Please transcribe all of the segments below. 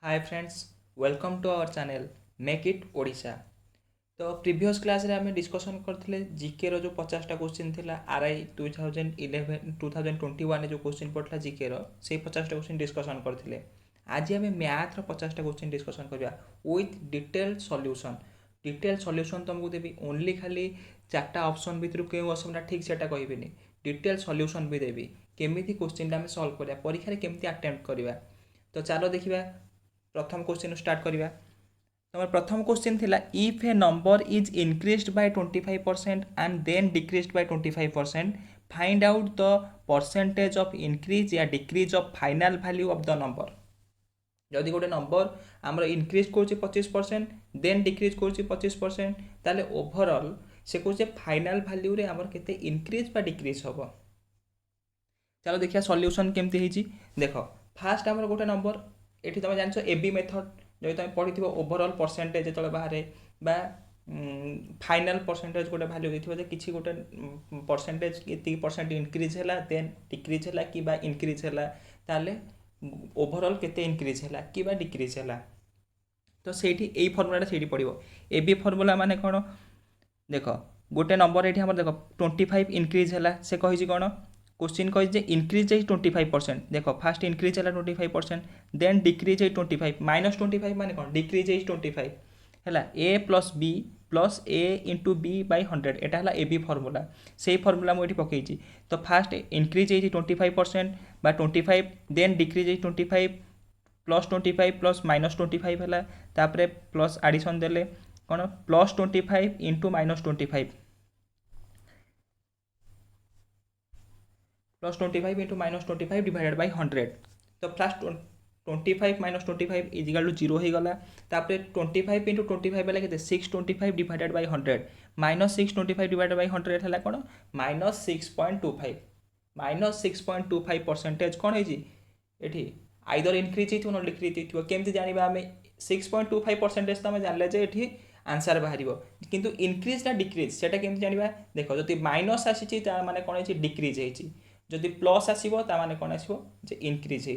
Hi friends, welcome to our channel make it Odisha. तो previous class रे आम discussion करते जीके रो जो 50टा क्वेश्चन थिला आरआई 2011 2021 जो क्वेश्चन पड़ता जीके रो से 50टा क्वेश्चन डिस्कसन करते। आज आम मैथ रो 50टा क्वेश्चन डिस्कसन करबा with detail solution. Detail solution तुमको देवी ओनली खाली 4टा ऑप्शन भितर क्यों ऑप्शन ठीक सेटा कहबेनी, डिटेल सॉल्यूशन भी देवी केमिति क्वेश्चन आम सॉल्व करिया परीक्षा रे केमिति अटेम्प्ट करिया। तो चलो देखिबा प्रथम क्वेश्चन स्टार्ट करिबा। तुम प्रथम क्वेश्चन थिला if a number is increased by 25% and then decreased by 25% find out the percentage of increase या decrease of final value of the number. जदि गोटे नंबर आमर इनक्रीज कर 25% देन डिक्रीज कर 25% ताले ओवरऑल से कहे फाइनाल वैल्यू रे आमर केते इनक्रीज बा डिक्रीज हम। चलो देखिए सॉल्यूशन केमती है। देख फास्ट आमर गोटे नंबर ये तुम जान एबी मेथड जो तुम पढ़ी ओवरऑल परसेंटेज जो बाहर बा फाइनाल परसेंटेज गोटे भैल्यू देखिए किसी गोटे परसेंटेज ये परसेंट इनक्रीज है देन डिक्रीज है कि इनक्रीज है ताले ओवरऑल केते इनक्रीज है कि डिक्रीज है। तो सेठी एई फॉर्मूला से पड़ो एबी फॉर्मूला माने कौन देख गोटे नंबर ये देख 25 इनक्रीज है से कही कौन क्वेश्चन कही इनक्रीज है 25%। देख फास्ट इनक्रीज है 25% देन डिक्रीज है 25 -25 माने कौन डिक्रीज है 25 है ए प्लस बी प्लस ए इंटू बी बै 100 एटा है ए बी फॉर्मूला से फॉर्मूला मुझे पकई। तो फास्ट इनक्रीज है 25% बा 25 देन डिक्रीज है 25 प्लस 25 प्लस -25 है तापर प्लस आडिशन देले कौन plus 25 into -25 plus 25 into -25 divided bye 100। तो फास्ट 25 -25 इजिकल टू 0 हो गला। तापर 25 इंटू 25 बेले के 625 डिवाइडेड बाय 100 -625 डिवाइडेड बाय 100 है कौन -6.25 -6.25 परसेंटेज कौन है आइदर इनक्रीज हो ना डिक्रीज हो केमती जाना आम 6.25 परसेंटेज तो आम जानले ये आंसर बाहर किंतु इनक्रीज ना डिक्रीज से जाना देख जब माइनस आसी माने कौन है डिक्रीज है जदि प्लस आसो ताने कौन आसो इनक्रीज है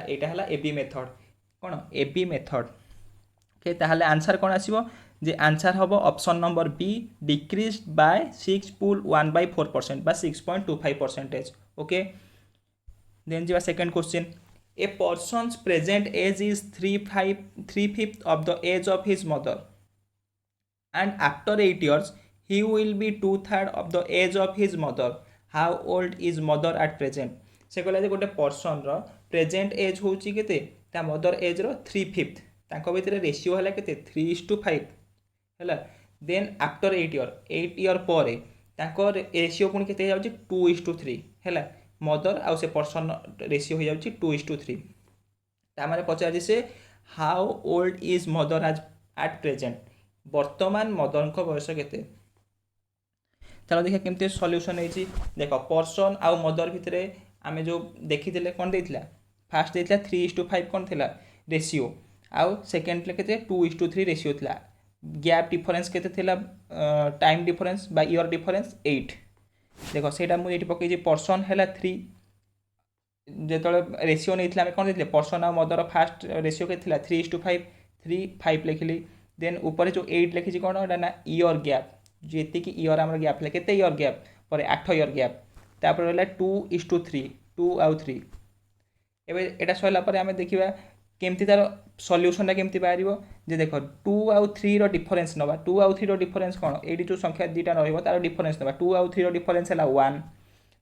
यहाँ एबी मेथड कौन एबी मेथड ओके। ताहले आंसर कौन आसो जे आंसर हम option number B decrease by 6.1/4% बा 6.25 परसेंटेज ओके। देन जी second question a person's present age is 3/5 of the age of his mother and after 8 years he will be 2/3 of the age of his mother. How old is mother at present? से कहला गोटे person रो present as होची केते ता mother as रो 3/5 तांको भितर ratio हला केते 3:5 हला। देन आफ्टर 8 ईयर पर तांको रेशियो पुणी केते जाउची 2:3 हला। मदर आउ से पर्सन रेशियो हो जाउची 2:3 ता माने पचार से हाउ ओल्ड इज मदर आज एट प्रेजेंट वर्तमान मदर को बयस केते। चलो देखिए केमती सॉल्यूशन है। देख पर्सन आउ मदर भितर आम जो देखी कौन देता फास्ट देता 3:5 कौन थी रेशियो आउ सेकेंड के 2:3 रेशियो थी। गैप डिफरेन्स के टाइम डिफरेन्स बा ईयर डिफरेन्स 8। देख से मुझे पकई पर्सन है 3 जो रेशियो नहीं आम कौन देते पर्सन आ मदर फास्ट रेशियो के 3:5 3:5 लिखिली। देन ऊपर जो 8 लिखी कौन ना ईयर गैप जी ईयर आम गैप है केते ईयर गैप पर 8 ईयर गैप तापर रहा 2:3 2 आउ 3 एवं यहाँ सरला आम देखा केमती तार सल्यूशन केमती बाहर जे देख 2 आउ 3 डिफरेन्स नवा 2 आउ 3 डिफरेन्स कौन ये जो संख्या दुटा तार डिफरेन्स नवा 2 आउ 3 डिफरेन्स है 1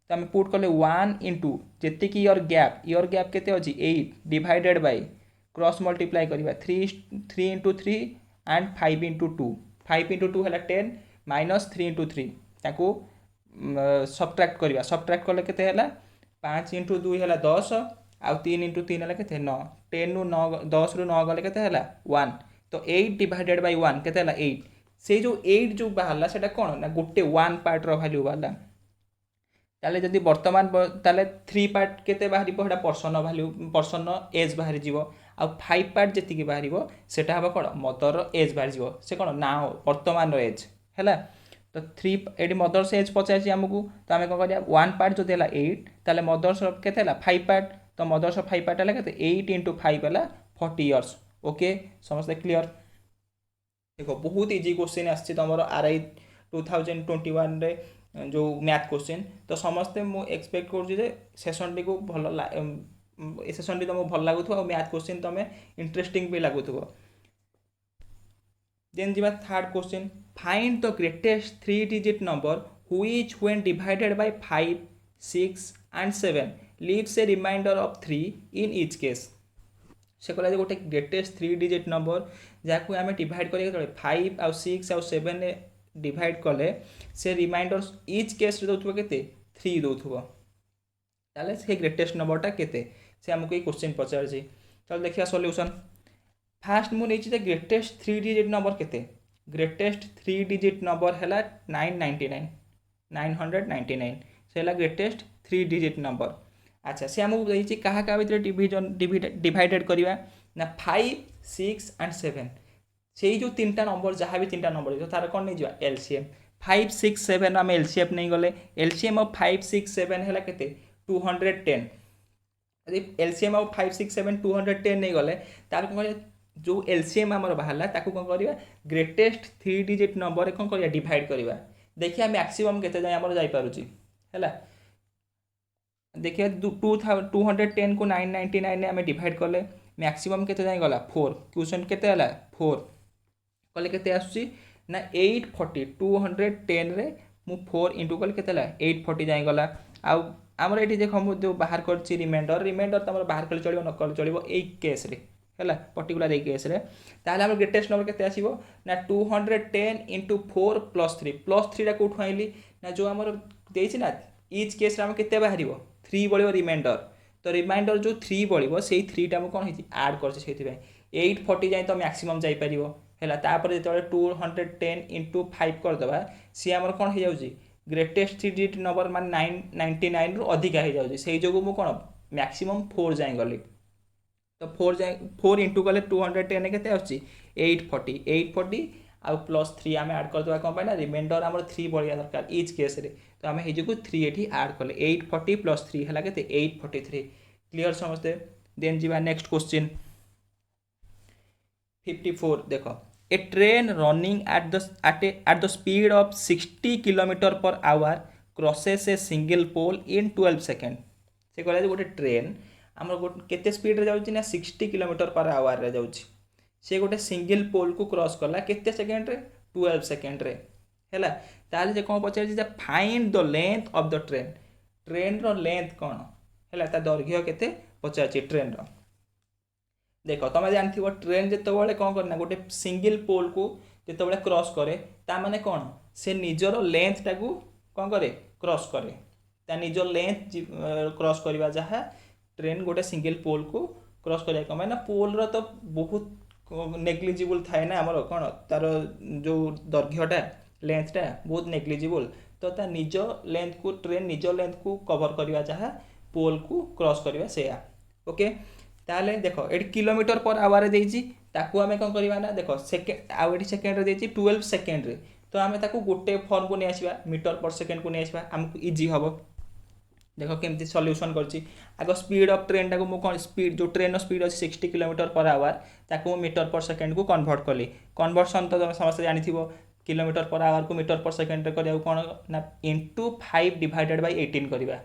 तो आम पुट कले 1 इंटू जी ईयर गैप केते अच्छी 8 डिवाइडेड बाय क्रॉस मल्टीप्लाई करवा 3 इंटू 3 एंड 5 इंटू 2 5 इंटू 2 है 10 -3 इंटू 3 ताकू सब्ट्राक्ट करवा सब्ट्राक्ट कले केते है 5 इंटू 2 है 10 आउ 3 इंटू 3 है केते 9 10 रु 9 10 रु 9 गले केते है 1 तो 8 डिवाइडेड बाय 1 केते है 8 से जो 8 जो बाहरला सेटा कौन ना गोटे 1 पार्ट रो वैल्यू बाहरला ताले जदि वर्तमान ताले 3 पार्ट केते बाहर पर्सन वैल्यू पर्सन एज बाहर जीवो आ 5 पार्ट जी बाहर सेटा हम कौन मदर एज बाहर जीवो से कौन ना वर्तमान एज है। तो 3 ये मदर्स एज पचार आमको तो आम कौन कर 1 पार्ट जो है 8 ताले मदर्स के 5 पार्ट तो मदर्स 5 पार्ट है 8 इंटू 5 है 40 इयर्स। ओके समस्त क्लियर। देखो बहुत इजी क्वेश्चन आसी तुम RI 2021 रे जो मैथ क्वेश्चन तो समस्ते मु एक्सपेक्ट करूँ सेसन टी को भल सेसन टी तुमको भल लगुव और मैथ क्वेश्चन तुम इंटरेस्टिंग भी लगुव। देन जी third question find the greatest 3 digit number which when divided by 5 6 and 7 leaves a remainder of 3 in each case। से कहला गोटे ग्रेटेस्ट 3 डिजिट नंबर जहाँ आम डिवाइड करें 5 आउ 6 आउ 7 डिवाइड कले से रिमाइंडर इच केस दौथुव के 3 दौथुव ताले से ग्रेटेस्ट नंबरटा केते से आमको ये क्वेश्चन पचार। चलो देखिए सॉल्यूशन। फास्ट मु नहीं ग्रेटेस्ट 3 डिजिट नंबर केते ग्रेटेस्ट 3 डिजिट नंबर है 999 999 से ग्रेटेस्ट 3 डिजिट नंबर। अच्छा से आमको देखिए क्या क्या भितर डिविजन डिवाइडेड करवा ना 5 6 एंड 7 से जो 3टा नंबर जहाँ भी 3टा नंबर तार कौन नहीं एलसीएम 5 6 7 आम एलसीएम नहीं गले एलसीएम ऑफ 5 6 7 है के 210 यदि एलसीएम ऑफ 5 6 7 210 नहीं गले तार कौन जो एलसीएम आमर बाहर ताकू कौन करवा ग्रेटेस्ट 3 डिजिट नंबर कौन करवा डिवाइड करवा देखिए मैक्सिमम केते जाए आमर जाई पारुची हैला। देखिए 210 को 999 आम डिवाइड कले मैक्सिमम केते जाए गला 4 क्वेश्चन केते हला 4 कले केते आसुची ना 840 210 रे मु 4 इंटू कले केते हला 840 जाए गला। आउ आमर एठी देखो मु जो बाहर करछि रिमाइंडर तमर बाहर कले चलिबो न कले चलिबो ए केस रे हैला पर्टिकुलर ए केस रे ताले हमर ग्रेटेस्ट नंबर केते आसीबो ना 210 इंटू 4 प्लस 3 टा कोठु आइली ना जो हमर देछि ना इच केस रे हम केते बाहरिबो 3 बळिबो रिमाइंडर तो रिमाइंडर जो 3 बळिबो सेही 3 टा हम कोन हिची ऐड करछि सेति भाई 840 जाय तो मैक्सिमम जाई परिबो हैला। तापर जेतबे 210 इंटू 5 कर दबा सी हमर कोन हो जाउची ग्रेटेस्ट 3 डिजिट नंबर मान 999 रु अधिका हो जाउची सेही जोगु मु कोन मैक्सिमम 4 जाय गली तो 4 इंटू कले 210 केते आउची 840 आउ प्लस 3 आम ऐड करदे कौन ना रिमाइंडर आम 3 बढ़िया दरकार इच केस रे तो आम हो 3 ये ऐड कले 840 प्लस 3 है के 843 क्लियर समझते। देन जी नेक्स्ट क्वेश्चन 54 देखो a train running at the speed of 60 kilometre per hour crosses a single pole in 12 second से कहला गोटे ट्रेन आम केते स्पीड रे जाउची ना 60 किलोमीटर पर आवर रे जाउची से गोटे सिंगल पोल को क्रॉस कला केते सेकेंड रे 12 सेकेंड रे हैला। ताले जे कोन पचार जे find the length of the train रो लेंथ कोन हैला ता दैर्घ्य केते पचार ट्रेन रो। देखो तुम जानथिबो ट्रेन जेतबेले कोन करना गोटे सिंगल पोल को जेतबेले क्रॉस करे ता माने कोन से निजर लेंथ टाकू कोन करे क्रॉस करे ता निजर लेंथ क्रॉस करबा जहा ट्रेन गोटे सिंगल पोल को क्रॉस करिया कम ना पोल रो तो बहुत नेग्लिजिबल थाए ना आमर कौन तार जो दैर्घ्यटा लेंथटा बहुत नेग्लिजिबल तो ता निज लेंथ को ट्रेन निज लेंथ को कवर करवा जहाँ पोल को क्रॉस करवा से ओके। ताले देखो ये किलोमीटर पर आवर देछि ताकू आमे कौन करवा ना देखो सेकेंड आउ सेकेंड रे 12 सेकेंड रे तो आमे ताकू गोटे फॉर्म को नहीं आसवा मीटर पर सेकेंड को नहीं आसवा आमको इजी हम। देखो केमती सॉल्यूशन करछि आगो स्पीड ऑफ ट्रेन टाको मु कोन स्पीड जो ट्रेन स्पीड अछि 60 किलोमीटर पर आवर ताको मीटर पर सेकेंड को कन्वर्ट कली कन्वर्सन तो समस्त जानिथिबो किलोमीटर पर आवर को मीटर पर सेकेंड रे करिया कोन ना इनटू 5 डिवाइडेड बाय 18 करबा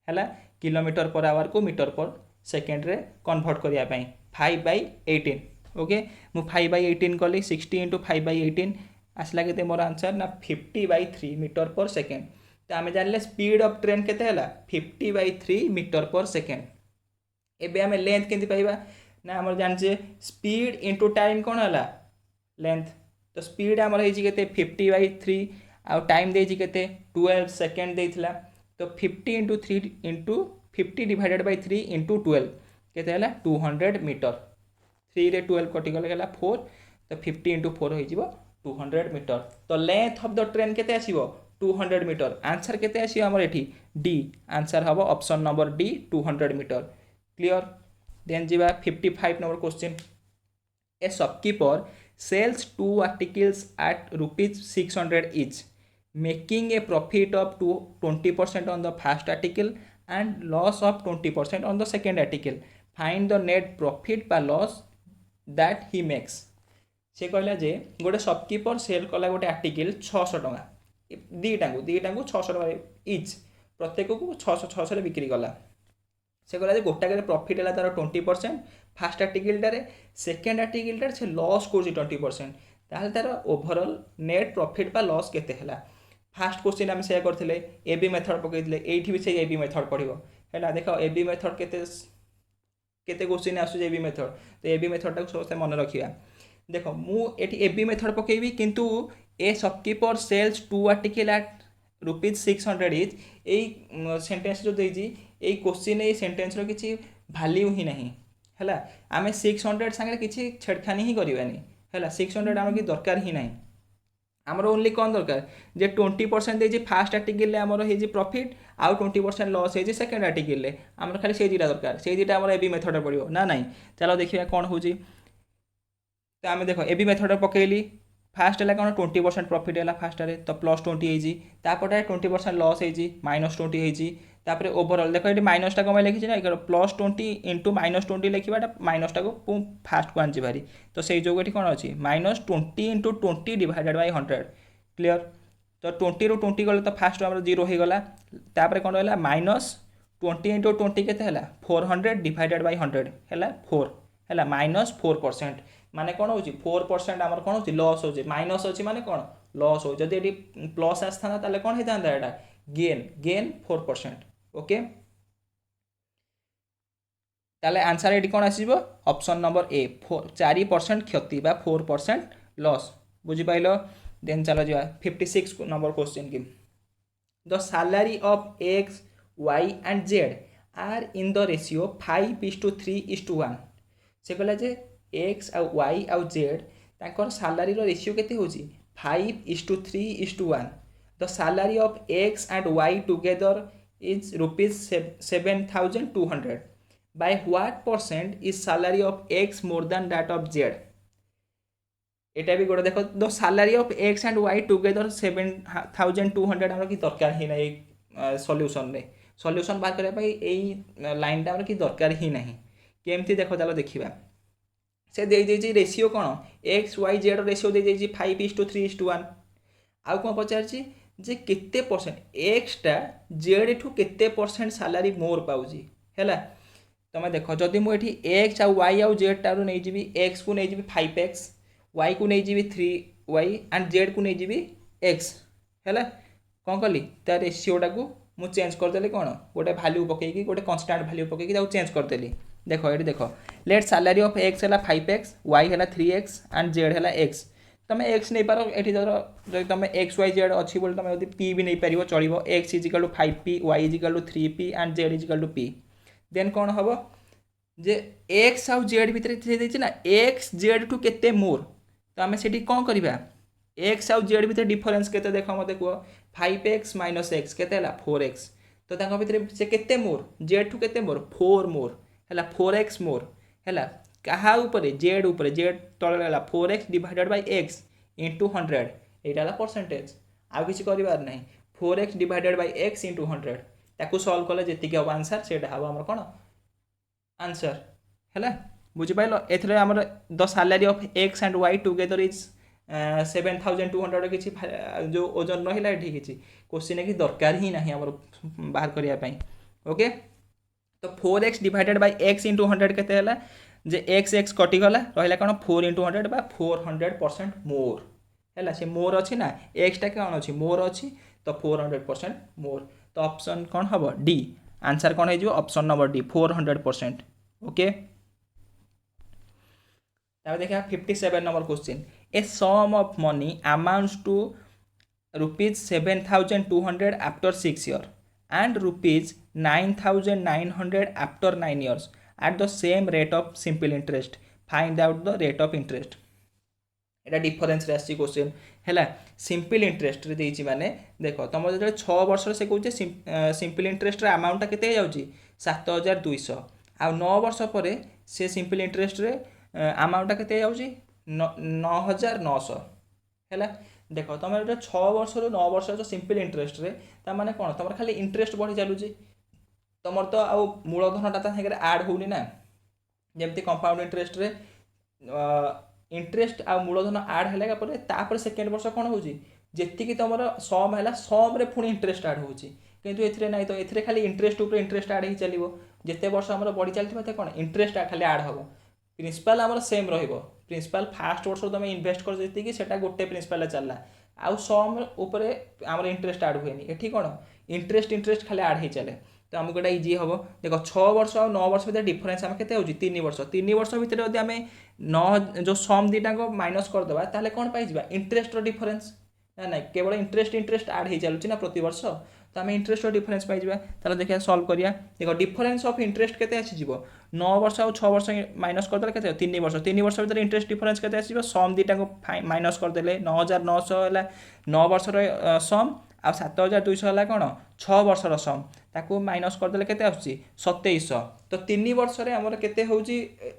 हैला किलोमीटर पर आवर को मीटर पर सेकेंड रे कन्वर्ट करिया पई 5 बाय 18 ओके मु 5 बाय 18 कली 60 इंटू 5 बाय 18 आसला केते मोर आंसर ना 50 बाय 3 मीटर पर सेकेंड तो आम जानले स्पीड ऑफ ट्रेन केते हला 50 बाय 3 मीटर पर सेकेंड। एबे आम लेंथ केंति पाइबा ना हमर जानचे स्पीड इनटू टाइम कोन हला लेंथ तो स्पीड हमर हेछि केते 50 बाय 3 आ टाइम देछि केते 12 सेकेंड देथिला तो 50 into 3 into 50 divided by 3 into 12 केते हला 200 मीटर 3 रे 12 कटि गले हला 4 तो 50 इंटू 4 होई जिवो 200 मीटर तो लेंथ ऑफ द ट्रेन केते आसीबो 200 मीटर आंसर केते आसीबो हमर एठी डी आंसर हबो option number D 200 metre clear. Then जीवा 55 number question a shopkeeper sells 2 articles at ₹600 each making a profit of 20% on the first article and loss of 20% on the second article find the net profit by loss that he makes से कहला जे गोटे shopkeeper cell कला गोटे article 600 टका दीटा 600 टका etch प्रत्येक को 600 बिक्री कला से कहला गोटाक प्रॉफिट है तार 20% फास्ट आर्टिकलटार सेकेंड आर्टिकलटार से लॉस कर 20% ताहले तार ओभरऑल नेट प्रॉफिट बा लॉस केते हला फास्ट क्वेश्चन आम से करते एबी मेथड पकईले ये भी से एबी मेथड पड़ो है देख एबी मेथड केते क्वेश्चन आसूँ एबी मेथड तो एबी मेथड समस्त मन रखा देख मुझे एबी मेथड पकेबी किंतु a shopkeeper sells 2 article at ₹600 is यही सेंटेंस जो देजी यही क्वेश्चन ये सेंटेंस किसी भैल्यू ही नहीं है आम 600 सागर किसी छेड़खानी ही करानी है 600 आम कि दरकार ही नहीं आमर ओनली कौन दरकार जे 20% देजी फास्ट आर्टिकल आमर हो प्रॉफिट आउ 20% लॉस हो सेकेंड आर्टिकल आमर खाली से दुटा दरकार से दुटा आम एबी मेथड पड़ो ना नहीं चलो देखिए कौन हो तो आम देख एबी मेथड पकेली फास्ट है कौन 20% प्रॉफिट है फास्ट तो +20 तापर 20% लॉस होती -20 होती ओवरऑल देख ये माइनसटा कम लिखी ना +20 इंटू -20 लिखा माइनसटा को फास्ट को आनी भारी तो से जो कौन अच्छी -20 इंटू 20 डिवाइडेड बाय 100 क्लीयर तो 20 ରୁ 20 गले तो फास्ट आम 0 हो गला तापर कौन रहा -20 इंटू 20 के 400 डिवाइडेड बाय 100 है 4 है -4% माने कौन हो 4% आमर कौन हो लॉस हो माइनस अच्छी माने कौन लॉस हो जदि प्लस आसता ताले कौन होता है गेन 4% ओके ताले आंसर ये कौन आसो ऑप्शन नंबर ए 4% क्षति बा 4% लॉस बुझिपाइल देन चलो जा 56 नंबर क्वेश्चन की the salary of X Y and Z are in the ratio 5:3:1 से कहला जे एक्स आउ वाई आउ जेड तांकर सैलरी रेशियो केते होची 5:3:1 the salary of x and Y together is ₹7,200 by what percent is salary of X more than that of Z एटा भी गोटे देखो the salary of x and Y together 7,200 आम कि दरकार ही ना सॉल्यूशन बाहर करने यही लाइनटा आम कि दरकार ही ना केमती देखो चलो देखा से दे रेशियो कौन एक्स वाई जेड रेशियो दे 5:3:1 आउ कौन पचार जे केते परसेंट एक्सटा जेड ठू केते परसेंट सैलरी मोर पाउजी है तुम देख जदि मुझे एक्स आउ वाई आउ जेड टारू नहीं जी एक्स को नहीं 5x वाई को नहीं जी 3y एंड जेड को नहीं जी x है कौन कली ता रेशियोटा को मुझे चेंज करदेली कौन गोटे भैल्यू पकईकी गोटे कन्स्टाट भैल्यू पकईकी चेंज करदेली देख ये देख लेट सैलरी ऑफ एक्स है 5x वाई है 3x एंड जेड है x तुम एक्स नहीं पार ये जो तुम एक्स वाई जेड अच्छी बोले तुम यदि पी भी नहीं पार चलो X equal to 5p Y equal to 3p and Z equal to p then कौन हम जे एक्स आउ जेड भितर ना एक्स जेड टू केते मोर तो आम से कौन करवा एक्स आउ जेड भितर डिफरेन्स केते देख मत कह 5x - x केते 4x तो भितर से केते मोर जेड टू केते मोर 4 मोर है 4x मोर है क्या जेड उपर जेड तले 4x divided by x into 100 यहाँ परसेंटेज आउ कि करार ना 4x divided by x into 100 ताकू सल्व कले जी हम आंसर से हम आम कौन आंसर है बुझिपाल एम the salary of x and Y together is 7,200 किसी जो ओजन रहा ये किसी क्वेश्चन की दरकार ही ना आम बाहर करने ओके तो 4x divided by x into 100 केते हला जे x कटिगला रहा कौन 4 इंटू 100 बा 400% मोर है से मोर अच्छी ना एक्सटा कौन अच्छी मोर अच्छी तो 400% मोर तो ऑप्शन कौन हम डी आंसर कौन हो ऑप्शन नंबर डी 400% ओके देखा 57 number question a sum of money amounts to ₹7,200 after 6 years and ₹9,900 after 9 years at the same rate of simple interest. Find out the rate of interest. Etah difference आसी question है simple interest रे देछि माने देखो तुम जो 6 वर्ष से कहूँ सिंपल इंटरेस्ट अमाउंटा केते जाउची 7,200 आ 9 वर्ष पर से सिंपल इंटरेस्ट रे अमाउंटा केते जाउची 9,900 है देख तुम जो 6 वर्ष रु 9 वर्ष जो सिंपल इंटरेस्ट रे ता माने कौन तुम खाली इंटरेस्ट बढ़ी चलुची तुम तो आउ मूलधनटा सागर आड होनी ना जमती कंपाउंड इंटरेस्ट रे इंटरेस्ट आ मूलधन आड है तापर सेकेंड वर्ष कौन हो जी तुम सम है सम पुणी इंटरेस्ट आड हो किंतु ए ना तो ए खाली इंटरेस्ट उपर इंटरेस्ट आड हो चलो जिते वर्ष आम बढ़ी चलते कौन इंटरेस्ट खाली आड हम प्रिंसिपाल आम सेम प्रिंसिपाल फास्ट वर्ष तुम इनभेस्ट कर जी गोटे प्रिंसिपाल चलला आउ सम उपर आम इंटरेस्ट आड हुए ये कौन इंटरेस्ट इंटरेस्ट खाली आड हो चले तो आमको गोटे इजी हम देख 6 वर्ष और 9 वर्ष भर डिफरेन्स आम के 3 वर्ष भितर जब आम 9 जो सम दीटा माइनस करदे ताले कौन पाइबा इंटरेस्ट डिफरेन्स ना ना केवल इंटरेस्ट इंटरेस्ट आड हो चलुची ना प्रति वर्ष तो आम इंटरेस्ट डिफरेन्स पाइबा ताले देखिए सॉल्व करिया देखो डिफरेन्स ऑफ इंटरेस्ट केते आसीजिवो 9 वर्ष और 6 वर्ष माइनस करदेले केते 3 वर्ष भीतर इंटरेस्ट डिफरेन्स केते आसीजिवो सम दीटा को माइनस करदेले 9900 है 9 वर्षर सम आ 7200 है कौन 6 वर्षर सम ताकू माइनस करदेले केते आसुची 2700 तो 3 वर्ष रे हमर केते होउची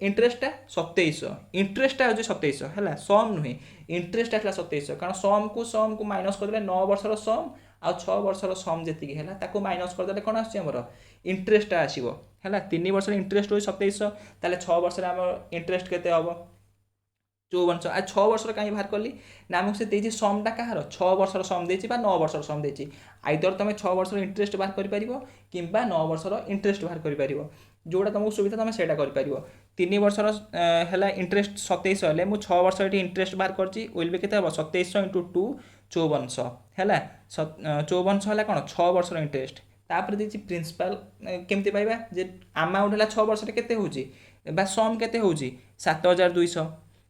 इंटरेस्टटा 2700 इंटरेस्टटा होउची 2700 हैला सम नुहे इंटरेस्ट आसला 2700 कारण सम को माइनस करदेले 9 वर्षर सम आ 6 वर्षर सम जेतिकी हैला ताकू माइनस करदेले कोन आसी हमर इंटरेस्टटा आसीबो हैला 3 वर्ष इंटरेस्ट हो 2700 ताले 6 वर्ष रे हमर इंटरेस्ट केते हबो 5400 आ 6 वर्ष कहीं बाहर कली ना आमको से देछि समटा कहार 6 वर्षर सम देछि बा 9 वर्षर सम देछि आइदर तुम 6 वर्षर इंटरेस्ट बाहर कर परिबो किंबा 9 वर्षर इंटरेस्ट बाहर कर परिबो जोड़ा तुमको सुविधा तुम सेटा कर परिबो 3 वर्षर हैला इंटरेस्ट 2700 हेले मु 6 वर्ष एटी इंटरेस्ट बाहर करछि विल बी केते हबो 2700 * 2 5400 हैला 5400 हैला कोन 6 वर्षर इंटरेस्ट तापर देछि प्रिंसिपल केमति पाइबा जे अमाउंट हैला 6 वर्ष रे केते होउछि बा सम केते होउछि 7200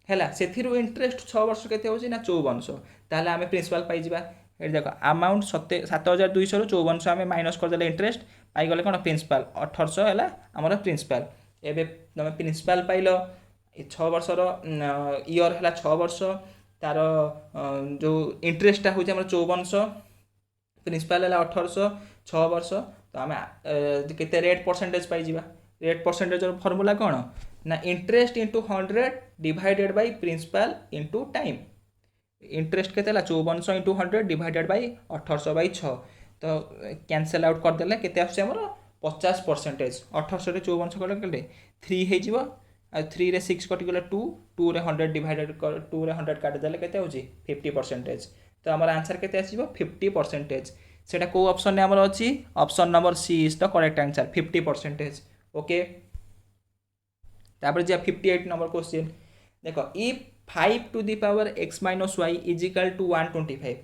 हैला सेथिरु इंटरेस्ट 6 वर्ष केते होउछि ना 5400 ताले आमे प्रिंसिपल पाइ जिबा ए देखो अमाउंट 7200 रु 5400 आमे माइनस कर देले इंटरेस्ट पाइ गले कोन प्रिंसिपल 1800 हैला हमर प्रिंसिपल एबे तमे प्रिंसिपल पाइलो 6 वर्षर ईयर हैला 6 वर्ष तार जो इंटरेस्ट होउछि हमर 5400 प्रिंसिपल हैला 1800 6 वर्ष तो आमे केते रेट परसेंटेज पाइ जिबा रेट परसेंटेज फॉर्मूला कोन ना interest into 100 divided by principal into time interest केते 5400 इंटू 100 डिवाइडेड बाय 1800 बाय 6 तो कैंसल आउट कर देले केते आछे हमर 50% 1800 रे 5400 कले केले 3 हे जिवो आ 3 रे 6 कटि गेले 2 2 रे 100 डिवाइडेड 2 रे 100 काट देले केते होची 50% तो हमर आंसर केते आसीबो 50% सेटा को ऑप्शन ने हमर अछि option number C is the correct answer 50% okay तापर जे 58 नंबर क्वेश्चन देखो if 5 to the power x minus y is equal to 125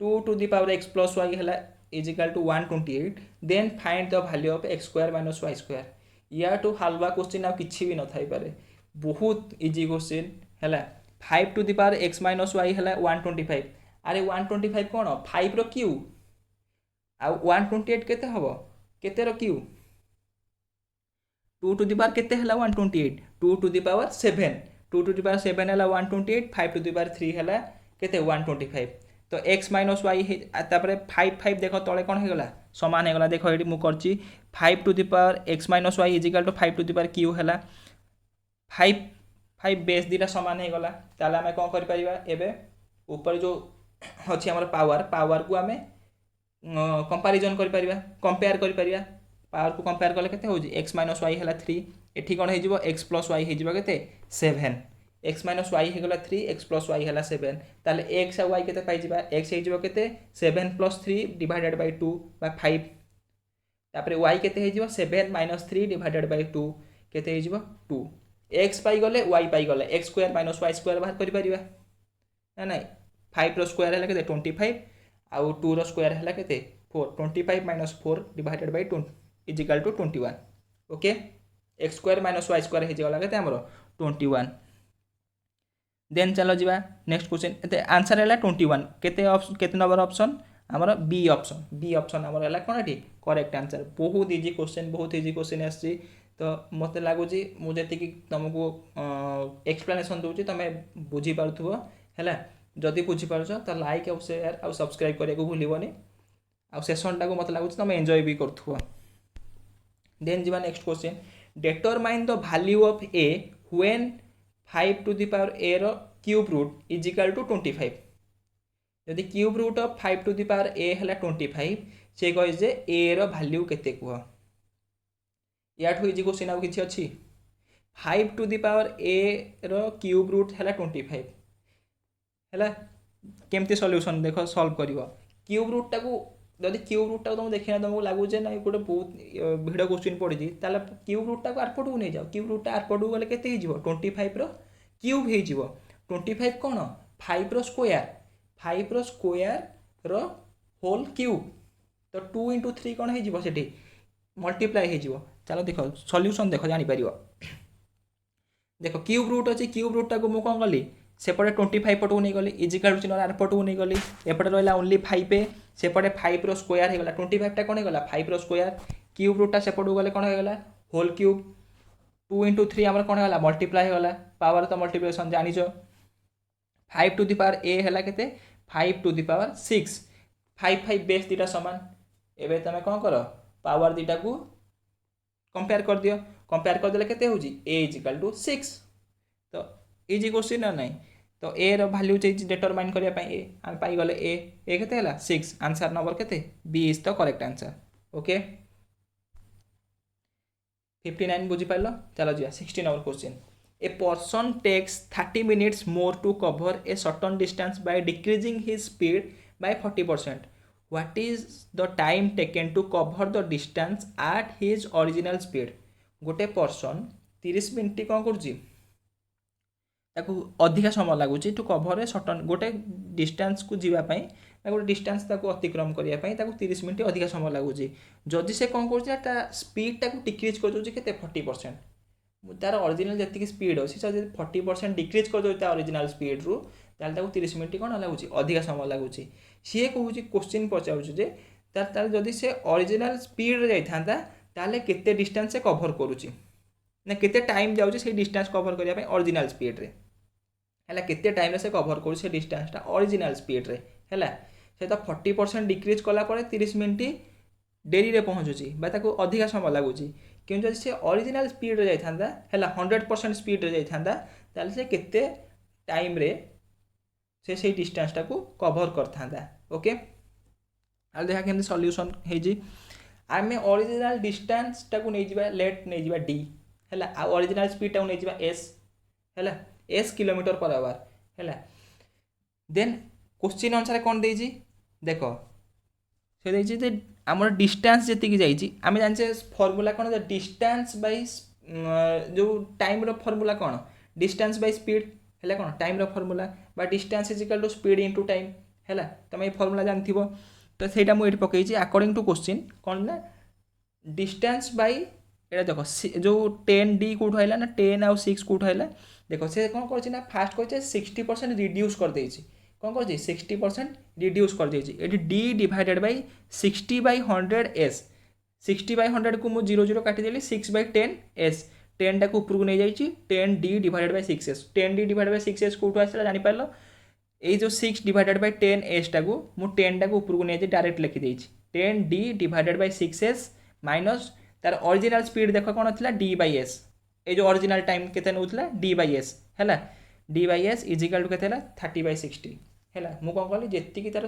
2 to the power x plus y हैला is equal to 128 then find the value of x square minus y square या टू हलवा question आ किछि भी न Thai पारे बहुत इजी क्वेश्चन हैला 5 to the power x minus y हैला 125 अरे 125 कोन 5 रो क्यू आ 128 केते हबो केते रो क्यू 2 टू द पावर केते हला 128 2 to the power 7 2 to the power 7 हला 128 5 टू द पावर 3 हला केते 125 तो x माइनस y तापर 5 5 देखो तळे कोन हे गला समान हे गला देखो एडी मु करची 5 to the power x minus y is equal to 5 to the power q हला 5 5 बेस दीटा समान हे गला ताले हमें कोन करि परिबा एबे ऊपर जो अछि हमर पावर को हमें कंपैरिजन करि परिबा कंपेयर करि परिबा पावर को कंपेयर कले केते होजी x माइनस y हला 3 एठी कोन हे जिवो x प्लस y हे जिवो केते 7 x माइनस y हे गला 3 x प्लस y हला 7 ताले x आ y केते पाइ जिबा x हे जिवो केते 7 प्लस 3 डिवाइडेड बाय 2 बाय 5 तापरे y केते हे जिवो 7 माइनस 3 डिवाइडेड बाय 2 केते हे जिवो 2 x पाइ गले y पाइ गले x square minus y square बाहर करि परिबा ना ना 5 रो स्क्वायर हला केते 25 आ 2 रो स्क्वायर हला केते 4 25 minus 4 divided by 2 is equal to 21 okay x square minus y square हे जला केते हमरो 21 देन चलो जीवा नेक्स्ट क्वेश्चन एते आंसर हैला 21 केते नंबर ऑप्शन हमरो बी ऑप्शन हमरो हैला कोन एठी करेक्ट आंसर बहुत इजी क्वेश्चन आसी तो मते लागु जी मु जेति कि तुमको एक्सप्लेनेशन दोची तमे बुझी पारथुबो हैला जदी बुझी पारछ त लाइक और शेयर और सब्सक्राइब करे को भूलिबोनी आ सेशन टाको मते लागु तमे एन्जॉय भी करथुबो देन जीवा next question determine the value of a when 5 to the power a रो cube root is equal to 25 यदि cube root of 5 to the power a हला 25 से कहि जे a रो वैल्यू केते कुह याठो इजी क्वेश्चन आ किछि अछि 5 टू द पावर ए रो क्यूब रूट है 25 है केमती सॉल्यूशन देख सॉल्व कर क्यूब रूटा को जदि क्यूब रूटा तुम देखना तुमको लगुचे ना गोटे बहुत भिड़ क्वेश्चन पड़ी क्यूब रूटा को आरपटू नहीं जाओ क्यूब रूटा आरपटू गले के 25 क्यूब हो 25 कौन 5 रो स्क्वायर 5 रो स्क्वायर रो होल क्यूब तो 2 इंटू 3 कौन हो मल्टीप्लाई हो चलो देख सॉल्यूशन देख जापर देख क्यूब रूट अच्छे क्यूब रूटा को मुझे कौन कली सेपटे 25 पटू नहीं गली इजिकल चिन्ह आर पटू नहीं गली एपटे रहा ओनली 5 सेपटे 5 रो स्क्वायर होगा 25 कौन होगा 5 रो स्क्वायर क्यूब रूटा सेपटू गले कौन होगा होल क्यूब 2 इंटू 3 आम कौन होगा मल्टीप्लाई होगा पावर तो मल्टीप्लिकेशन जानिच 5 टू द पावर ए है के 5 टू द पावर 6 5 5 बेस दुटा सामान एवं तुम कौन कर पावर दुटा को कंपेयर कर दियो कंपेयर करदे के ए इजिकल टू 6 तो इजी क्वेश्चन ना नहीं तो ए रो वैल्यू चाहिए डिटरमाइन करने ए आम पाईगले ए के 6 आंसर नंबर के B is the correct answer okay 59 बुझीपार चलो जी 16 number question a person takes 30 minutes more to cover a certain distance by decreasing his speed by 40%. What is the time taken to cover the distance at his original speed? गोटे person 30 minute कौन कर अधिका समय लगुच to cover a certain गोटे distance को जीवाई गोटे distance अतिक्रम करने 30 मिनिट अधिका समय लगुच जदि से कौन कर स्पीड टाक डिक्रीज कर 40% तार ओरिजिनल जी स्पीड अच्छी 40% डिक्रीज कर ओरिजिनल स्पीड रु 30 मिनिट कौन लगुच अधिका समय लगुच सी कहूँ क्वेश्चन पचारूँ तार जदि से ओरिजिनल स्पीड जाता ताले केते डिस्टेंस से कभर करुच्ची ना केते टाइम जाऊँगी से डिस्टेंस कभर करने ओरिजिनल स्पीड रे है केते टाइम से कभर कर डिस्टेंसटा ओरिजिनल स्पीड रे है से तो 40% डिक्रीज कलापर 30 मिनिट डेरी रे पहुँचुची अधिका समय लगुच कि जब से ओरिजिनल स्पीड रे जाता है 100% स्पीड रे जाता से केते टाइम रे से डिस्टेंसटा को कभर करता ओके आ देखा केमती सॉल्यूशन है आम ओरिजिनल डिस्टेंसटा को नहीं लेट नहीं डी है ओरिजिनल स्पीडटा नहीं एस है एस किलोमीटर पर आवर है देन क्वेश्चन अनुसार कौन देख देख से आम डिस्टेंस जी आम जाने फर्मूला कौन डिस्टेंस बाय जो टाइम रो फर्मूला कौन डिस्टेंस बाय स्पीड है कौन टाइम रो फर्मूला बा distance is equal to speed into time है तुम ये फर्मूला जानथि तो सहीटा मुझे पकई अकॉर्डिंग टू क्वेश्चन कौन ना डिस्टेंस बाय ये देख जो 10D कौट है ना 10 आउ 6 कौट है देख से कौन कर फास्ट कर 60% रिड्यूस कर देछि कौन कर 60% रिड्यूस कर देछि एटी D डिवाइडेड बाय 60/100 S 60/100 को मुझे 0 0 काटिदेली 6/10 S 10 टाक ऊपर को नहीं जाइए 10D divided by 6S 10D divided by 6S Kaut आसला जानीपार ये जो 6 डिवाइडेड बाय 10S टाक मुझे 10 टाक ऊपर को नहीं डायरेक्ट लिखिदे 10D divided by 6S minus तार ओरिजिनल स्पीड देख कौन था D/S ये जो ओरिजिनल टाइम के नौला D/S है D/S इजिकल टू के 30/60 है मुझे कौन कहली जी तार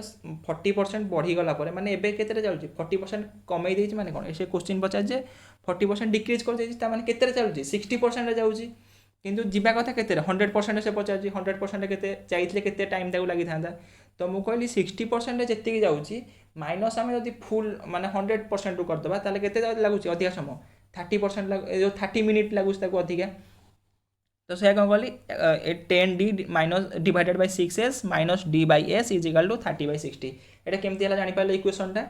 40% बढ़ीगला माने एबे केते चलुची 40% कमे देछि माने कौन से क्वेश्चन पचार जे 40% डिक्रीज कर देछि माने केते चलुची 60% रे जाउची किंतु जीवा कथा केते 100% से पचार 100% केते चाहिए केते टाइम ताकू लगी था तो मुझे कहली 60% रे जेतिकी जाउची माइनस आम जब फुल माने 100% रु करदे ताले केते लगुच अधिका समय 30% जो 30 मिनिट लगुच अधिका तो से कौन कहली 10D minus divided by 6S minus D/S is equal to 30/60 ये केमती है जानीपारे इक्वेशनटा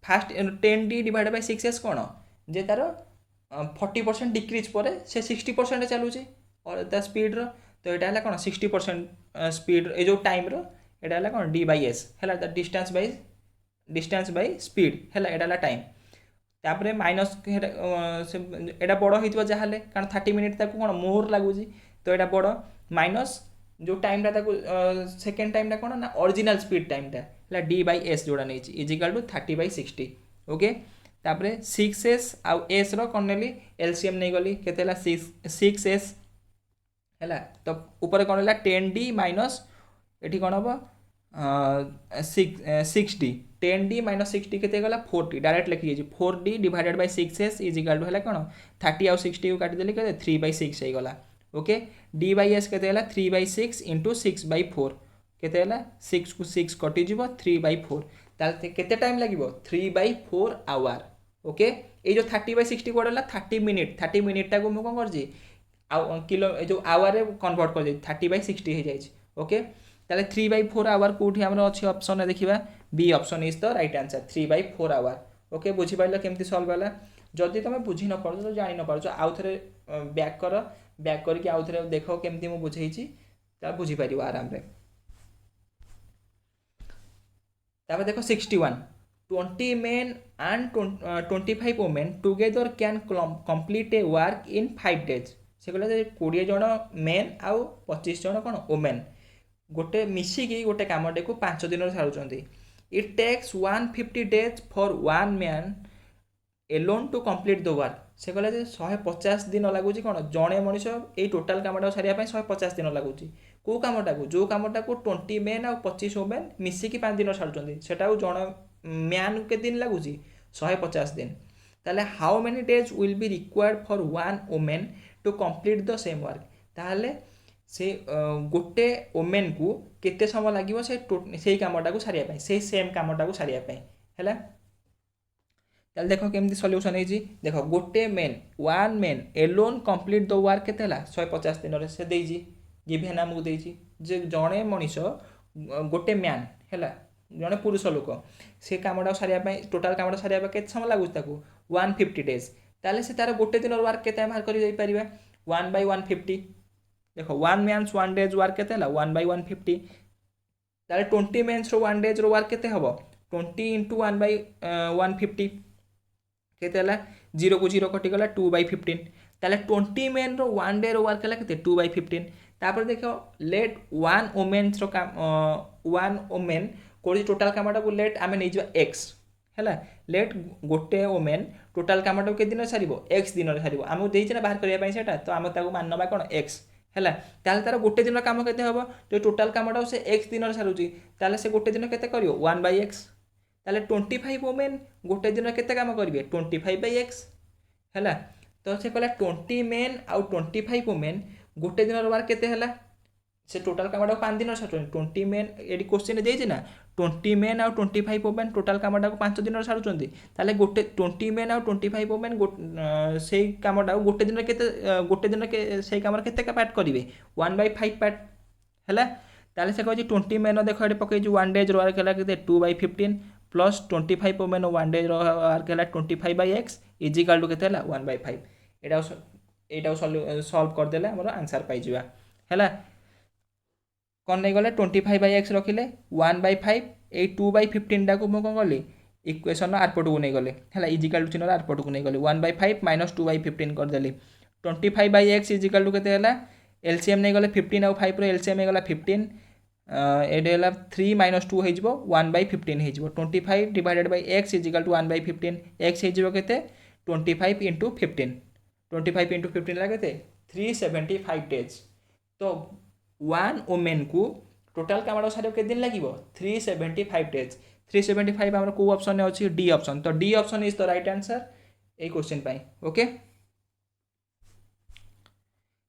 first 10D divided by 6S कौन जे तार 40% डिक्रीज पर से 60% चलुचे और द स्पीड रो तो यहाँ है कौन 60% स्पीड ये जो टाइम रो यहाँ है कौन D/S है डिस्टेंस बाय स्पीड है यहाँ टाइम तापर माइनस एटा बड़ हो जहाँ कारण 30 मिनिट तक कौन मोर लगुच तो यहाँ बड़ माइनस जो टाइमटा सेकेंड टाइमटा कौन ना ओरिजिनल स्पीड टाइमटा है D/S जोड़ा नहीं इजिकल टू 30/60 ओके तापर 6S आउ S रो कौन नेली एलसीएम नहीं गली केते 6S है तो ऊपर कौन है 10D माइनस ये कौन हम 6D 10d माइनस 60 केते गला 4d डायरेक्ट लिखि जे 4d divided by 6s is equal to हला कोन 30 आउ 60 को काटि देले केते 3/6 हे गला ओके d बाय s केते हला 3/6 इनटू 6/4 केते हला 6 को 6 कटि जिवो 3/4 ताले केते टाइम लागिवो 3/4 आवर ओके ए जो 30/60 कोड हला 30 मिनिट टा को मु कोन करजी किलो जो आवर रे कन्वर्ट कर दे 30/60 हे जाई ओके ताले 3/4 आवर कोठी हमर अछि ऑप्शन देखिबा B option is the right answer 3/4 hour okay बुझी पाइलो केमती सॉल्व होला जदि तुम बुझी न पारछ तो जानि न पारछ आउ थरे बैक करके आउ थरे देखो केमती मु बुझेइछि ता बुझी पारियो आराम रे तापर देखो 61 20 men and 25 women together can complete a work in 5 days से कहला 20 जन मेन आउ 25 जन कोन वुमेन गोटे मिसिकी गोटे कामटे को 5 दिन सारुचंती it takes 150 days for one man alone to complete the work से कहला 150 दिन लगुच कौन जड़े मनीष ये टोटाल कामटा सारे 150 दिन लगुच कौ कामटा को जो कामटा को 20 मेन आ 25 वुमेन मिसिकी 5 दिन सारुचंती सेटा जड़े मैन के दिन लगुच 150 दिन ताले how many days will be required for one women to complete the same work ताले से गोटे वुमेन को केते समय लागिवो से कामटा को सारिया से सेम कामटा को सारिया है ताले देखो केमती सॉल्यूशन है जी देखो गोटे men one men alone complete the work केते हला 150 दिन रे से देजी गिवन हमको देजी जे जणे मनीष गोटे मैन हैला जणे पुरुष लोक से कामटा सारिया टोटाल कामटा सारिया केते समय लागुच ताको 150 डेज ताले से तार गोटे दिन वर्क केते बाहर करि जाई परिबा 1/150 देखो one man's one day's work केते हला 1/150 ताले 20 मेन्स रो वन डेज रो वर्क केते हबो 20 * 1/150 केते हला 0 को 0 कटि गला 2/15 ताले 20 मेन रो वन डे रो वर्क हला केते 2/15 तापर देखो लेट वन वुमेन्स रो काम वन वुमेन कोडी टोटल कामटा को लेट आमे नै जवा x हैला लेट गोटे वुमेन टोटल कामटा के दिन सारिबो x दिन रे सारिबो आमु देइ छना बाहर करिया पई सेटा तो आमे ताको माननबा कोन x हैला ताले तार गोटे दिन काम केते हबो जो टोटल कामटा से x दिन रे सारुची ताले से गोटे दिन केते करियो 1/x ताले 25 वुमेन गोटे दिन केते काम करिवे 25/x हैला तो से कहला 20 मेन आउ 25 वुमेन गोटे दिन वर्क केते हला से टोटल कामटा 5 दिन सारुचन 20 मेन एडी क्वेश्चन देइछ ना 20 मेन आउ 25 वुमेन टोटल कामटा को 5 दिन सारुचंती ताले गोटे 20 मेन आउ 25 वुमेन से कामटा गोटे दिन केते गोटे दिन के से कामर केते का पार्ट करिवे 1/5 पार्ट हैला ताले से कहै 20 मेन देखो एडी पकै जो 1 डेज वर्क हला केते 2/15 प्लस 25 वुमेन 1 डेज वर्क हला 25/x इज इक्वल टू केते हला 1/5 एटा सॉल्व कर देला हमर आंसर पाइ जिवा हैला कौन नहीं गले 25/x रखिले 1/5 ए 2/15 टा को मो कोन गली इक्वेशन आरपट को नहीं गले हैला इज इक्वल टू चिन्ह आरपट को नहीं गले 1/5 माइनस 2/15 कर देली 25/x इज इक्वल टू केते हला एलसीएम नहीं गले 15 और 5 रो एलसीएम गला 15 एडे हला 3 - 2 हे जिवो 1/15 हे जिवो 25 divided by x is equal to 1/15 x हे जिवो केते 25 * 15 25 * 15 ला केते 375 डेज तो वन वुमेन को टोटल कामटा सारे के दिन लागिवो 375 डेज 375 हमर को ऑप्शन अछि डी ऑप्शन तो D option is the right answer A question pi okay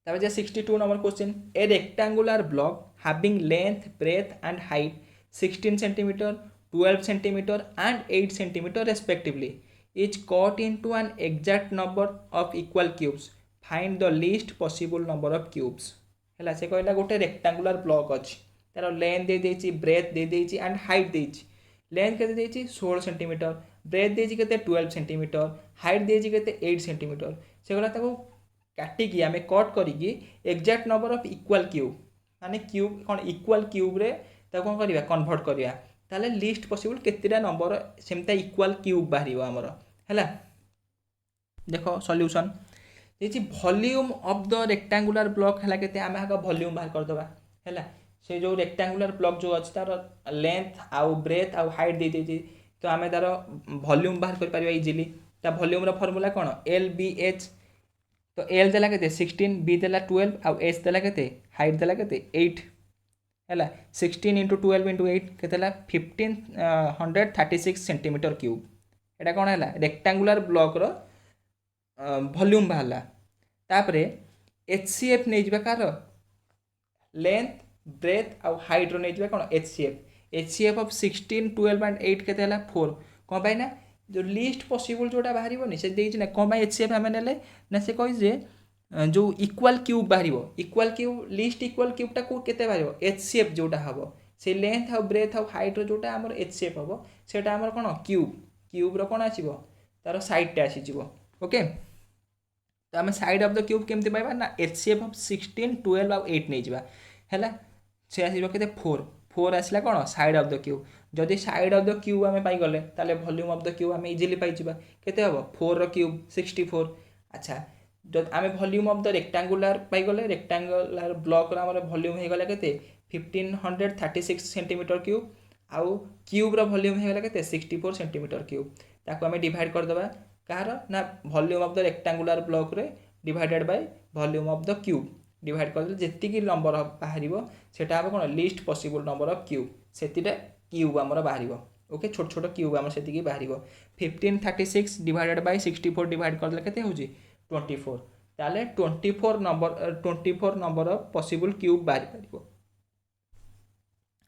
तबे जे 62 number question A rectangular block having length breadth and height 16 cm 12 cm and 8 cm respectively is cut into an exact number of equal cubes find the least possible number of cubes हैला से कहला गोटे rectangular block अछि तार length दे देछि breath दे देछि and height देछि length केते देछि 16 cm ब्रेथ देछि केते 12 cm हाइट देछि केते 8 cm से कहला ताको काटी की हमें कट करी की exact number of equal cube माने क्यूब कोन इक्वल क्यूब रे ताको कोन करिया कन्वर्ट करिया ताले लिस्ट पॉसिबल केतेटा नंबर सेमता इक्वल क्यूब बाहरियो हमर हैला देखो सॉल्यूशन ये volume of the rectangular block है के आम आगे वॉल्यूम बाहर करदे है से जो रेक्टेंगुलर ब्लॉक जो अच्छी तार लेंथ आउ ब्रेथ आउ हाइट दे देती तो आम तार वॉल्यूम बाहर कर पारिबा इजीली ता वॉल्यूम फॉर्मूला कौन एल बी एच तो एल देला के 16 बी देला 12 आउ एच देला के हाइट देला के 8 है 16 इंटू 12 इंटू 8 के 1536 सेंटीमीटर क्यूब एटा कौन है रेक्टांगुलर ब्लॉक रो वॉल्यूम बाहला तापरे HCF नहीं जावा कार लेंथ ब्रेथ आउ हाइट रो नहीं जावा कौन HCF ऑफ 16 12 एंड 8 के 4 कौन पाई ना जो लीस्ट पॉसिबल जोटा बाहर से देखिए ना कौन HCF आम ने ना से कही जे जो इक्वाल क्यूब बाहर इक्वाल क्यूब लीस्ट इक्वाल क्यूबटा को केते बाहर HCF जोटा हम से लेंथ आउ ब्रेथ आउ हाइट रो जोटा आमर HCF हम सेटा आमर कौन क्यूब रो कौन आसीबो तार साइडटा आसीजिवो ओके तो आम साइड ऑफ द क्यूब केमती पाइबा ना HCF ऑफ 16 12 आउ 8 नहीं जावा है से आसीबो केते 4 आसला कौन साइड ऑफ द क्यूब जदि साइड ऑफ द क्यूब आम पाइगले ताले वॉल्यूम ऑफ द क्यूब आम इजिली पाइजिबा केते हबो 4 रो क्यूब 64 अच्छा जब आम वॉल्यूम ऑफ द रेक्टांगुलर पाइगले रेक्टांगुलर ब्लॉक रो आमर वॉल्यूम हो गला केते 1536 सेंटीमीटर क्यूब आउ क्यूब रो वॉल्यूम हो गला केते 64 सेंटीमीटर क्यूब ताको आम डिवाइड कर देबा कार ना volume of the rectangular block रे divided by volume of the cube divide कर जेतिकी नंबर बाहर सेटा हम कौन least possible number of cube सेतिटा क्यूब आमर बाहर ओके छोट छोट क्यूब आम से बाहर 1536 डिवाइडेड बाय 64 डिवाइड कर केते होजी 24 ताले 24 नंबर ऑफ पॉसिबल क्यूब बाहर पारिबो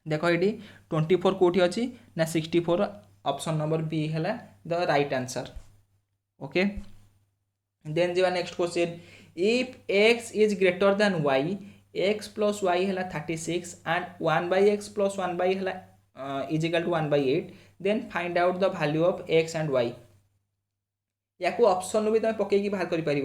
देखो ये 24 कोठी अछि ना 64 ऑप्शन नंबर बी है the right answer okay then जीवा next question if x is greater than y x plus y है 36 and 1 by x plus 1 by है is equal to 1 by 8 then find out the value of x and y या को option भी तुम पकईकी बाहर कर पार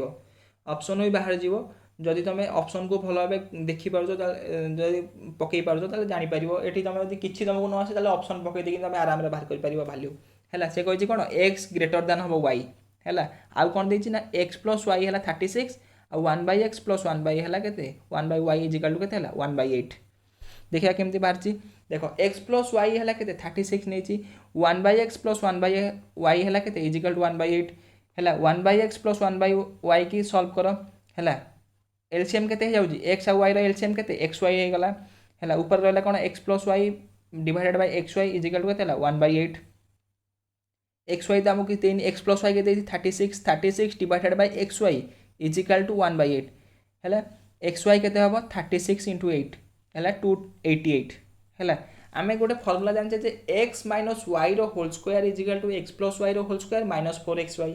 option भी बाहर जीव जदि तुम ऑप्शन को भल भाव देखी पार जदि पकई पार जापर ये तुम यदि किसी तुमको न आसे ऑप्शन पकई देखिए तुम आराम से बाहर कर पार वैल्यू है से कही कौन x ग्रेटर दैन हम y है आउ कौन देती ना x प्लस y है 36 आ 1 by x प्लस 1 by है के 1 by y is equal to के 1 by 8 देखिए केमती बाहर देख x प्लस y है के 36 नहीं 1 by x plus 1 by y है के इज इक्वल टू 1 by 8 है 1 by x plus 1 by y की सॉल्व कर है एलसीएम के जाऊँगी x और y एलसीएम के एक्स वाई हो गला है ऊपर रहा कौन x plus y divided by X Y is equal to के 1 by 8 एक्स वाई तो आमको एक्स प्लस वाई के 36 divided by X Y is equal to 1 by 8 है एक्स वाई के 36 इंटू 8 है 288 है आम गोटे फर्मुला जाने जे x minus Y role square is equal to x plus Y role square minus 4xy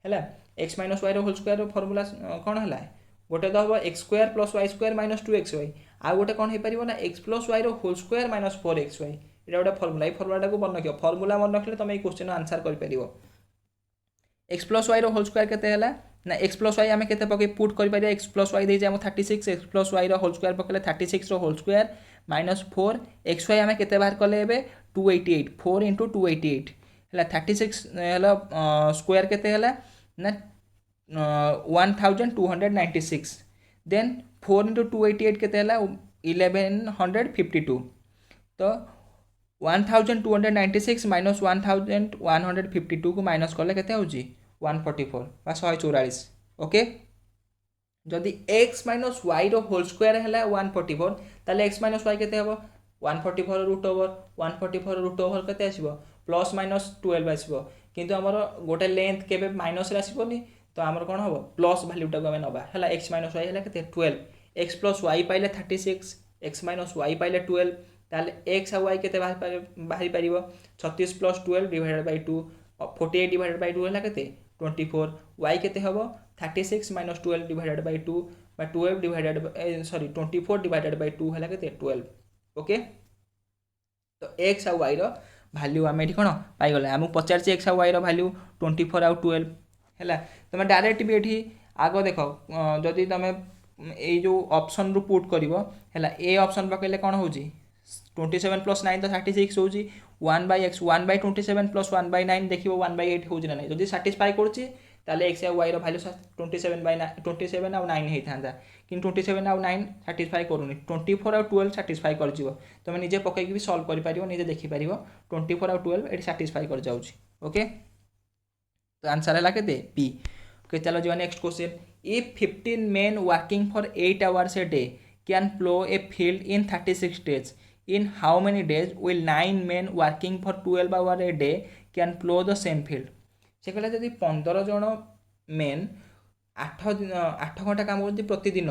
है x minus Y role square formula कौन है गोटे तो हम x square plus Y square minus 2xy आउ गोटे कौन हो पार ना x plus Y role square minus 4xy ये गोटे फर्मुला ये फर्मुला को मन रख फर्मुला मन रखिले तुम ये क्वेश्चन आंसर कर X plus Y role square के ना एक्स प्लस वाई आम के पकई पुट कर X plus Y then 36 X plus Y role square पकड़े 36 whole square minus 4 X Y आम के बाहर कले 288 4 इंटू 288 है 36 स्क्वायर के ना 1296 देन 4 इंटू 288 के 1152 तो 1296 माइनस 1152 को माइनस कले के 144 बा 144 ओके जदि x minus Y role square है 144 ताले x माइनस वाई के 144 रूट ओवर 144 रूट ओवर के प्लस माइनस 12 आसो किंतु आमर गोटे लेंथ के माइनस आसबनी तो आमर कौन हम प्लस भैल्यूटा को आम नवा है एक्स माइनस वाई है के 12 एक्स प्लस वाई पाइले 36 एक्स माइनस वाई पाइले 12 ताले एक्स और वाई के बाहरी पार 36 plus 12 divided by 2 48 divided by 2 है के 24 वाई के हम 36 minus 12 divided by 2 12 divided sorry 24 divided by 2 है के 12 ओके तो एक्स और वाई भैल्यू आम ये कौन पाइगले आमको पचार एक्स और वाई भैल्यू 24 आउ 12 है तुम डायरेक्ट भी ये आग देख जदि तुम यो ऑप्शन रु पुट कर ए ऑप्शन पकड़े कौन हो 27 प्लस 9 तो 36 हो 1 by x 1 by 27 plus 1 by 9 देखिए 1 by 8 हो ना नहीं जब साटिस्फाई करुच्ची एक्स या वाई भैल्यू 27 by 27 आउ 9 होता कि 27 आउ 9 साटिस्फाई करूनी 24 आउ 12 साटिस्फाई कर तुम निजे पकईकी भी सल्व कर निजे देखिपर 24 आउ 12 ये साटिस्फाई कर जाऊँगी ओके तो आंसर है के बी ओके चलो जी next question if 15 men working for 8 hours a day can plow a field in 36 days. In how many days will 9 men working for 12 hours a day can plow the same field? से कहला जदि 15 जन main 8 घंटा काम करती प्रतिदिन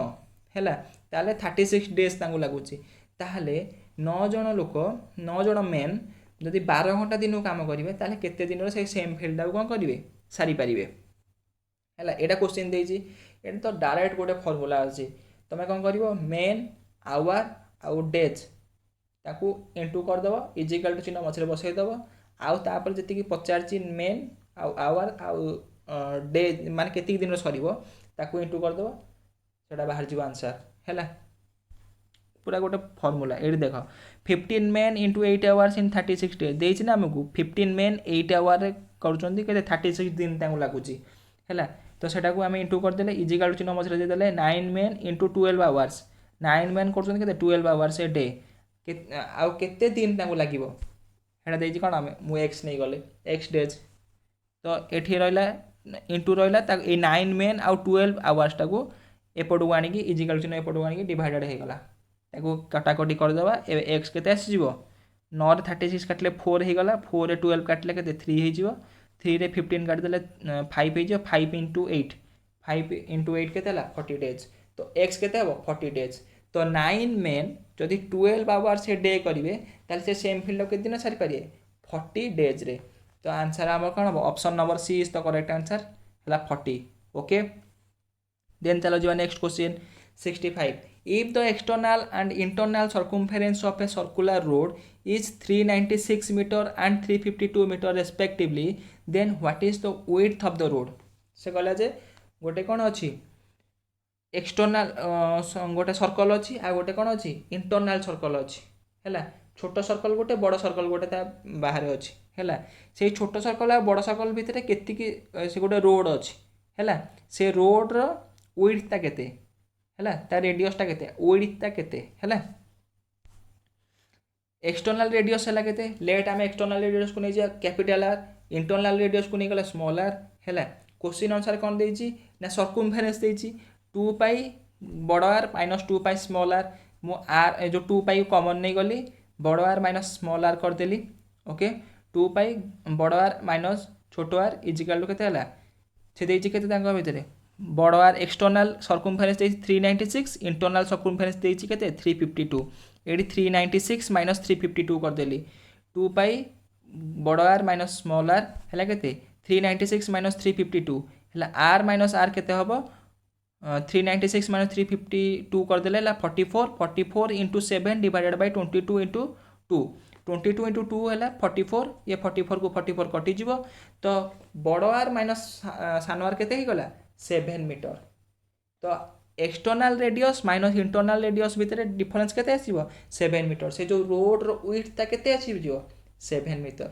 है ताले 36 डेज तांको लगुच ताहले 9 जन लोक 9 जन मेन जदि 12 घंटा दिन काम करेंगे ताहले केते दिन से सेम फिल्ड कौन करेंगे सारी पारे है एटा क्वेश्चन देती ये तो डायरेक्ट गोटे फर्मूला अच्छी तुम कौन कर मेन आवर आउ डेज ताकू इंटू करदेव इजिकल टू चिन्ह मझे बसईदेव आउपर जी पचार मेन आवर आउ डेज मान के दिन सर ताकू इंटू करदेव से बाहर जी आंसर है पूरा गोटे फर्मूला ये देख 15 main into 8 hours in 36 days देती ना आमको 15 मेन 8 आवर कर 36 दिन लगुच है तो सेटा को आम इंटू करदे इजिकल चिन्ह मझे देदेले 9 मेन इंटू 12 आवर्स 9 मेन कर 12 आवर्स ए डे आउ केते दिन लगे है कौन आम मुझे एक्स नहीं गले एक्स डेज तो ये रहा इंटू रहा 9 मेन आउ 12 आवर्स टाक एपट को आनिकी इजिकल चिन्ह एपट को आनिकी डिवाइडेड हो गला कटाकटी करदेवा एक्स के आसो 9 रे 36 काटिले 4 हो गला 4 रे 12 काटिले के 3 हो 3 रे 15 काटिदेले 5 हो 5 इंटू 8 5 इंटू 8 के 40 डेज तो एक्स के 40 डेज तो 9 मेन जदि 12 आवर्स ए डे करेंगे ताल से सेम फिल्ड के दिन सारी पारे 40 डेज रे तो आंसर आम कौन हम option number C is the correct answer है 40 ओके देन चलो जी next question 65 if the external and internal circumference of a circular road is 396 meter and 352 meter respectively then what is the width of the road से कहला जे गोटे कौन अच्छी external गोटे circle अच्छी आ गोटे कौन अच्छी इंटरनाल सर्कल अच्छी है छोट सर्कल गोटे बड़ सर्कल गोटे बाहर अच्छी है से छोट सर्कल आ बड़ सर्कल भितर केतिकी से गोटे रोड अच्छी है से रोड्र विड्थटा केते है तार रेडियसटा केते विड्थटा केते है एक्सटर्नाल रेडियस है केते लेट आम एक्सटर्नाल रेडियस को नहीं जा कैपिटल आर इंटरनाल रेडियस को नहीं गला स्मॉल आर है क्वेश्चन अनुसार कौन देछि ना सर्कमफेरेंस देछि 2 पाई बड़ r minus 2 pi small r मु आर जो 2 पाई कॉमन नहीं गली बड़ आर माइनस स्मॉल आर करदेली ओके 2 पाई बड़ आर माइनस छोट आर इजिकल टू केते हला से देछि केते तांका भितरे बड़ आर एक्सटर्नाल सर्कमफेरेंस देछि 396 इंटरनाल सर्कमफेरेंस देछि केते 352 एडी 396 माइनस 352 करदेली 2 पाई बड़ आर माइनस स्मॉल आर है केते 396 माइनस 352 है आर माइनस आर केते हबो 396 minus 352 करदेले 44 44 into 7 divided by 22 into 2 22 into 2 है 44 ये 44 को 44 कटिज तो बड़ आर माइनस सान आर केते गला 7 मीटर तो external radius minus internal radius भितर डिफरेंस केते आसीबो 7 मीटर से जो रोड रो विड्थ केते आसीबो 7 मीटर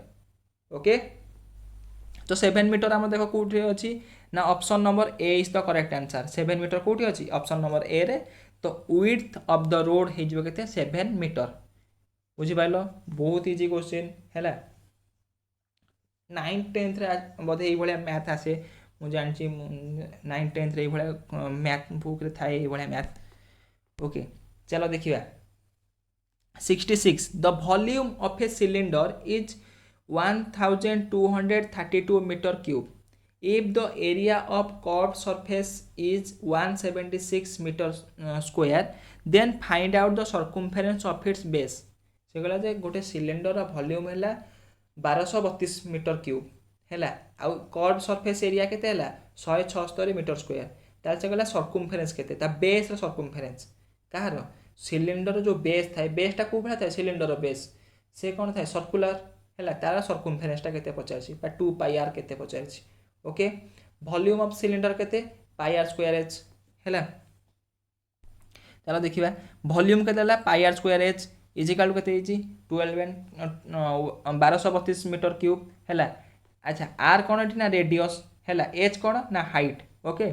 ओके तो 7 मीटर आम देख कौटी अच्छी ना option number A is the correct answer 7 metre कौटी अच्छी ऑप्शन नंबर ए रे तो विड्थ ऑफ द रोड हो केते 7 मीटर बुझिपाल बहुत इजी क्वेश्चन है 9th 10th रे बोधे ये मैथ आसे मुझे जानी 9th 10th रे ये मैथ बुक रे थाए ये मैथ ओके चलो देखिए 66 the volume of A cylinder is 1232 meter cube. If the area of curved surface is 176 meter square, then find out the circumference of its base. से कहला जे गोटे सिलिंडर वॉल्यूम है 1232 metre cube है आउ curve surface area केते है 176 metre square तार से कहला सर्कमफेरेंस केते ता बेस रो सर्कमफेरेंस कहार सिलिंडर जो बेस थाए बेसटा को भला थाए सिलिंडर बेस से कौन थाए सर्कुलर है तार सर्कमफेरेंसटा केते पचारछि बा 2 पाई आर केते पचारछि ओके वॉल्यूम ऑफ सिलिंडर केते पाई आर स्क्वायर एच है चलो देखिबा वॉल्यूम केते हला पाई आर स्क्वायर एच इजिकल केते हिची 1232 मीटर क्यूब है अच्छा आर कौन एठी ना रेडियस है एच कौन ना height okay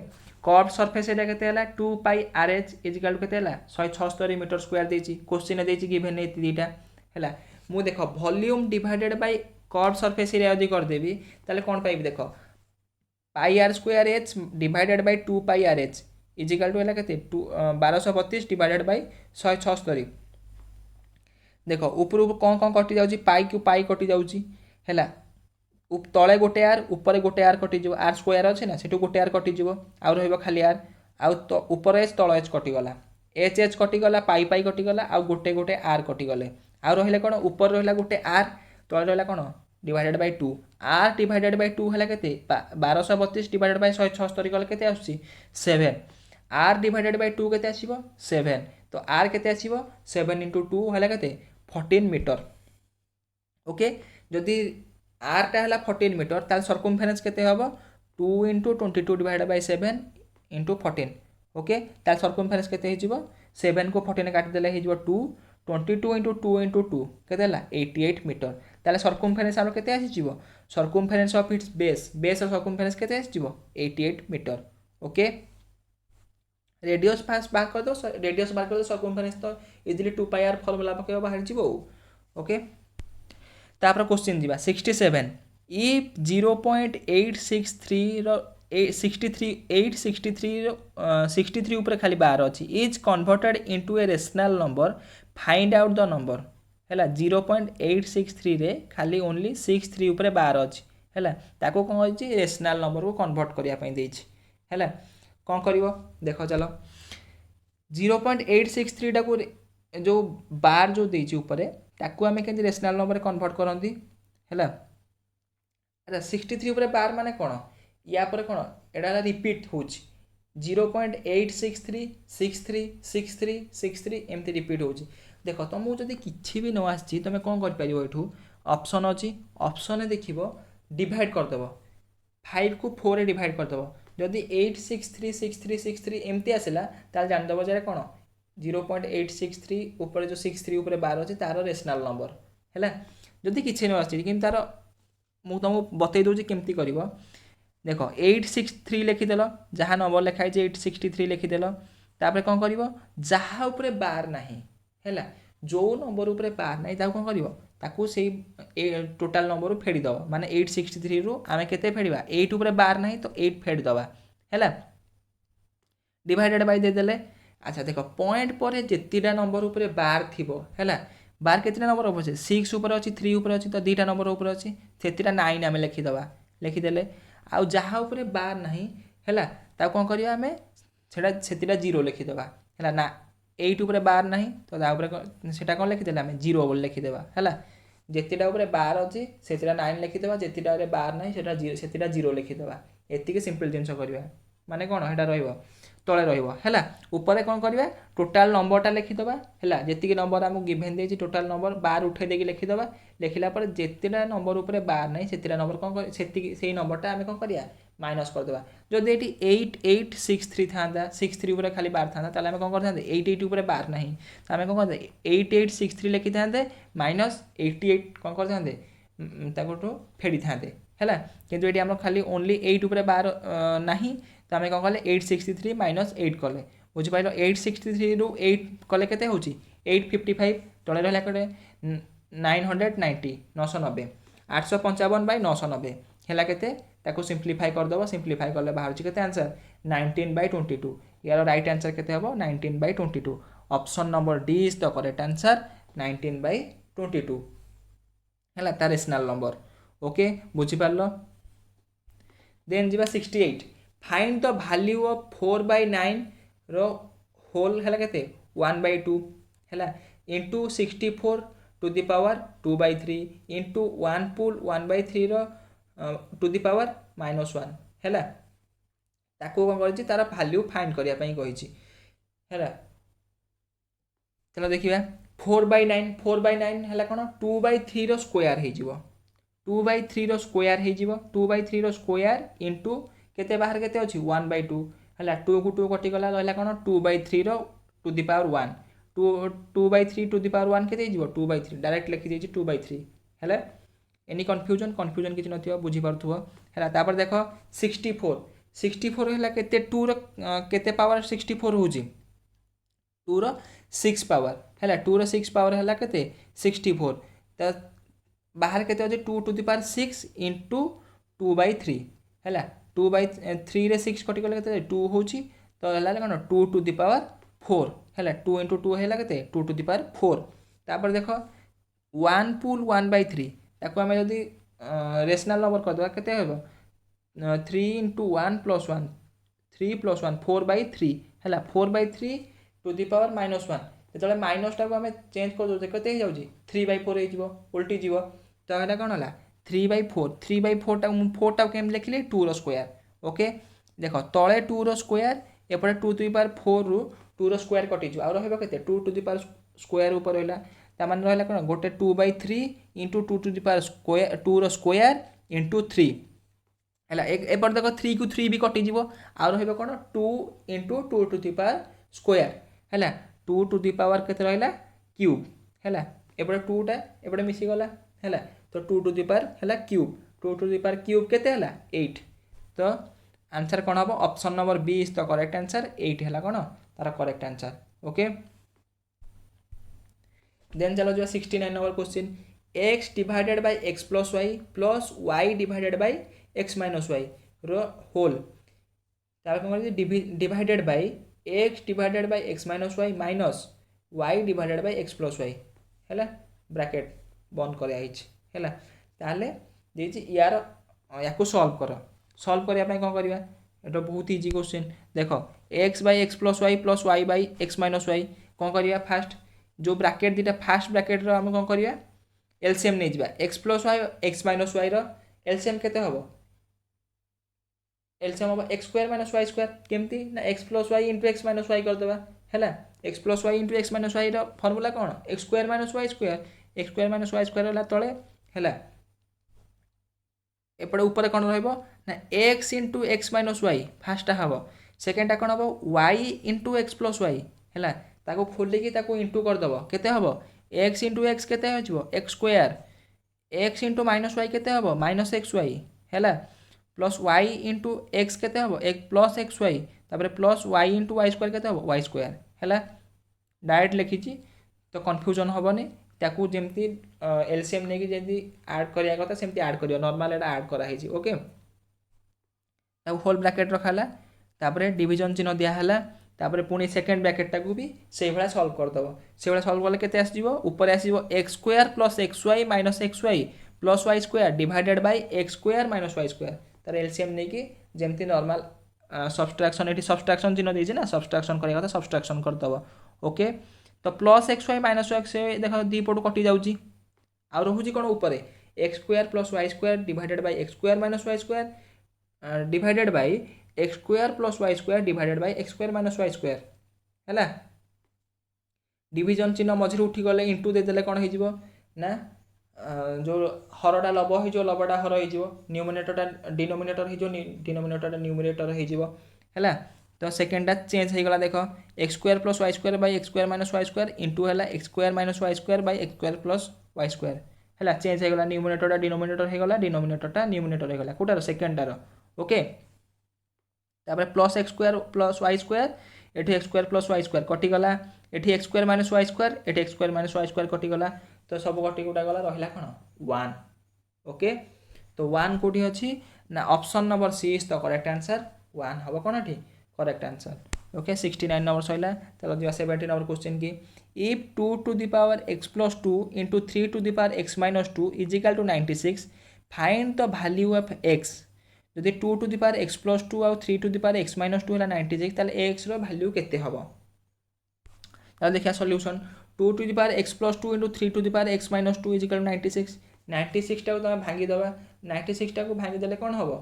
curve surface area केते हला 2 पाई आर एच इजिकल केते हला 176 मीटर स्क्वायर देछि क्वेश्चन देछि गिवन ए दीटा है मु देख volume divided by curve surface area यदि कर देबी ताले कोन पाइबी देख pi r square h divided by 2 pi r h is equal to है के 1232 डिवाइडेड बाय 176। देख ऊपर कौन कौन कटि जाऊँगी पाई क्यू पाई कटि जाऊँगी है तले गोटे आर ऊपर गोटे आर कटिज आर स्क्वायर अच्छे ना सेठू गोटे आर कटिज आउ रही खाली आर आउ ऊपर एच तल एच कटिगला एच एच कटिगला पाई पाई कटिगला आउ गोटे गोटे आर कटिगले आउ रहा कौन ऊपर रहा गोटे आर तले रहा कौन divided by 2 R divided by 2 है के 1232 डिवाइडेड बाय 176 गले के आसूँ 7 आर डिवाइडेड बाय 2 के 7 तो आर के 7 इंटू 2 है के 14 मीटर ओके जदि आर टा है 14 मीटर ताल सर्कमफेरेन्स केते हम 2 into 22 divided by 7 into 14 okay ताल सर्कमफेरेन्स केते हो 7 को 14 काटिदेले हो 2 22 इंटू 2 इंटू 2 केते 88 मीटर ताले सर्कमफेरेन्स आम केते आसीजिवो सर्कमफेरेन्स ऑफ इट्स बेस ऑफ सर्कमफेरेन्स केते आसीजिवो 88 मीटर ओके रेडियस फास्ट बाहर कर दो रेडियस बाहर कर दो सर्कमफेरेन्स तो इजिली 2 पाई आर फॉर्मूला पकेबो बाहर जीवो ओके तापर क्वेश्चन जीवा 67 इफ 0.863 रो 63 ऊपर खाली बार अच्छी is converted into a rational number find out the number है 0.863 रे खाली ओनली 63 ऊपर बार अच्छी है ताको कौन होची रेशनल नंबर को कन्वर्ट करने है कौन कर देख चलो 0.863 टाक जो बार जो देती ऊपर ताकू आम के रेशनल नंबर कन्वर्ट करती है अच्छा 63 ऊपर बार माने कौन या पर कौन एटा रिपीट हो 0.863 63 63 63 एमती रिपीट हो देख तुमको जब किसी भी न आसी तुम कौन कर ऑप्शन अच्छी ऑप्शन देख डिवाइड करदेव 5 को 4 रे डिवाइड करदेव जदि 8636363 एमती आसला ताल जानदेव जे कौन 0.863 ऊपर जो 63 ऊपर बार अच्छे तार रेशनल नंबर है जदि किसी न आसी कि तार मुझे तुमको बतई दूसरी केमती कर देख 863 लिखिदेल जहाँ नंबर लिखाई 863 लिखिदेल तापर कौन कर जहाँ उपर बार ना है जो नंबर उपर बार ना कौन कर से टोटाल नंबर फेड़ीदेव माने 863 रु आम के फेड़ा 8 उपर बार ना तो 8 फेड़ीदवा है डिवाइडेड बाय देदेले अच्छा देख पॉइंट पर जितेटा नंबर उपर बार थी है बार केतटा नंबर उपर अच्छे 6 उपर अच्छी 3 उपर अच्छी तो 2टा नंबर उपर अच्छी से 9 आम लिखिदवा लिखिदेले आउ जहाँ उपर बार ना है कौन करिया आम से जीरो लिखिदवा है ना 8 उपर बार ना तो से कौन लिखिदे आम जीरो बोल लिखिदेवा है जितेटा उपर बार अच्छी से 9 लिखिदेवा जितेटा बार ना से जीरो लिखिदेवा एतिक सिंपल जिनस करवा माने कौन है तले रहा ऊपर कौन करवा टोटाल नंबरटा लिखिदवा है जी नंबर आमको गिभेन दे टोटाल नंबर बार उठे देकी लिखिदवा लिखला जितेटा नंबर उपर बार ना से नंबर कौन से नंबरटा आम कौन करिया माइनस करदेवा जदि ये 8863 था 63 उपर खाली बार था आम कौन करते 88 उपर बार ना तो आम कौन करते 8863 लिखि था माइनस 88 कौन करते फेड़ी था है किंतु ये आम खाली ओनली 8 उपर बार ना तो आम कौन कले 863 माइनस 8 कले बुझिपार 863 रु 8 कले के 855 तले रहा कटे 990 990 855 बाय 990 है के सिंप्लीफाई करदेव सिंप्लीफाई कले बाहर के आंसर 19/22 यार राइट आंसर के 19/22 option number D is the correct answer 19/22 है तार रेशनल नंबर ओके बुझिपार देन जी 68 फाइंड द वैल्यू ऑफ 4/9 रो होल है के 1/2 है into 64 to the power 2/3 into 1 पुल 1/3 रो टू द पावर -1 है कौन कर तार वैल्यू फाइंड करने कही है चलो देखिए 4/9 4/9 है कौन 2/3 रो स्क्वायर हो 2/3 रो स्क्वायर हो 2/3 रो स्क्वायर इंटू केते बाहर केते अच्छी 1/2 है 2 को 2 कटिगला रहा कौन 2/3 रो to the power 1 2/3 to the power 1 के 2/3 डायरेक्ट लिखी दी 2/3 है एनी कन्फ्यूजन कन्फ्यूजन किसी नथियो बुझी पारथुव है तापर देख 64 64 है केते 2 रो केते पावर 64 होची 2 रो 6 पावर है 2 रो 6 पावर है केते 64 तो बाहर केते अच्छे 2 टू द पावर 6 इंटू 2/3 है 2/3 रे 6 कटिगले 2 होची तो तो है कौन 2 टू दी पावर 4 है 2 इंटू 2 है के 2 टू दी पावर 4 तापर देख 1 पुल 1/3 ताको आम जदि रेशनाल नंबर करदे के 3 इंटू 1 प्लस 1 3 प्लस 1 4/3 है 4/3 टू दी पावर -1 जो माइनसटा को आम चेंज कर दे के हो 3/4 हो उल्टी जीव तो यहाँ कौन है 3/4 3/4 4 केम लिखिली 2 स्क्वायर ओके देख तले 2 स्क्वायर एपटे 2 टू दी पावर 4 रु 2 स्क्वायर कटिज आ रहा 2 टू दी पावर स्क्वायर ऊपर रहा तार रहा कौन गोटे 2/3 into 2 to the power square 2 square into 3 है एपटे देख 3 को 3 भी कटिज आ रहा कौन 2 into 2 to the power square है 2 टू दी पावर के रहा क्यूब है एपटे 2टा एपटे मिसीगला है तो 2 टू दी पावर है cube 2 to the power cube के 8 तो आंसर कौन हम option number B is the correct answer 8 है कौन तार करेक्ट आंसर ओके देन चलो जो 69 number question x divided by x plus y divided by x minus y रो होल तार कौन कर divided by x divided by x minus y minus y divided by x plus y है bracket बंद कर है ताहले यार या सॉल्व करने कौन करवा ये बहुत इजी क्वेश्चन देख x by x plus y by x minus y कौन करवा फास्ट जो ब्रैकेट दीटा फास्ट ब्रैकेट आम कौन करवा एलसीएम नहीं जावा x plus y x minus y LCM केते हम एलसीएम हम x square minus y square केमती ना x plus y into x minus y करदेवा है x plus y into x minus y formula कौन x square minus y square तले है एपटे ऊपर कौन रहा X into X minus Y फास्टा हम सेकेंडटा कौन हम Y into X plus Y है ताको खोलिकी इंटू करदेव केते हम एक्स इंटू एक्स केते हो X square X into minus Y केते हम माइनस एक्स वाई है प्लस वाई इंटू एक्स केते हम एक प्लस एक्स वाई तापर plus Y into Y square केते हम वाई स्क्वायर है डायरेक्ट लिखी तो कन्फ्यूजन हेनी ताकू जमती एलसीएम नहीं जमी आड करिया कथा सेमती आड करियो नॉर्मल एटा आड करा है ओके ताकू होल ब्रैकेट रखाला तापर डिवीजन चिन्ह दियाला तापर पुणी सेकेंड ब्रैकेटा को भी से भाया सॉल्व करदेव से भाया सॉल्व कले केते आसीबो ऊपर आसीबो x square plus X Y minus X Y plus Y square divided by x square minus Y square तार एलसीएम नहीं कि जमती नॉर्मल सब्सट्रैक्शन ये सब्सट्रैक्शन चिन्ह देछि ना सब्सट्रैक्शन करिया कथा सब्सट्रैक्शन करदेव ओके तो plus X Y minus X देख दीपटू कटि जाऊँगी आ रोचे कौन ऊपर X square plus Y square divided by x square minus Y square divided by x square plus Y square divided by x square minus Y square है division चिन्ह मझे उठीगले इंटू देदेले कौन हो ना जो हरटा लब हो लबटा हर हो न्यूमिनेटरटा डिनोमिनेटर हो डिनोमिनेटरटा न्यूमिनेटर है तो सेकेंडटा चेंज हो गला देख x square plus Y square by x square minus Y square into है x square minus Y square by x square plus Y square है चेंज हो गला न्यूमिनेटरटा डिनोमिनेटर हो गला डिनोमिनेटरटा न्यूमिनेटर हो गला कोटार सेकेंडटार ओके तापर plus x square plus Y square एटी x square plus Y square कटिगला एटी x square minus Y square एटी x square minus Y square कटिगला तो सब कटि गुटा गला रहा कौन 1 ओके तो 1 कौटी अच्छी ना option number C is the correct answer 1 हम कौन ये करेक्ट आंसर ओके 69 नंबर सैला चलो जो 70 नंबर क्वेश्चन की if 2 to the power x plus 2 into 3 to the power x minus 2 is equal to 96 find the value of x जदि 2 to the power x plus 2 आउ 3 to the power x minus 2 है 96 ताले x रो value केते हबो ताले देखिया solution 2 to the power x plus 2 into 3 to the power x minus 2 is equal to 96 टा तुम भांगी दबा 96 टा को भांगी देले कौन हबो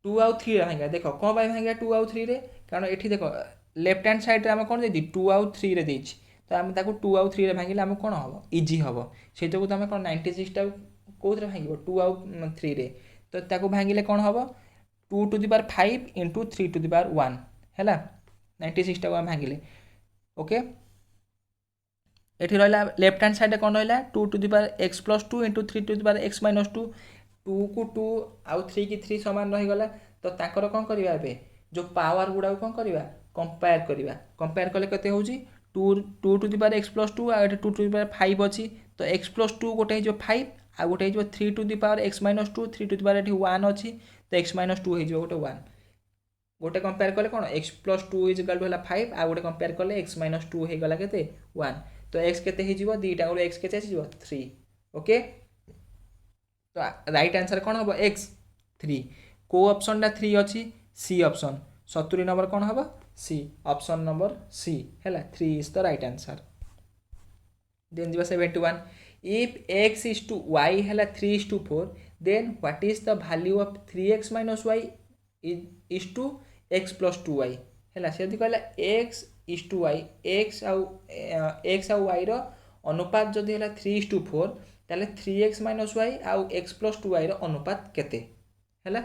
2 आउ 3 भांगा देख कौन भाई भांगा 2 आउ 3 रे कारण एठी देखो लेफ्ट हैंड साइड रे हम कौन देती 2 आउ 3 रे देछि तो आम ताको 2 आउ 3 रे भांगिले हम कौन हबो इजी हबो से तो तुम कौन 96 टा कोथरे भांगिबो 2 आउ 3 रे तो ताको भांगिले कौन हबो 2 to the power 5 into 3 to the power 1 है 96 टा को भांगिले ओके एठी रहला लेफ्ट हैंड साइड कौन रहला 2 to the power x plus 2 into 3 to the power x minus 2 2 को 2 आउ 3 की 3 समान रही गला तो ताकर कौन करबा एबे जो पावर गुडा कौन करबा कंपेयर कले केते होउची 2 to the power x plus 2 आ 2 टू दी पावर 5 अछि तो x प्लस 2 गोटे जो 5 आ गोटे जो 3 to the power x minus 2 3 to the power एठी 1 अछि तो x माइनस 2 हो गोटे 1 गोटे कंपेयर कले कौन x plus 2 is equal to है 5 आ गोटे कंपेयर कले x माइनस 2 हो गला केते 1 तो x केते हे जीवो दीटा गोले x केते जीवो 3 ओके तो राइट आंसर कौन हम x 3 को ऑप्शन टा 3 अच्छी सी ऑप्शन 70 नंबर कौन हम सी ऑप्शन नंबर सी है 3 is the right answer then जीवा 71 if x is to y है 3:4 then what is the value of 3x minus y is to x plus 2y है से कहला x is to y x आउ y रो अनुपात जदि है 3:4 ताले 3x minus y आउ x plus 2y रो अनुपात केते है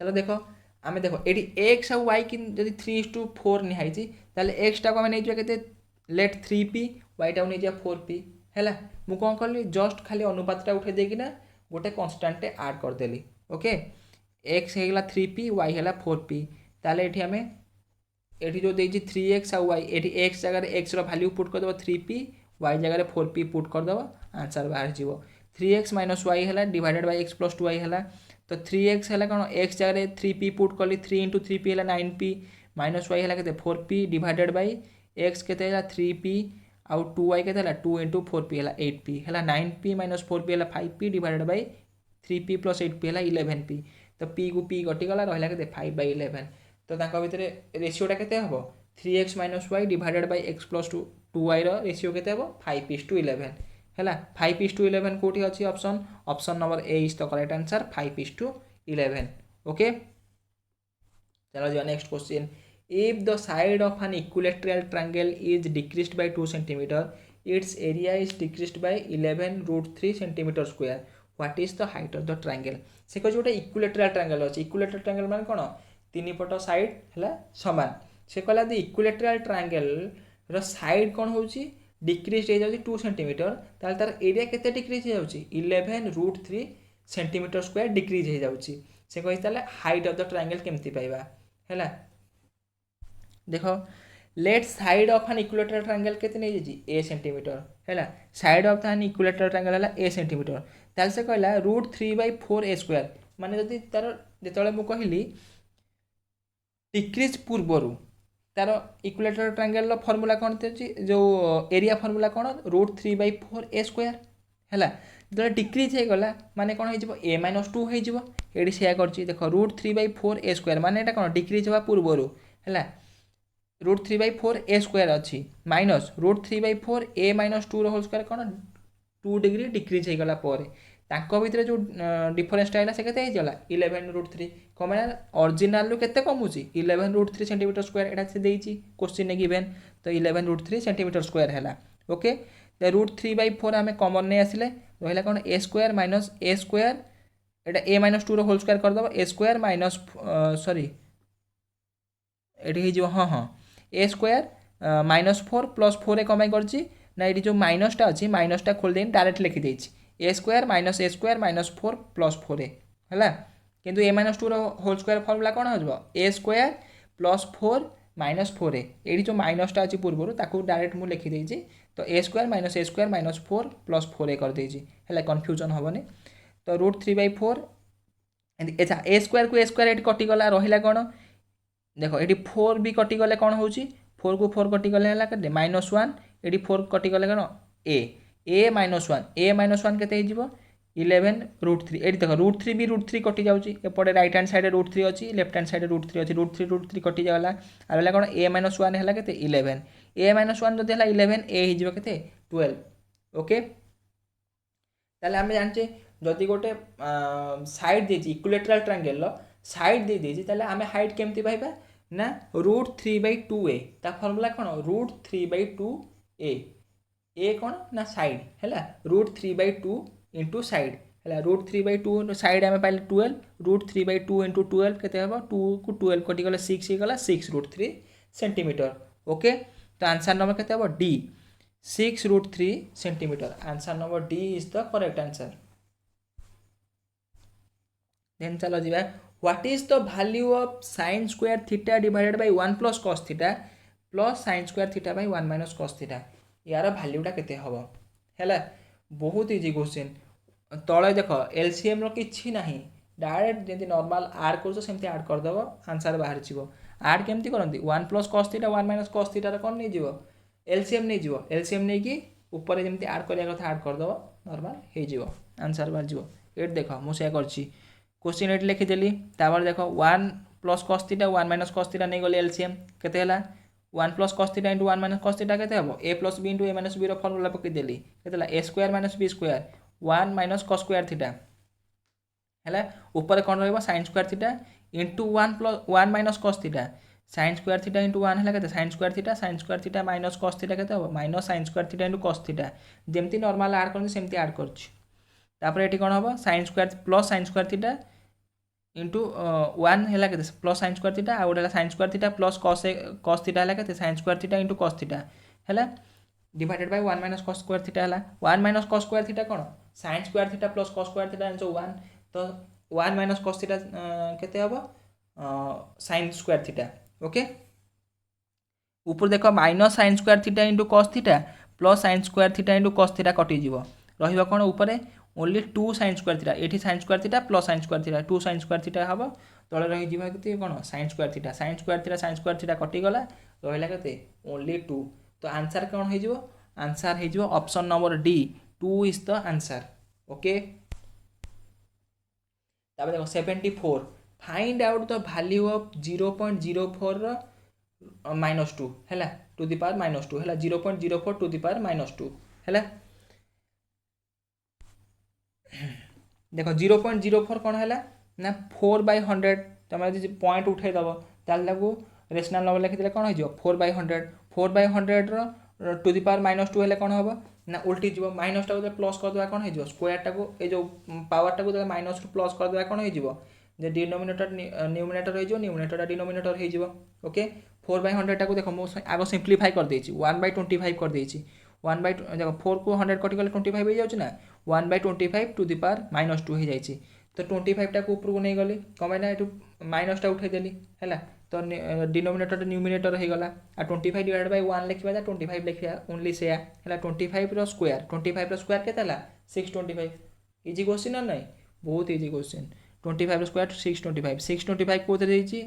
चलो देखो आमे देखो एटी x आउ y कि जदि 3:4 निहाई ताले x टा को आमे नै जो केते लेट 3p y टा नै जा 4p है मु कौन कली जस्ट खाली अनुपातटा उठे देकिना गोटे कन्स्टान्ट आड करदेली ओके एक्स होगा 3p y है 4p ताले एठी आमे एठी जो देछि 3x आ y एठी x जगह x रो वैल्यू पुट कर देबो 3p y जगह 4p पुट कर देबो आंसर बाहर जीवो 3x माइनस y है divided by x plus 2y है तो 3x है कौन x जगह 3p पुट कली 3 इंटू 3p है 9p माइनस y है केते 4p डिवाइडेड बाय x केते है 3p आउ 2y केते है 2 इंटू 4p है 8p है 9p माइनस 4p है 5p divided by 3p plus 8p है 11p तो p को p कटिगला रहा के 5/11 तो तांका भितर रेशियोटा केते हबो 3x minus y divided by x plus 2y रो रेशियो केते हबो 5:11 हैला 5:11 कोठी अछि option option number A is the correct answer 5:11 okay चलो जो next question if the side of an equilateral triangle is decreased by 2 cm its area is decreased by 11√3 cm square what is the height of the triangle से कह जोटा इक्विलेटराल triangle अछि इक्विलेटराल triangle माने कोन तीन पट side हला समान से कहला द इक्विलेटराल ट्रायंगल रो साइड कोन होउची डिक्रीज हो जाउची 2 cm ताल तार एरिया केते डिक्रीज हो जाउची 11√3 cm स्क्वायर डिक्रीज हो जाउची से कहि ताले हाइट ऑफ द ट्रायंगल केमती पाइबा हैला देखो let side of an equilateral triangle केते नै जी a सेंटीमीटर हैला side of an equilateral triangle हैला a सेंटीमीटर ताल से कहला √3/4 a स्क्वायर माने जदी तार जेतले मु कहिली डिक्रीज पूर्वरु तार इक्विलेटरल ट्रायंगल रो फार्मूला कोन तेची जो area formula cone √3/4 a square हैला जदि डिक्रीज हे गला माने कोन हे जिवो a - 2 हे जिवो एडी शेया करची देखो √3/4 a स्क्वायर माने एटा कोन डिक्रीज होबा पूर्वरु हैला √3/4 a स्क्वायर अच्छी माइनस √3/4 a - 2 होल स्क्वायर कौन 2 डिग्री डिक्रीज हो गला तांको भितर जो डिफरेंसटा है से केते हे गला 11√3 कम ओरिजिनल केते कमुची 11√3 सेंटीमीटर स्क्वायर एटा से देइची क्वेश्चन ने गिवन तो 11√3 सेंटीमीटर स्क्वायर हैला ओके द √3/4 हमें कॉमन ने आसिले रहला कोन a square minus a square एटा a - 2 होल स्क्वायर कर दबो a स्क्वायर माइनस सॉरी एटी हे जिवो हां ए स्क्वायर -4 + 4 कमाई करछि ना ये जो माइनसटा अच्छी माइनसटा खोल देन डायरेक्ट लिखि देछि ए स्क्वायर माइनस ए स्क्वायर -4 + 4 है किंतु a - 2 होल स्क्वायर फॉर्मूला कौन हो ए स्क्वायर + 4 - 4 ये जो माइनसटा अच्छी पूर्व ताकू डायरेक्ट मुझे लिखि देछि तो ए स्क्वायर माइनस ए स्क्वायर -4 + 4 कर देछि है कन्फ्यूजन हेनी तो √3/4 अच्छा ए स्क्वायर को ए स्क्वायर ये कटिगला रहा कौन देखो ये 4 भी कटिगले कौन हो 4 को 4 कटिगले है के -1 ये 4 कटिगले कौन a -1 a -1 केते हो 11√3 ये देखो √3 भी √3 कटि जाउची एपटे राइट हैंड साइड √3 अच्छी लेफ्ट हैंड साइड √3 अच्छी √3 कटि जाला आला कौन a - 1 है केते 11 a - 1 जदि है 11 a हो केते 12 ओके ताले हम जानचे जदि गोटे साइड देछि इक्विलेटरल ट्रायंगल साइड दे देछि ताले हमें हाइट केमती पाइबा ना √3/2a ता फार्मूला कौन √3/2a a कौन ना साइड है √3/2 इंटू साइड है √3/2 साइड आम पाइले 12 √3/2 इंटू 12 केते हबो 2 को 12 कटिगला 6 हो गला 6√3 सेंटीमीटर ओके तो आंसर नंबर केते हबो D 6√3 centimetre answer number D is the correct answer then चलो जीवा what is the value of sin square theta divided by 1 plus cos theta plus sin square theta by 1 minus cos theta यार वैल्यूटा केते हबो हैला बहुत easy question तळे देखो LCM रो किछि नाही डायरेक्ट जमी नॉर्मल आड करमती आड करदेव आंसर बाहर आड केमती करती 1 plus cos theta 1 minus cos theta कौन नहीं जीव एलसीएम नहीं जीव एलसीएम नहीं कि ऊपर जमी आड करवा कथा आड करदेव नॉर्मल हो आंसर बाहर ये देख मुझे क्वेश्चन ये लिखिदेली देख 1 plus cos theta 1 minus cos theta नहीं गले एलसीएम केते 1 plus cos theta into 1 minus cos theta केते हम a plus b into a minus b formula पकईदेली केते a square minus b square 1 minus cos square theta है ऊपर कौन रहा sine square theta into 1 plus 1 minus cos theta sine square theta into 1 है sine square theta minus cos theta केते हम minus sine square theta into cos theta जमती normal आड करमती आड कर कौन हम साइन स्क्वायर थीटा इंटू 1 है प्लस साइन स्क्वायर थीटा आउ गोटे sine square theta plus cos theta है sine square theta into cos theta है divided by 1 minus cos square theta है 1 माइनस कॉस स्क्वायर थीटा कौन sine square theta plus cos square theta जो 1 तो 1 minus cos theta केते हम sign square theta okay ऊपर देख minus sine square theta into cos theta plus sine square theta into cos theta कटिज रहा कौन ऊपर ओनली 2 साइन स्क्वायर थीटा ये sine square theta plus sine square theta 2 sine square theta हम तले रही कौन साइन स्क्वायर थीटा कटिगला रहा के ओनली 2 तो आंसर कौन हो आंसर हो option number D 2 is the answer okay देखो 74 find out the value of 0.04 -2 है टू द पावर -2 है 0.04 टू द पावर -2 है देख 0.04 कौन है ना 4/100 तुम जो पॉइंट उठेदेव ताकू रेशनल नंबर लिखिदे कौन हो 4/100 4/100 टू द पावर -2 है कौन हम ना उल्टी जीव माइनस टाक प्लस करदे कौन हो स्क्वायर टाक ये जो पावर टाक माइनस टू प्लस करदे कौन हो डिनोमिनेटर न्यूमिनेटर हो न्यूमिनेटर डिनोमिनेटर हो ओके 4/100 टाक देख मुझे आग सिंप्लीफाई कर देछि 1/25 कर देछि 1 देखो 4 को 100 कटिगले 25 हो जाऊँ ना 1/25 टू द पावर -2 हो जाए तो 25 टाक ऊपर को नहीं गली कम ना ये माइनस टा उठेदेली है तो डिनोमिनेटर न्यूमिनेटर हो गला आ 25 डिवाइड बाय 1 लिखा 25 लिखा ओनली से है 25 स्क्वायर 25 स्क्वायर केते 625 इजी क्वेश्चन ना नहीं बहुत इजी क्वेश्चन 25 स्क्वायर 625 को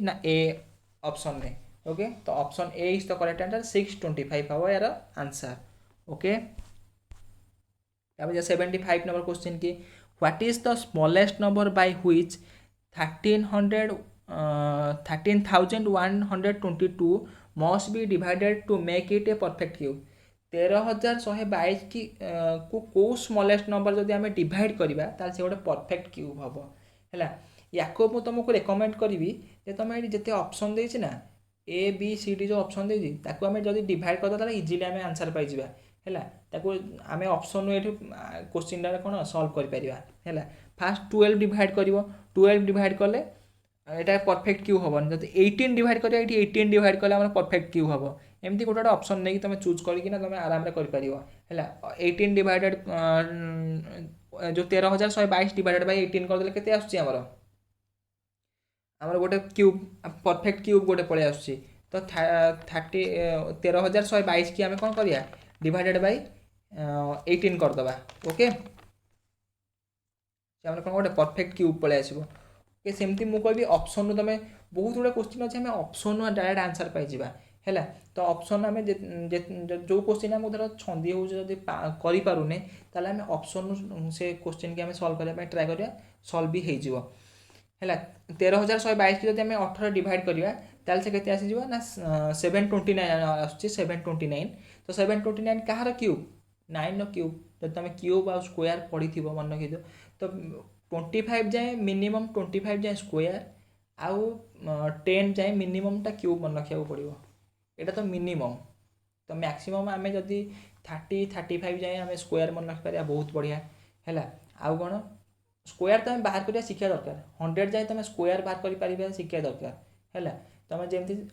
ना ए ऑप्शन में ओके तो option A is the correct answer 625 हम यार आंसर ओके 75 नंबर क्वेश्चन की what is the smallest number by which 13,122 must be divided to make it a perfect cube 13,122 की को smallest number जदि आम divide करवा ताल से गोटे परफेक्ट क्यूब हम है या तुमको रेकमेंड करी जे तुम ये जिते ऑप्शन देछि ना ए बी सी डी जो ऑप्शन देछि ताको आम जदि डिवाइड करदा ताले इजीली आम आंसर पाई जिबा है आम ऑप्शन ये क्वेश्चन कौन सल्व कर फास्ट 12 डिवाइड कर 12 डिवाइड कले यहाँ परफेक्ट क्यू हम जब 18 डिवाइड कर 18 डिवाइड कले परफेक्ट क्यू हम एमती गोटे ऑप्शन नहीं तुम चूज करना तुम आराम से कर 18 डिवाइडेड जो 13,122 डिवाइडेड बाय 18 करदे केते आसुची आमर गोटे क्यूब परफेक्ट क्यूब गोटे पड़े आसुची तो 13,122 की आम कौन करिया डिवाइडेड बाय 18 करदबा ओके कौन गोटे परफेक्ट क्यूब पड़े आसो ओके सेमती मुझे कहबी ऑप्शन तुम बहुत गुड़ा क्वेश्चन अच्छे आम ऑप्शन डायरेक्ट आंसर पाई है तो ऑप्शन आम जो क्वेश्चन आम धर छंदी हो करें ताल आम ऑप्शन से क्वेश्चन की आम सल्व करने ट्राए करिया सल्व भी हो है 13,122 की जब 18 डिवाइड करवा ताल से केते आसीजिवो ना 729 आसुची 729 तो 729 कहार क्यूब 9 क्यूब जब तुम क्यूब आ स्क्वायर पढ़ी मन रखी तो 25 जाए मिनिमम 25 जाए स्क्वायर आउ 10 जाए मिनिमम टा क्यूब मन रखा पड़ो यहाँ तो मिनिमम तो मैक्सिमम आम जदि 30-35 जाए आम स्क्वायर मन रखिपार बहुत बढ़िया है आउ कौन स्क्वायर तुम बाहर करा शिखा दरकार 100 जाए तुम स्क्वायर बाहर कर शिखा दरकार है तुम जमी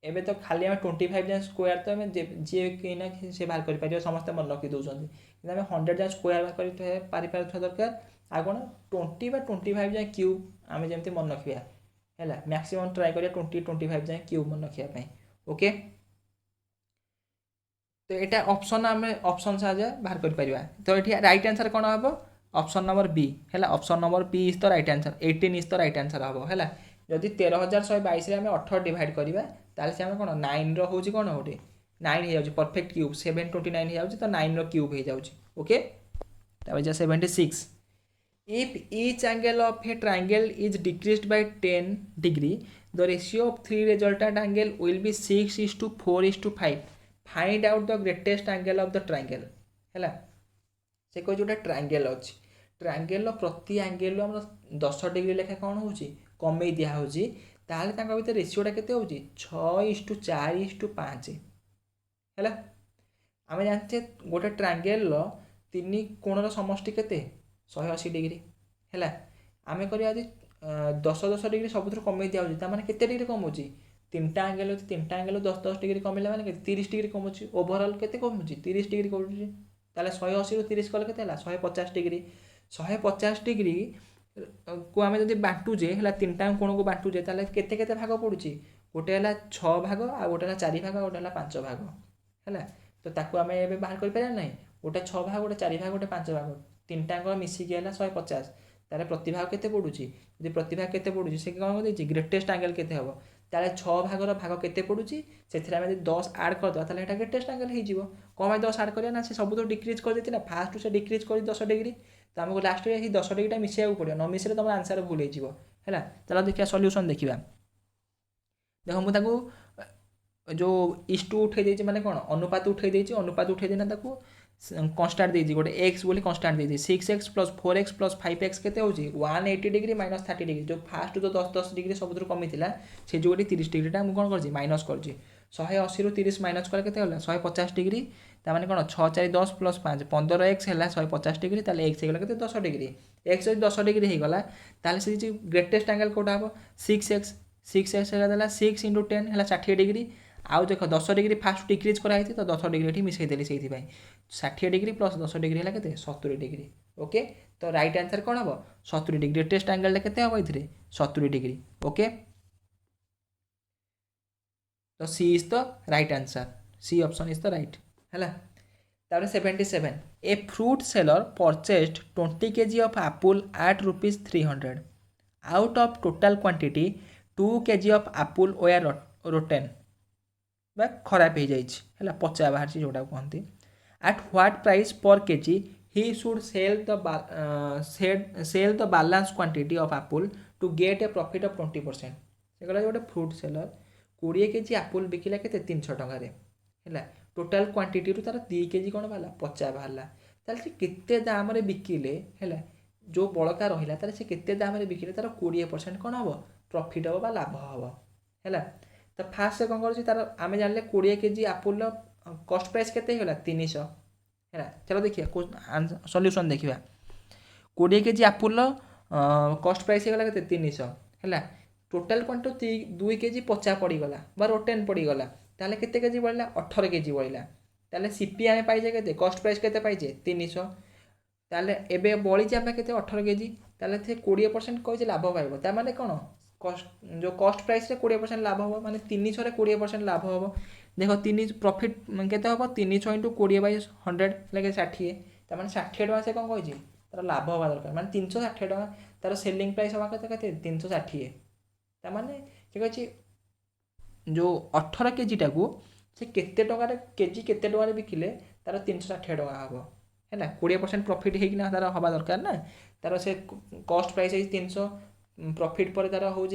एबे तो खाली आम 25 जाए स्क्वायर तो आम जी ना से बाहर कर समस्त मन रखी दौरान कि आम 100 जाए स्क्वायर बाहर कर दरकार आ कौन 20-25 जाए क्यूब आम जमी मन रखा है मैक्सिमम ट्राए करिया 20-25 जाए क्यूब मन रखापी ओके तो यहाँ ऑप्शन आम ऑप्शन साहाଯ୍य बाहर कर तो ये राइट आंसर कौन हम ऑप्शन नंबर बी है option number B is the right answer 18 is the right answer हम है जदि 13,122 में 18 डिवाइड करवा ताले से आम कौन 9 रोचे कौन गोटे 9 हो परफेक्ट क्यूब 729 हो तो 9 क्यूब हो जाऊँगी ओके। तब 76 if each angle of a triangle is decreased by 10 degree the ratio of three resultant angle will be 6:4:5 find out the greatest angle of the triangle है से कह जो ट्रायंगल अच्छी ट्रायंगल प्रति एंगल आम 10 डिग्री लेखा कौन हो कमे दिहे ताल भर रेसीोटा के 6:4:5 है आम जानते गोटे ट्रायंगल 3 कोणर समष्टि के 180 डिग्री है आम कर 10 डिग्री सबुठ कमे दिया मैंने के डिग्री कमाऊँ 3टा एंगल 3टा एंगल 10 डिग्री कमेला मैंने 30 डिग्री कमाऊँ ओभरअल के कमुँ 30 डिग्री कमुँ ताले 180 ରୁ 30 कले के 150 डिग्री 150 डिग्री को आम जब बांटुचे है 3टा कोण को बांटुचे केते भाग पड़ुची गोटे है 6 भाग आ गोटे है 4 भाग गोटे है 5 भाग है तो ताकू आम ए बाहर कर ना गोटे 6 भाग गोटे 4 भाग गोटे 5 भाग 3टा मिसिकी है 150 तार प्रतिभाग के पड़ुची जो प्रतिभाग के पड़ुची से कौन कर ग्रेटेस्ट एंगल के हम ताले 6 भागर भाग के पड़ुची से 10 आड करदे यहाँ ग्रेटेस्ट एंगल हो कौन 10 आड करना से सब तो डिक्रिज कर देती ना फास्ट से डिक्रिज कर 10 डिग्री तो आमको लास्ट में 10 डिग्री मिसेगा पड़ो न मिसले तुम आंसर भूल है चलो देखिए सल्यूशन देखा देख मुझे जो इष्टू उठे मैंने कौन अनुपात उठे देना कन्स्टाट देती गोटे एक्स बोली कन्स्टाट देती 6x + 4x + 5x के 180 डिग्री माइनस 30 डिग्री जो फास्ट जो 10 डिग्री सब कमी से जो 30 डिग्रीटा मुझे कौन कर माइनस कर 180 ରୁ 30 माइनस कले के 150 डिग्री ताने कौन 6 4 10 + 5 15x है 150 डिग्री ताले x होगा के 10 डिग्री x जो 10 डिग्री होगा ताले से ग्रेटेस्ट एंगल कौटा हम 6x 6x है 6 × 10 है 60 डिग्री आउ देख 10 डिग्री फास्ट डिक्रिज कराई तो 10 डिग्री ये मिसईदेली से 60 डिग्री प्लस 10 डिग्री है के 70 डिग्री ओके तो राइट आंसर कौन हम 70 डिग्री ग्रेटेस्ट एंगल के हम ये 70 डिग्री ओके तो C is the right answer C option is the right है 77 a fruit seller purchased 20 kg of apple at ₹300 out of total quantity 2 kg of apple were rotten खराब हो जाए पचा बाहर जोटा कहते at what price per kg he should sell the balance quantity of apple to get a profit of 20%। से कहला गोटे fruit seller 20 kg Apple Bikila के 300 टकर है टोटाल क्वांटिटी रू तार 2 kg कौन बाहर पचा बाहर ताल से केते दाम रे बिकिले है जो बड़का रहा तार से केते दाम रे बिकिले तार 20% कौन हम प्रॉफिट हम लाभ हम है तो फास्ट से कौन कर आम जान 20 kg एप्पल कॉस्ट प्राइस केते 300 है चलो देखिए सॉल्यूशन देखिए 20 kg एप्पल कॉस्ट प्राइस होगा के 300 है टोटाल क्वांटिटी 2 kg पचा पड़गला बा रोटेन पड़गला ताले केते केजी बढ़ला 18 kg बढ़ला ताले सीपी आम पाइजे के कॉस्ट प्राइस के पाइजे 300 ताले एबे बड़ी आम के 18 kg ताले 20% कही लाभ पाइब तार कौन कॉस्ट जो कॉस्ट प्राइस 20% लाभ हम माने 300 20% लाभ हम देख 3 प्रॉफिट केते हम 300 × 20/100 लगे 60 तार 60 टका से कौन कही तार लाभ हवा दरकार माने 360 टका तार सेलिंग प्राइस हवा के 360 तार माने से कही जो 18 kg टाकू से केते टका केजी केते टका बिकिले तार 360 टका हम है 20% प्रॉफिट होना तार हवा दरकार ना तार से कॉस्ट प्राइस 300 प्रॉफिट पर तार हूँ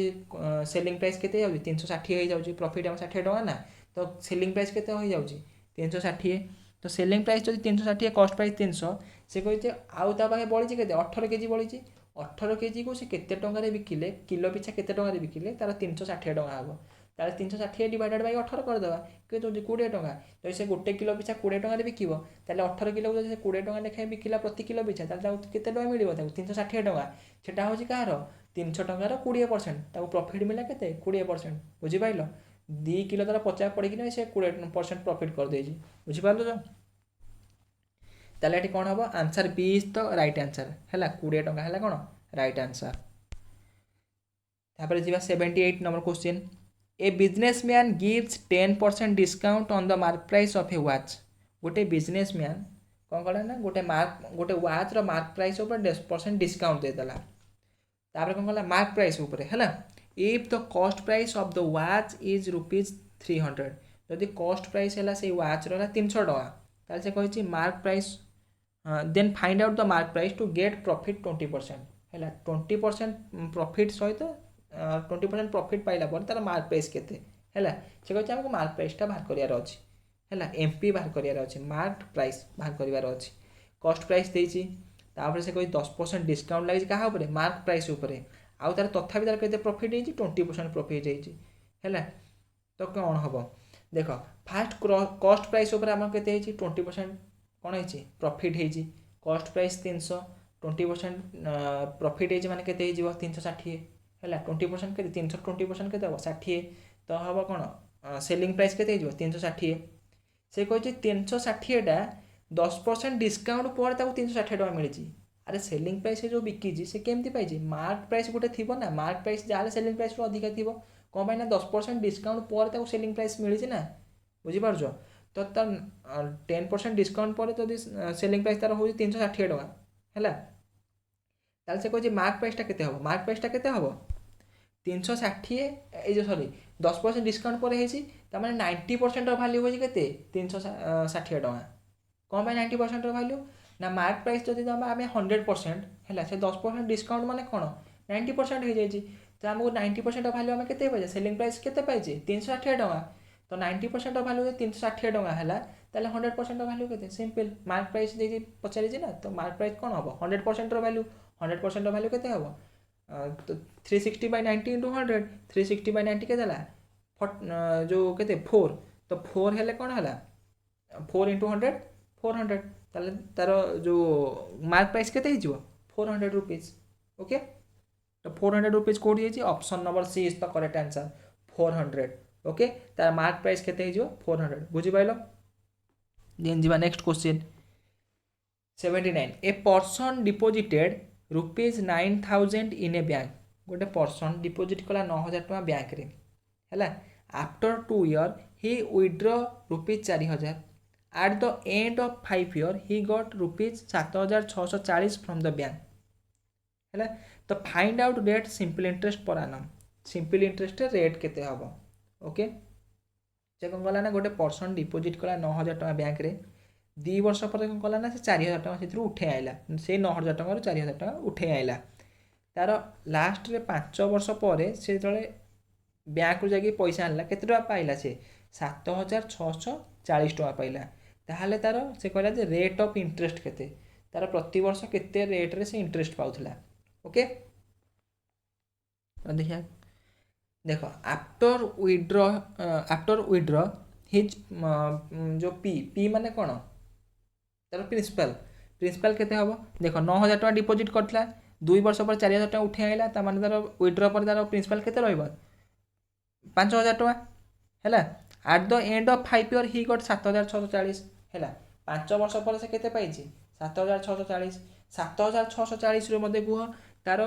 सेलिंग प्राइस केते 360 हो जाऊँगी प्रॉफिट हम 60 टका ना तो सेलिंग प्राइस केते हो जाऊँगी 360 तो सेलिंग प्राइस जो 360 कॉस्ट प्राइस 300 से कही आउ ता पाखे बढ़ी के 18 kg बढ़ी 18 kg को से केते टंका बिकिले किलो पिछा केते टंका बिकिले तार 360 टका हम तार 360 डिवाइडेड बाय 18 करदेवा कि 20 टका तो से 1 किलो पिछा 20 टका बिकिब ताले 18 किलो को 20 टका लेखाएं बिकिला प्रति किलो पिछा ताले केते टका मिलिबो 360 टका सेटा होची कार 300 टकार 20% प्रॉफिट मिला के 20% बुझीपाल 2 किलो तार 50 पड़ी से 20% प्रॉफिट कर दे बुझीपाल तो ताले ये कौन हम answer B is the right answer है 20 टका है कौन राइट आंसर। तापर जीवा 78 number question a businessman gives 10% discount on the mark price of A watch गोटे बिजनेसमैन कौन कला ना गोटे वाच मार्क प्राइस ऊपर 10% डिस्काउंट देदेला तापर कौन कला मार्क प्राइस ऊपर है if the cost price of the watch is ₹300 जदि कॉस्ट प्राइस है से वाच रा 300 टका ताले से कहिछि mark price then find out the mark price to get profit 20% है 20% प्रॉफिट सहित 20% प्रॉफिट पाइला पर तार मार्क प्राइस केते है से कहिछि हमको मार्क प्राइसटा बाहर करियार अछि है एमपी बाहर करियार अछि मार्क प्राइस बाहर करिवार अछि कॉस्ट प्राइस देछि तापर से कोई 10% डिस्काउंट लगी क्या ऊपर मार्क प्राइस ऊपर आउ तार तथापि तार केते प्रॉफिट होइछि 20% प्रॉफिट होइछि है तो कौन हम देख फास्ट कॉस्ट प्राइस ऊपर आम केते होइछि 20% कौन होइछि प्रॉफिट होइछि कॉस्ट प्राइस 300 20% प्रॉफिट होइछि माने केते होइजिवो 360 है 20% केते 300 20% केते हो 60 तो हम कौन सेलिंग प्राइस केते होइजिवो 360 से कहे 360टा 10% डिस्काउंट पर 360 टका मिली अरे सेलिंग प्राइस जो बिकी से केमती पाई मार्क प्राइस गोटे थी ना मार्क प्राइस जहाँ सेलिंग प्राइस रू अधिका थी कौन पाई ना 10% डिस्काउंट पर सेलिंग प्राइस मिली ना बुझीपार तो तार 10% डिस्काउंट पर तो सेलिंग प्राइस तार हो 360 टका है से कहे मार्क प्राइसटा केते हम मार्क प्राइसटा केते हम 360 ये जो सॉरी 10% डिस्काउंट पर है 90% भैल्यू हो 360 टका कौन पाई 90% भैल्यू ना मार्क प्राइस जब आम 100% है से 10% डिस्काउंट माने कौन 90% हो जाए तो आमको 90% भैल्यू आम के सेलिंग प्राइस के 360 टका तो 90% भैल्यू 360 टका है ताले 100% भैल्यू के सिंपल मार्क प्राइस दे पचारि ना तो मार्क प्राइस कौन हम 100% भैल्यू 100% भैल्यू के हम तो 360/90 इंटू 100 360/90 के जो के 4 तो 4 हेले कौन है 4 इंटू 100 400 ताले तार जो मार्क प्राइस के 400 रुपीज ओके तो 400 रुपीज कौटी है option number C is the correct answer 400 okay तार मार्क प्राइस के 400 बुझी पाइल देन जीवा next question 79 a person deposited ₹9,000 in a bank गोटे पर्सन डिपोजिट कला 9,000 टका बैंक रे है after 2 year he withdrew ₹4,000 at the end of 5 year he got ₹7,640 from the bank है तो find out rate simple interest पर आनम simple interest rate केते हम ओके से कौन कला ना गोटे पर्सन डिपोजिट कला 9,000 टका बैंक रे 2 वर्ष पर कौन कला ना से 4,000 टका से उठे आइला से 9,000 टका 4,000 टका उठे आइला तार लास्ट रे 5 वर्ष पर से जड़े बैंक रू जाके पैसा आनला केते टका पाइला से 7,640 टका पाइला ताहले तार से कहला जे रेट ऑफ इंटरेस्ट केते तार प्रति वर्ष केते रेट रे से इंटरेस्ट पाउथला ओके देखिया देखो आफ्टर विथड्र हिज जो पी माने कौन तार प्रिंसिपल केते हम देखो 9,000 टका डिपोजिट करथिला 2 वर्ष पर 4,000 टका उठे आइला ता माने तार विथड्र पर तार प्रिंसिपल केते रहइबो 5,000 टका है at the end of 5 year he got 7,640 है 5 वर्ष पर से केते पाइछि 7,640 7,640 मध्य कह तार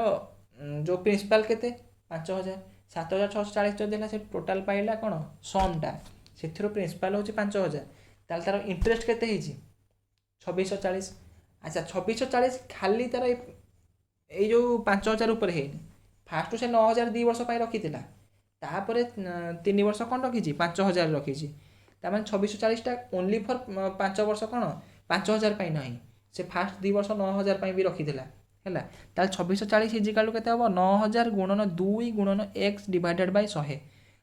जो प्रिंसिपल केते 5,000 7,640 जो देला से टोटाल पाइला कौन समटा से प्रिंसिपल हूँ 5,000 ताल तार इंटरेस्ट केते होइछि 2,640 अच्छा 2,640 खाली तार ये जो 5,000 ऊपर है फास्ट से 9,000 2 वर्ष रखी तापर 3 वर्ष कौन रखी 5,000 रखी तार 2,640 ओनली फॉर 5 वर्ष कौन 5,000 ना से फास्ट 2 वर्ष 9,000 भी रखी है 2,640 इजिकाल के 9,000 गुणन 2 गुणन x डिवाइडेड बाय 100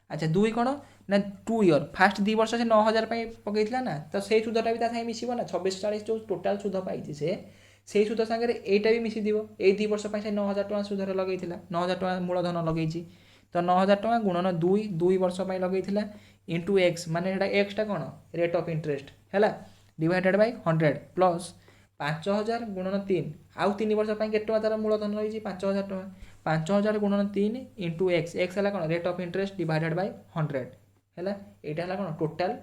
अच्छा 2 कौन ना 2 ईयर फास्ट 2 वर्ष से 9,000 पकईला ना तो से सुधटा भी साथ मिसब ना 2,640 जो टोटाल सुध पाई से सुध सागर यहीटा भी मिसी ये 2 वर्ष से 9,000 टका सुधर लगे 9,000 टका मूलधन लगे तो 9,000 टका गुणन 2 वर्ष लगे इंटू एक्स माने एक्सटा कौन रेट ऑफ इंटरेस्ट है डिवाइडेड बाय 100 प्लस 5,000 गुणन 3 आउ 3 वर्ष के तार मूलधन रही 5,000 टका 5,000 गुणन 3 इंटू एक्स है कौन rate of interest divided by 100 है यहाँ है कौन टोटाल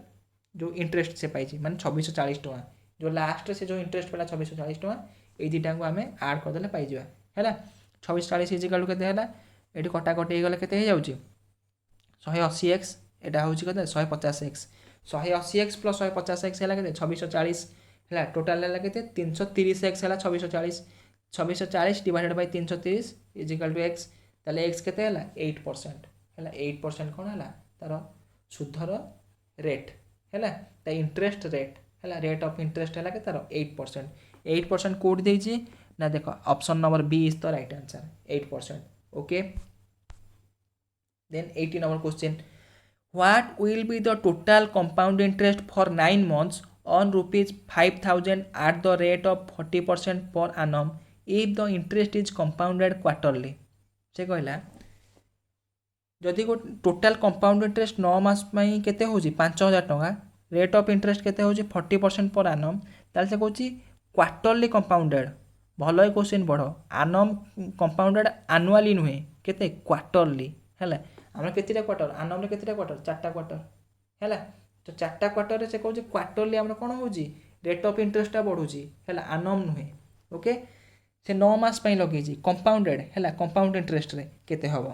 जो इंटरेस्ट से पाई माने 2,640 टका जो लास्ट से जो इंटरेस्ट पड़ा 2,640 टका ये दुटा को आम आड करदे पाई है 2,640 इजिकाल के ये कटाकटी गले के 180x यहाँ हूँ कत 150x 180x प्लस 150x है 2,640 है टोटाल है के 330 एक्स है 2640 divided by 330 is equal to x ताले एक्स के 8% है 8% कौन है तार सुधर रेट है इंटरेस्ट रेट है रेट ऑफ इंटरेस्ट है तार 8% कोड देजी ना देख option number B is the right answer 8%। Okay then 18 number question what will be the total compound interest for 9 months on rupees 5000 at the rate of 40% per annum if the interest is compounded quarterly। से कहला जदि total compound interest 9 मास केते होची 5000 टंका rate of interest केते होची 40% पर आनम ताल से कहूची क्वार्टरली कंपाउंडेड भल ही क्वेश्चन पढ़ आनम कंपाउंडेड आनुआली नुहे केते क्वार्टरली है आम केतेटा क्वार्टर आनम केतेटा क्वार्टर 4टा क्वार्टर है तो 4टा क्वार्टर से कहूँ क्वार्टरली आम कौन हो रेट ऑफ इंटरेस्टा बढ़ुची है आनम नुहे ओके से 9 मास लगे कंपाउंडेड है कंपाउंड इंटरेस्ट रे केते हम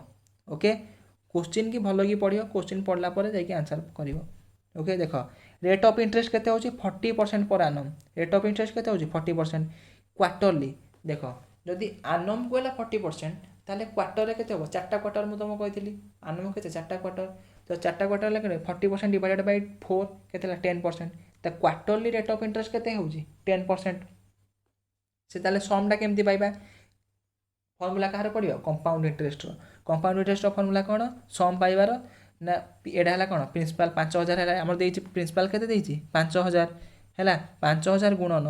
ओके क्वेश्चन की भल कि पढ़ क्वेश्चन पढ़ला जाकि आंसर कर ओके देख रेट ऑफ इंटरेस्ट केते होची 40% पर आनम रेट ऑफ इंटरेस्ट केते होची 40% क्वार्टरली देख जदि आनम को 40% ताले क्वार्टर रे केते हो 4टा क्वार्टर मु तुमको कही आनम केते 4टा क्वार्टर तो 4टा क्वार्टर लगे 40% डिवाइडेड बाय 4 केते 10% तो क्वार्टरली रेट ऑफ इंटरेस्ट केते होची 10% से ताले समटा केमती पाइबा फर्मूला कहार पड़ो compound interest compound interest formula कौन सम पाइबार ना एटा है कौन प्रिंसिपल 5000 है आमर देछि प्रिंसिपल केते देछि 5000 है 5000 गुणन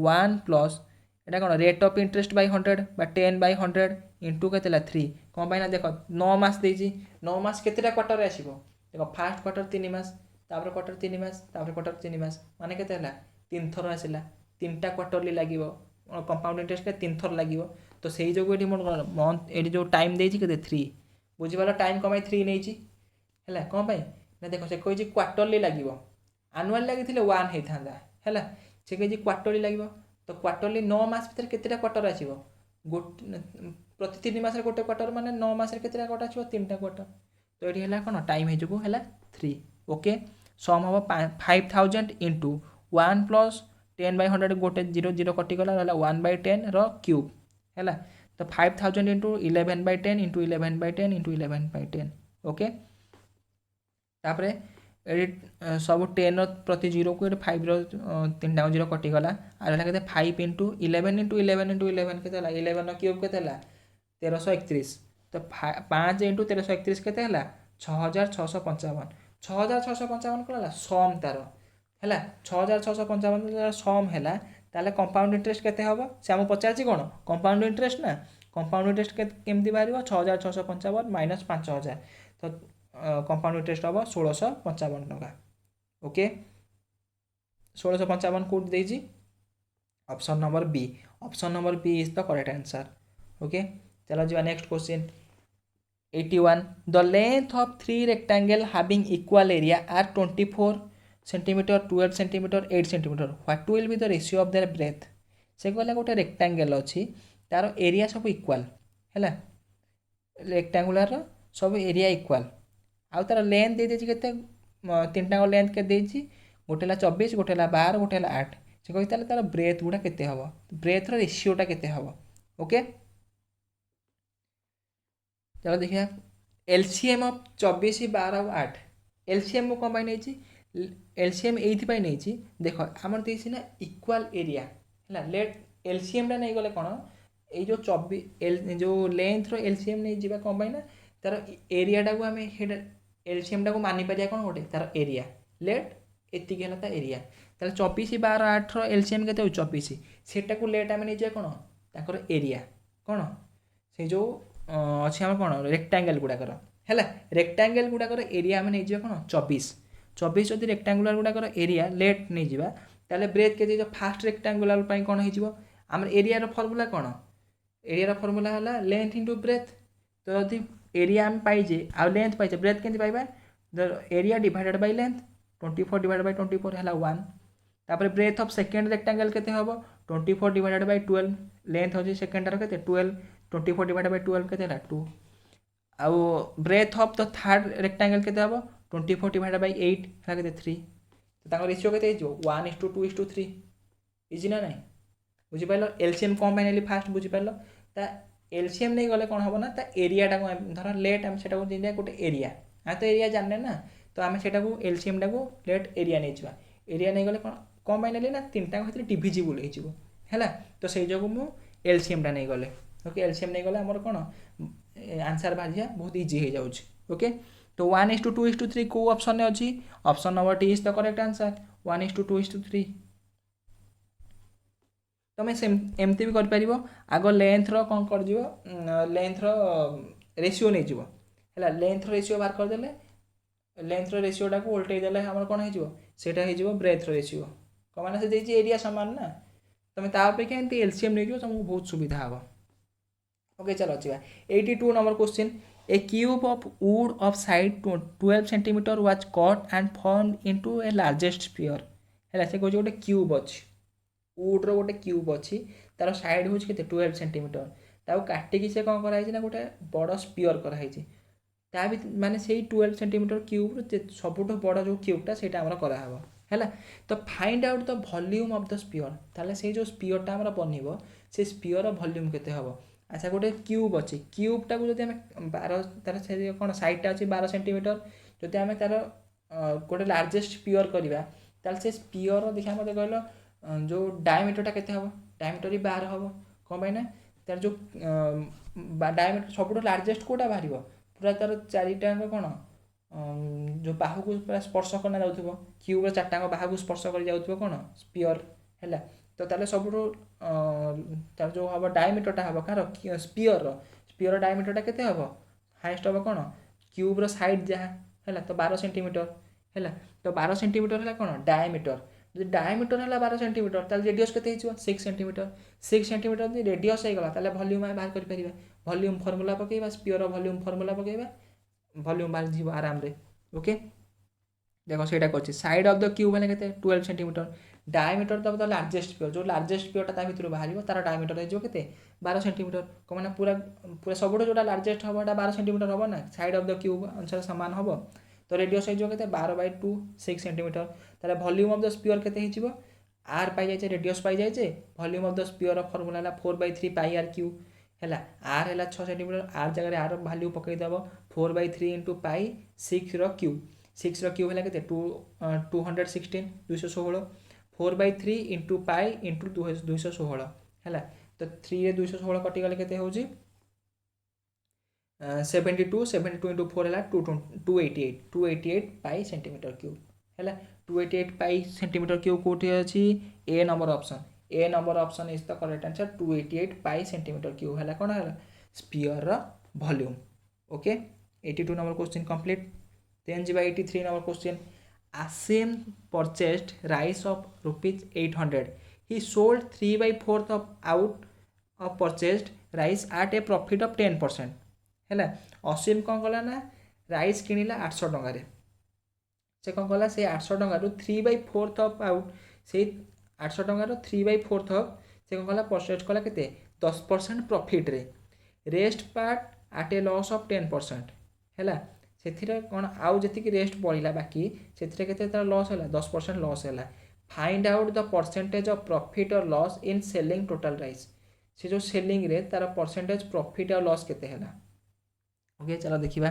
1 प्लस एटा कौन रेट ऑफ इंटरेस्ट बाय 100 बा 10 बाय 100 इंटू केते 3 कौन पाइना देख 9 मास देछि 9 मास केतेटा क्वार्टर रे आसीबो देख फास्ट क्वार्टर 3 मास तापर क्वार्टर 3 मास तापर क्वार्टर 3 मास माने केते हला 3 थर आसिला 3टा क्वार्टरली लागिबो कंपाउंड इंटरेस्ट के 3 थर लागिबो तो सही जो ये मंथ ये जो टाइम देछि केते 3 बुझिबाला टाइम कमाई 3 नेछि हैला कोन पाई ना देखो से कहि क्वार्टरली लागिबो एनुअल लागिथिले 1 हे थांदा हैला से कहि क्वार्टरली लागिबो तो क्वार्टरली 9 मास भीतर केतेटा क्वार्टर आसीबो प्रति 3 मास रे गोटे क्वार्टर माने 9 मास रे केतेटा क्वार्टर आसीबो 3टा क्वार्टर तो एठी हैला कोन टाइम हे जको हैला 3 ओके सम हबो 5000 इनटू 1 प्लस 10 बाय 100 गोटे 0 0 कटि गला 1 बाय 10 रो क्यूब है तो 5000 into 11 by 10 into 11 by 10 into 11 by 10 okay तापरे सब 10 प्रति 0 को 5 3 टा 0 कटि गला आ के 5 इंटू 11 इंटू 11 इंटू 11 के 11 क्यूब के 1331 तो 5 इंटू 1331 के 6655 6655 कौन सम तार है 6655 सम है ताले कंपाउंड इंटरेस्ट केते हबो से हम पचारछि कोन कंपाउंड इंटरेस्ट ना कंपाउंड इंटरेस्ट केमती बारिबो 6655 माइनस 5000 तो कंपाउंड इंटरेस्ट हबो 1655 टका ओके 1655 कोड देजी option number B is the correct answer okay चलो जी next question 81 the length of 3 rectangle having equal area are 24 centimetre 12 centimetre 8 centimetre what will be the ratio of their breadth से कहला गोटे rectangle अच्छी तार area सब equal है rectangular सब एरिया इक्वल आउ तार लेंथ दे देछि केते 3टा लेंथ के देछि गोटे ला 24 गोटे ला 12 गोटे ला 8 से कहि ताले तार ब्रेथ गुडा केते हबो ब्रेथ रो रेशियोटा केते हबो ओके चलो देखिए एलसीएम ऑफ 24 12 और 8 एलसीएम को कंबाइन नेछि एलसीएम एइथि नहीं देख आमर देसी ना इक्वाल एरिया है लेट एलसीएम टा नहीं गले कौन ये जो 24 जो लेंथ रो एलसीएम नहीं जीवा कौन पाई ना तार एरिया टा को आम एलसीएम टा को मानि पारिया कौन गोटे तार एरिया लेट एतिक है ता एरिया ताले 24 12 8 रो एलसीएम केते 24 सेटा को लेट आम नहीं जाए कौन ताकर एरिया कौन से जो अच्छी आम कौन रेक्टांगल गुड़ाकर है रेक्टांगल गुड़ाकर एरिया आम नहीं जाए कौन 24 जदि रेक्टांगुलर गुड़ाकर एरिया लेट नहीं जावा ताले ब्रेथ के फास्ट रेक्टांगुलर पाई कौन हो आम एरिया रो फॉर्मूला कौन एरिया रो फॉर्मूला है लेंथ इंटू ब्रेथ तो जदि एरिया आम पाइजे आ लेंथ पाइजे ब्रेथ केमती पाइबा area divided by length 24 divided by 24 है 1 तापर ब्रेथ ऑफ सेकेंड रेक्टांगल केते हबो 24 डिवाइडेड बाय 12 लेंथ हो सेकेंड रो केते 12 24 डिवाइडेड बाय 12 केते 2 आउ breadth of the third rectangle केते हबो 24 डिवाइडेड बाय 8 है केते 3 तो ताको रेशियो केते हो 1:2:3 इजी ना नहीं बुझिपार एलसीएम कौन पाई फास्ट बुझिपार ता एलसीएम नहीं गले कौन हम ना ता एरियाटा को धर लेट आम से गोटे एरिया आम तो एरिया जाने ना तो आम से एलसीएम टाक लेट एरिया नहीं जावा एरिया नहीं गले कौन पाई ना तीन टाक भर डिविजिबल है तो से जो मु एलसीएम टा नहीं गले ओके एलसीएम नहीं गले आमर कौन आंसर बाहर बहुत इजी हो जाऊँ ओके तो 1:2:3 को ऑप्शन में अच्छी option number T is the correct answer 1:2:3 तुम एमती भी कर आग लेंथर कौन कर लेंथर रेसीओ नहीं जीव है लेंथर रेसीओ बाहर करदे लेंथर रेसीओटा को उल्टेदेले आम कौन हो ब्रेथ रेसीओ कौन मैंने से एरिया सामान ना तुम तापेक्षा एमती एलसीएम नहीं तुमको बहुत सुविधा हम ओके चलो अच्छा 82 number question A cube of would of side 12 centimetre was cut and formed into A largest sphere है से गोटे क्यूब अच्छी वुड्र गोटे क्यूब अच्छी तार साइड हूँ के 12 सेंटीमीटर ताको काटिकी से कौन कराई ना गोटे बड़ स्पीयर कराई भी माने से 12 सेंटीमीटर क्यूब सबुठ बड़ जो क्यूबटा से कराव है तो find out the volume of the sphere ताले से जो स्पीयरटा आमर बनइबो से स्पीयर वॉल्यूम केते हबो अच्छा गोटे क्यूब अच्छी क्यूबटा को जो 12 तार से कौन साइडटा अच्छी 12 सेंटीमीटर जो आम तार गोटे लार्जेस्ट स्पीयर करवा ताल से स्पीयर देखा मत कहल जो डायमीटरटा केते हबो डायमीटर ही 12 हबो कौन पाई ना तार जो डायमीटर सब लार्जेस्ट कोटा बाहर पूरा तार चारिटा कौन जो बाहू को पूरा स्पर्श करना जाऊँ क्यूब्र चार्टा बाहू को स्पर्श कर जाऊँ कौन स्पीयर है तो ताले सब तार जो हम डायमीटरटा हम कार स्पीयर डायमीटरटा केते हम हाइस्ट हम कौन क्यूब्र साइड जहाँ है तो 12 सेंटीमीटर है तो 12 सेंटीमीटर है कौन डायमीटर जो डायमीटर है 12 सेंटीमीटर ताल रेडियस केते 6 सेंटीमीटर 6 सेंटीमीटर रेडियस होगा ताले वॉल्यूम बाहर कर पारिबा वॉल्यूम फॉर्मूला पकेबा स्पीयर वॉल्यूम फॉर्मूला पकेबा वॉल्यूम बाहर जीव आराम रे ओके देखो सेटा कर साइड ऑफ द क्यूब है केते 12 सेंटीमीटर डायमीटर दब द लार्जेस्ट स्पीयर जो लार्जेस्ट स्पीयरटा भर बाहर तार डायमीटर हो के 12 सेंटीमीटर कौन मैंने पूरा पूरा सब जो लार्जेस्ट हम 12 सेंटीमीटर हम ना साइड ऑफ द क्यूब अनुसार सामान हम तो रेडियस हो के 12/2 6 सेंटीमीटर तार वॉल्यूम ऑफ द स्पीयर के आर पाई जाए रेडियस पाई जाए volume of the sphere formula है 4/3 पाई आर क्यू है आर है 6 सेंटीमीटर आर जगह आर वैल्यू पकईदेव 4/3 इंटू पाई 6 क्यूब 6 क्यूब है के 216 216 4/3 इंटू पाई इंटू 216 है तो 3 रे 216 कटिगले के 72 72 इंटू 4 है 288 पाई सेंटीमीटर क्यूब है 288 पाई सेंटीमीटर क्यूब कौटी अच्छी A number option is the correct answer 288 pi centimetre cube है कौन है sphere volume okay 82 number question complete then जी 83 number question Asim purchased rice of ₹800. He sold 3/4 of purchased rice at a profit of 10%. है असीम कौन कला ना rice किणिला 800 टकर से कौन कला से 800 टकर 3/4 ऑफ आउट से 800 टकर 3/4 ऑफ से कौन कला परचेज कला के 10% प्रॉफिट रे rest part at a loss of 10% है से कौन आउ जी रेस्ट बढ़ला बाकी से लॉस है 10% लॉस है find out the percentage of profit और loss in selling total rice से जो सेलिंग रे तार परसेंटेज प्रॉफिट और लॉस केते है ओके चलो देखा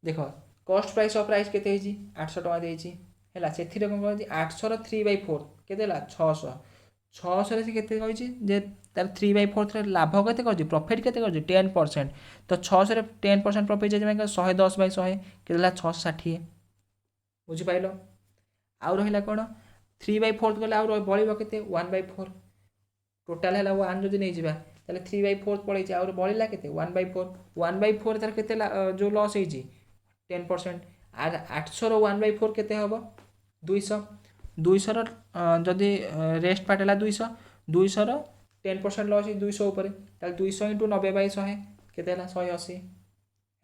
देख कॉस्ट प्राइस ऑफ राइस केते 800 टका देछि है से कौन कर 800 3/4 केते 600 600 से केते कहि जे तार 3/4 लाभ केते कर प्रॉफिट केते कर 10% तो 600 10% प्रॉफिट जे 110/100 केते 660 बुझिपाइल आउ रहिला कोन 3/4 गले आउ बळिबो केते 1/4 टोटल है 1 जदि नहीं जिबा ताले 3/4 पड़े आउ बळिला केते 1/4 तार केते जो लॉस है 10% आर 800 रो 1/4 केते हबो 200 200 जदि रेस्ट पार्ट है 200 10% लॉस 200 ऊपर 200 इंटू 90/100 केते 180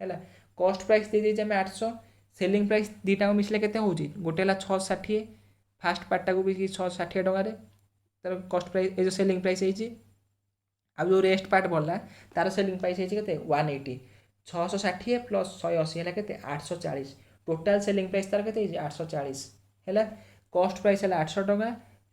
है कॉस्ट प्राइस दे दीजिए 800 सेलिंग प्राइस दीटा को मिसले केते होउची गोटे 660 फास्ट पार्टा को भी 660 टकर तार कॉस्ट प्राइस ए जो सेलिंग प्राइस है अब जो रेस्ट पार्ट बढ़ला तार सेलिंग प्राइस है के 180 660 प्लस 180 है के 840 टोटाल सेलिंग प्राइस तार के 840 है कॉस्ट प्राइस है 800 टका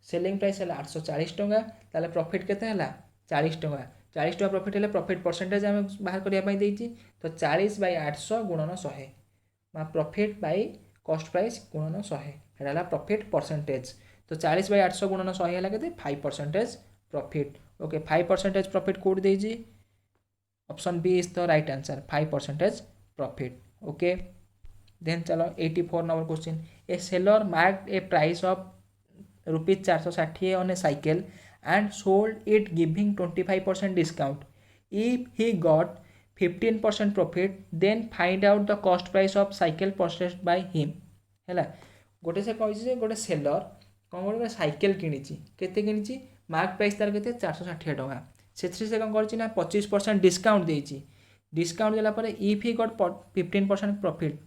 सेलिंग प्राइस है 840 टंका ताले प्रॉफिट केते हला 40 टंका 40 टंका प्रॉफिट है प्रॉफिट परसेंटेज आम बाहर करने देती तो 40 बाय 800 गुणन 100 प्रॉफिट बाय कॉस्ट प्राइस गुणन 100 है प्रॉफिट परसेंटेज तो 40 बाय 800 गुणन 100 है के 5% प्रॉफिट ओके 5% प्रॉफिट कोड देजी option B is the right answer 5% profit okay then चलो 84 number question a seller marked a price of ₹460 on a cycle and sold it giving 25% discount. If he got 15% profit, then find out the cost price of cycle purchased by him. है गोटे से कही गोटे seller कौन गोटे cycle किणिची mark price तार के 460 टंका से कौन कर 25% डिस्काउंट देती डिस्काउंट देला if he got 15% profit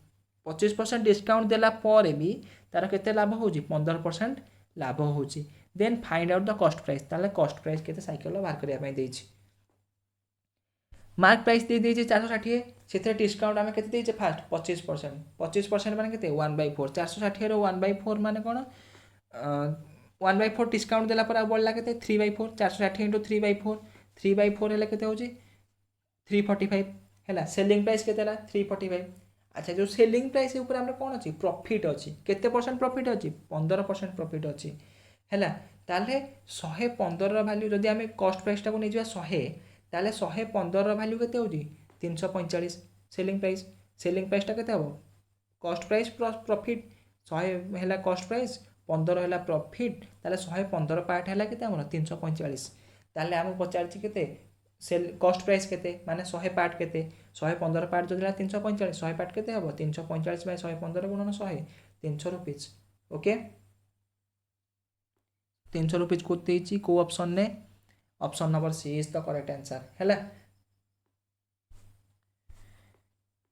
25% discount देला भी तार के लाभ हो 15% लाभ हो then find out the cost price ताले कॉस्ट प्राइस के साइकेल बाहर करने मार्क प्राइस दे दीजिए 460 से डिस्काउंट आम के फास्ट 25% मैंने के 1/4 460 1/4 मान कौन 1/4 डिस्काउंट देला बढ़ला के 3/4 460 इंटू 3/4 3/4 है के 345 है सेलिंग प्राइस के 345 अच्छा जो सेलिंग प्राइस ऊपर आम कौन अच्छी प्रॉफिट अच्छी केते परसेंट प्रॉफिट अच्छी 15% प्रॉफिट अच्छी है ताले 115 वैल्यू जदि आम कॉस्ट प्राइस टाक नहीं 100 ताले 115 वैल्यू के 345 सेलिंग प्राइस टा के कॉस्ट प्राइस प्रॉफिट 100 है कॉस्ट प्राइस 15 है प्रॉफिट ताले 115 पार्ट है के 345 ताले आम पचार के सेल कॉस्ट प्राइस के माने 100 पार्ट के 115 पार्ट जो 345 100 पार्ट के 345 बाय 115 गुणन 100 300 रुपीज ओके 300 रुपीज को को ऑप्शन ने option number C is the correct answer है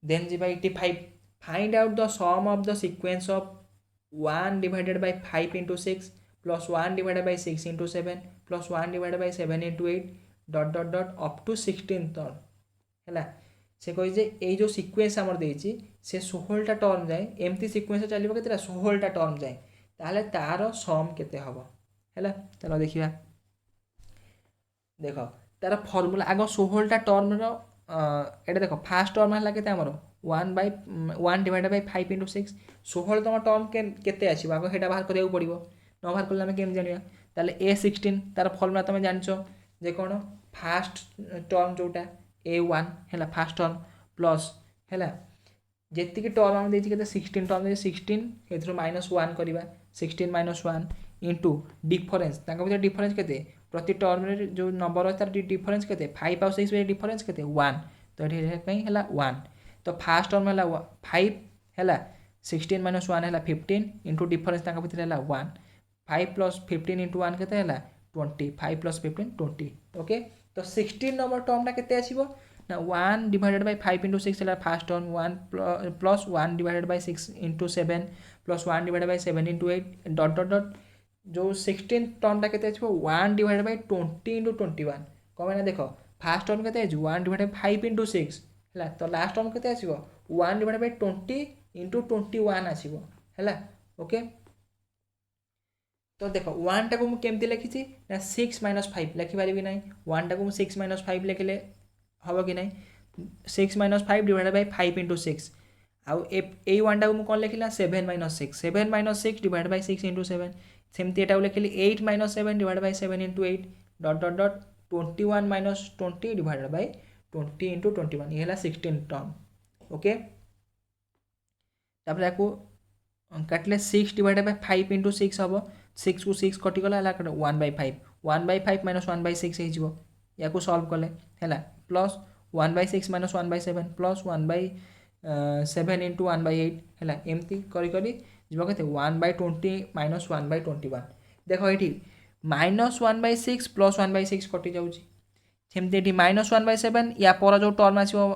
देन जी 85 find out the sum of the sequence of 1 divided by 5 into 6 plus 1 divided by 6 into 7 plus 1 divided by 7 into 8 dot dot dot up to 16 term है से कही ये जो sequence आमर देती से 16टा टर्म जाए एमती सीक्वेंस चलो के 16टा टर्म जाए ताहले तार सम केते हबो है चलो देखिए देख तार फर्मूला आग 16टा टर्म एटा देख फास्ट टर्म है के 1 डिवाइडेड बाय 5 into 6 16तम टर्म केते आसीबो आग हेटा बाहर करिया पड़िबो न बाहर करले हम केम जानिया ताले A16 तार फर्मूला तुम जानछो जे कौन फास्ट टर्म जोटा A1 है फास्ट टर्म प्लस है जी टर्म आम देखिए 16 टर्म 16 ए -1 करवा 16 - 1 इंटू डिफरेन्स भर डिफरेन्स के प्रति टर्म जो नंबर अच्छे तार डिफरेन्स के 5 और 6 डिफरेन्स के 1 तो ये कहीं 1 तो फास्ट टर्म है 5 है 16 - 1 है 15 इंटू डिफरेन्स भर है 1 5 + 15 इंटू 1 के 20 5 + 15 20 ओके तो 16 नंबर टर्म के आसो ना 1 डिवाइडेड बाय 5 into 6 है fast term 1 plus 1 divided by 6 into 7 plus 1 divided by 7 into 8 dot dot dot जो 16 टर्म के 1 डिवाइडेड बाय 20 into 21 कौन मैंने देख फास्ट टर्म के 1 डिवाइडेड बाय 5 into 6 है तो लास्ट टर्म के 1 डिवाइडेड बाय 20 into 21 आसो है ओके तो देख 1 टाक मुझे लिखी ना 6 - 5 लिखिपारि ना 1 टाक 6 - 5 लिखिले हम कि ना 6 - 5 डिवाइडेड बाय 5 into 6 आउ ए 1 टाक मुझे कौन लिखिला 7 - 6 7 - 6 डिवाइडेड बाय 6 into 7 सेमती एटा लिखिली 8 - 7 divided by 7 into 8 dot dot dot 21 - 20 divided by 20 into 21 ये 16 टर्म ओके तापर याको काटिले 6 डिवाइडेड बाय 5 into 6 हम 6 को 6 कटिगला 1/5 1/5 - 1/6 हो सल्व कले है प्लस 1/6 - 1/7 प्लस 1/7 into 1/8 है एमती करी जीव के 1/20 - 1/21 देख ये -1/6 प्लस 1/6 कटि जामती -1/7 या पर जो टर्म आसो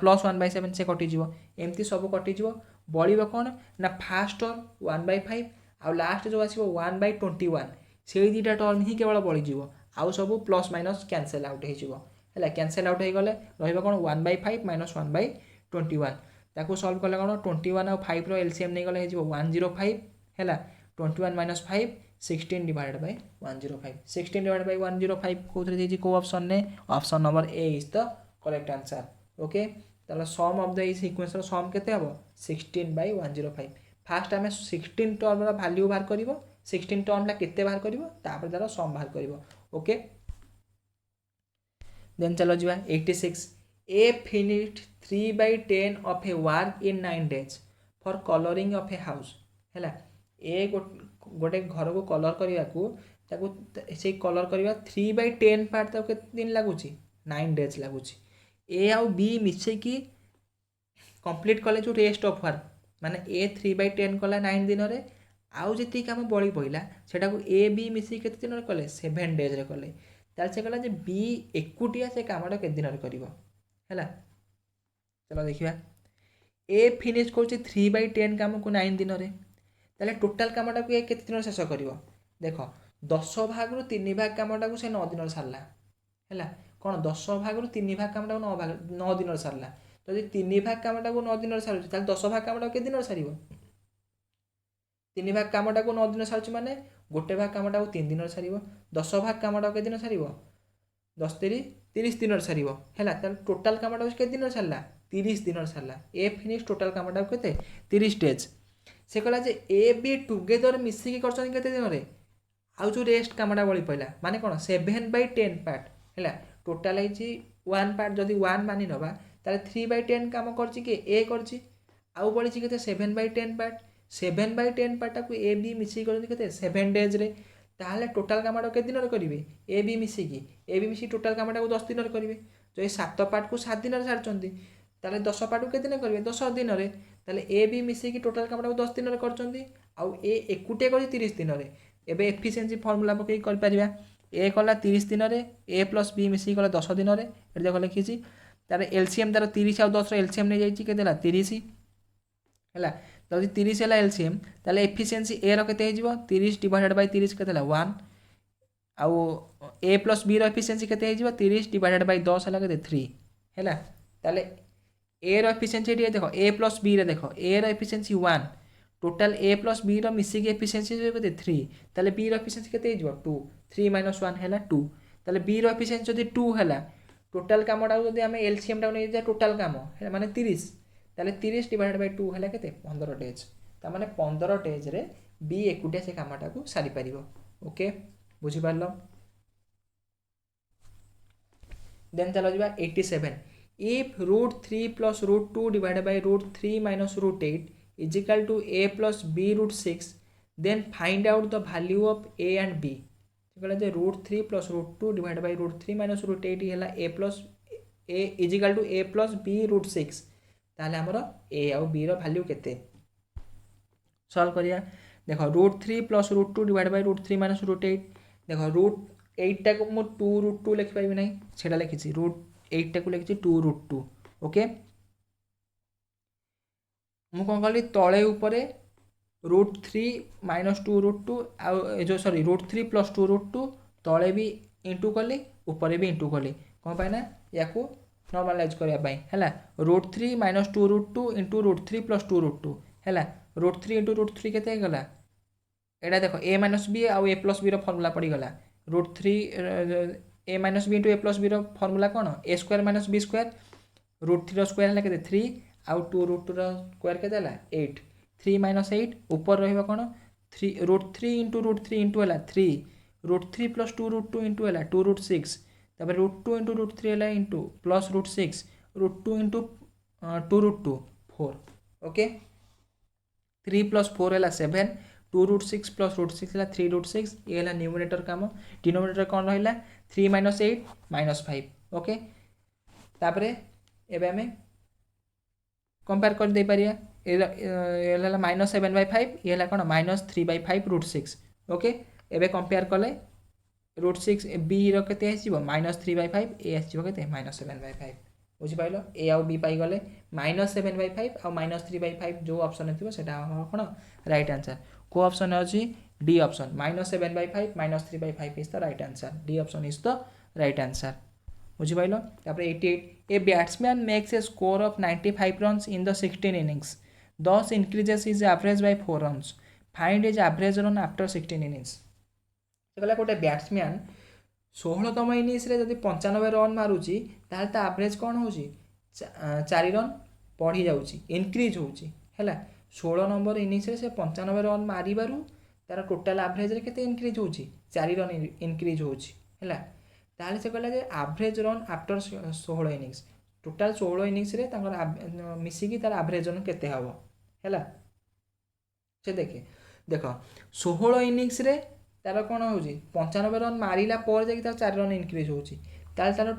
प्लस 1/7 से कटिज एमती सब कटिज बढ़ कौन ना फास्ट टर्म 1/5 आउ लास्ट जो आसो 1/21 से दुटा टर्म ही केवल बढ़ीज आउ सब प्लस माइनस कैंसल आउट है कैंसल आउट हो गले रहा कौन 1/5 - 1/21 ताको सल्व कले कौन 21 और 5 एलसीएम नहीं गले 105 है 21 - 5 16 डिवाइडेड बाय 105 16 डिवाइडेड बाय 105 कोथरे देछि को ऑप्शन ने option number A is the correct answer okay ताला सम ऑफ द सीक्वेंस रो सम केते हबो 16 बाय 105 फास्ट आमे 16 टर्म रो वैल्यू बाहर करिवो 16 टर्म ला केते बाहर करिवो तापर तार सम बाहर करिवो ओके देन चलो जीवा 86 ए finished 3/10 of a work in 9 days for coloring of a house हैला ए गोटे घर को कलर करने को से कलर करवा 3/10 पार्ट तक केते दिन लगुच 9 डेज लगुच ए आउ बी मिसेकी कंप्लीट कले जो रेस्ट ऑफ वर्क माने ए 3/10 कला 9 दिन रे आउ जति काम बळी पइला सेटा को ए बी मिसी केते दिन रे कले 7 डेज रे कले ताल से कहला जे बी एकुटिया से कामटा के दिन रे करिवो हैला चलो देखिबा ए फिनिश करछि 3/10 काम को 9 दिन रे ताले टोटल कामटा को ए केते दिन शेष करिवो देखो 10 भाग रु 3 भाग कामटा को से 9 दिन रे सारला हैला कोन 10 भाग रु 3 भाग कामटा को 9 दिन रे सारला तो जे 3 भाग कामटा को 9 दिन रे सारछि ताले 10 भाग कामटा के दिन रे सारिवो 3 भाग कामटा को 9 दिन रे सारछि माने गोटे भाग कामटा को 3 दिन रे सारिवो 10 भाग कामटा के दिन सारिवो 10 30 दिन रे सारिवो हैला ताले टोटल कामटा के दिन रे सारला 30 दिन रे सारला ए फिनिश टोटल कामटा को केते 30 डेज से कहला जे ए बी टुगेदर मिसिकी करछन केते दिन रे आउ जो रेस्ट कामटा बळी पइला माने कोन 7/10 पार्ट हैला टोटल आइछि 1 पार्ट जदी 1 मानि नबा ताले 3/10 काम करछि के ए करछि आउ बळी छि केते 7/10 पार्ट 7/10 पार्ट को ए बी मिसिकी करछन केते 7 डेज रे ताले टोटल कामटा के दिन रे करिवे ए बी मिसी टोटल कामटा को 10 दिन रे करिवे जो ए 7 पार्ट को 7 दिन रे सारचंदी ताले 10 पार्ट को के दिन करिवे 10 दिन रे ताले ए बी मिसी टोटल कामटा को 10 दिन रे करचंदी आउ ए एकुटे करी 30 दिन रे एबे एफिशिएंसी फार्मूला पकई कर परिबा ए कला 30 दिन रे ए प्लस बी मिसी कला 10 दिन रे एटा देखो लिखिछि तारे एलसीएम तार 30 आ 10 रो एलसीएम नै जाईछि के देला 30 हैला जदि 30 हैला एलसीएम ताले एफिशिएंसी ए रो केते हेजिवो 30 डिवाइडेड बाय 30 केते हैला 1 आउ ए प्लस बी रो एफिशिएंसी केते हेजिवो 30 डिवाइडेड बाय 10 हैला केते 3 हैला ताले ए रो एफिशिएंसी देखो ए प्लस बी रे देखो ए रो efficiency 1 total A plus B row मिसिक efficiency केते 3 ताले बी रो एफिशिएंसी केते हेजिवो 2 3 - 1 हैला 2 ताले बी रो एफिशिएंसी जदि 2 हैला टोटल कामटा जदि हम एलसीएम टा नै जा टोटल काम है माने 30 ताले 30 डिवाइडेड बाय 2 हैला केते 15 डेज ता माने 15 डेज रे बी एकुटिया से कामटा को सारी परिबो ओके बुझि पारलो देन चलो जिबा 87 if root 3 plus root 2 divided by root 3 minus root 8 is equal to a plus b root 6 then find out the value of a and b कहला जे root 3 plus root 2 divided by root 3 minus root 8 हैला a plus a is equal to a plus b root 6 ताले हमर a और b रो value केते solve करिया देखो root 3 plus root 2 divided by root 3 minus root 8 देखो root 8 टा को मो 2 root 2 लिखि पाइबे नै सेटा लिखिछि root 8 टा को लिखिछि 2 root 2 ओके मु कोन कहली तळे ऊपरे root 3 minus 2 root 2 आ जो सॉरी root 3 plus 2 root 2 तळे भी इंटू कली ऊपरे भी इंटू कली कोन पाइना याकू नॉर्मलाइज करिया पाई हैला root 3 minus 2 root 2 into root 3 plus 2 root 2 हैला root 3 into root 3 केते गला एडा देखो a minus b आ a plus b रो फार्मूला पड़ी गला root 3 a minus b into a plus b रो फार्मूला कोन a square minus b square root 3 रो स्क्वायर हला केते 3 आ 2 root 2 रो स्क्वायर केते हला 8 3 minus 8 ऊपर रहिबा कोन 3 root 3 into root 3 into हला 3 root 3 plus 2 root 2 into हला 2 root 6 तबे root 2 into root 3 हला into plus root 6 root 2 into 2 root 2 4 okay 3 plus 4 हला 7 2 root 6 plus root 6 हला 3 root 6 ये हला न्यूमरेटर काम डिनोमिनेटर कोन रहिला 3 minus 8 minus 5 ओके तापरे एबे हमें कंपेयर कर दे पारिया ये हला -7/5 ये हला कोन -3/5 root 6 ओके एबे कंपेयर कले root 6 b रो केते आसीबो -3/5 a आसीबो केते -7/5 बुझि पाइलो a आ b पाई गले -7/5 आ -3/5 जो ऑप्शन हेतिबो सेटा कोन राइट आंसर को ऑप्शन अछि D option -7/5 -3/5 is the right answer D option is the right answer बुझि पाइलो तापर 88 a batsman makes a score of 95 runs in the 16 innings thus increases his average by 4 runs find his average run after 16 innings से कहला गोटे batsman 16तम innings रे जदि 95 run मारुची ताहले ता average कौन होची 4 रन बढ़ी जाउची इनक्रीज होची हैला 16 नंबर इनिंग्स रे से 95 रन मारिबारु तार टोटल एवरेज रे केते इनक्रीज होची 4 रन इनक्रीज होची हैला ताहले से कहला जे average run after 16 innings total 16 innings रे तांकर मिसिकी तार एवरेज रन केते हबो हैला से देख 16 इनिंग्स रे तार कौन हो 95 रन मारिला पर जाकि तार 4 रन इनक्रीज होची ताल तार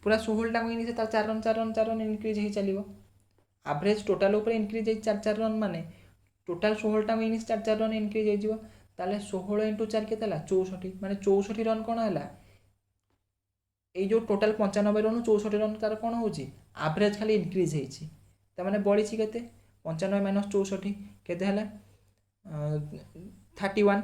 पूरा 16टा इनिंग्स तार 4 रन इनक्रीज हो चलो एवरेज टोटाल ऊपर इनक्रीज 4 रन माने टोटाल 16टा इनिंग्स 4 रन इनक्रीज हो ताले 16 इंटू 4 के 64 माने 64 रन कौन है ये जो टोटाल 95 रन 64 रन तार कौन हो एवरेज खाली इनक्रीज होती मैंने बढ़ी के 95 माइनस 64 केते है 31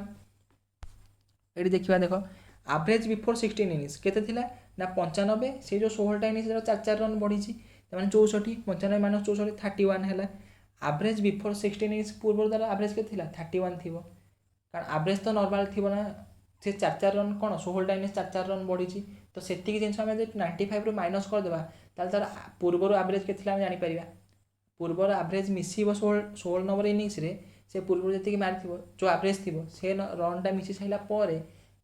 ये देखा देख एवरेज बिफोर 16 इनिंग्स केते थिला ना 95 से जो 16टा इनिंग्स 4 रन बढ़ी मैंने 64 95 माइनस 64 31 है एवरेज बिफोर 16 इनिंग्स पूर्व तार एवरेज के 31 थी कारण एवरेज तो नॉर्मल थी ना से 4 रन कौन 16टा इनिंग्स 4 रन बढ़ी तो से जिन 95 रू माइनस करदे तार पूर्वर एवरेज के जापर पूर्वर एवरेज मिसिब 16 नंबर इनिंग्स रे से पूर्व जी मारि जो एवरेज थी से रनटा मिसी सारापर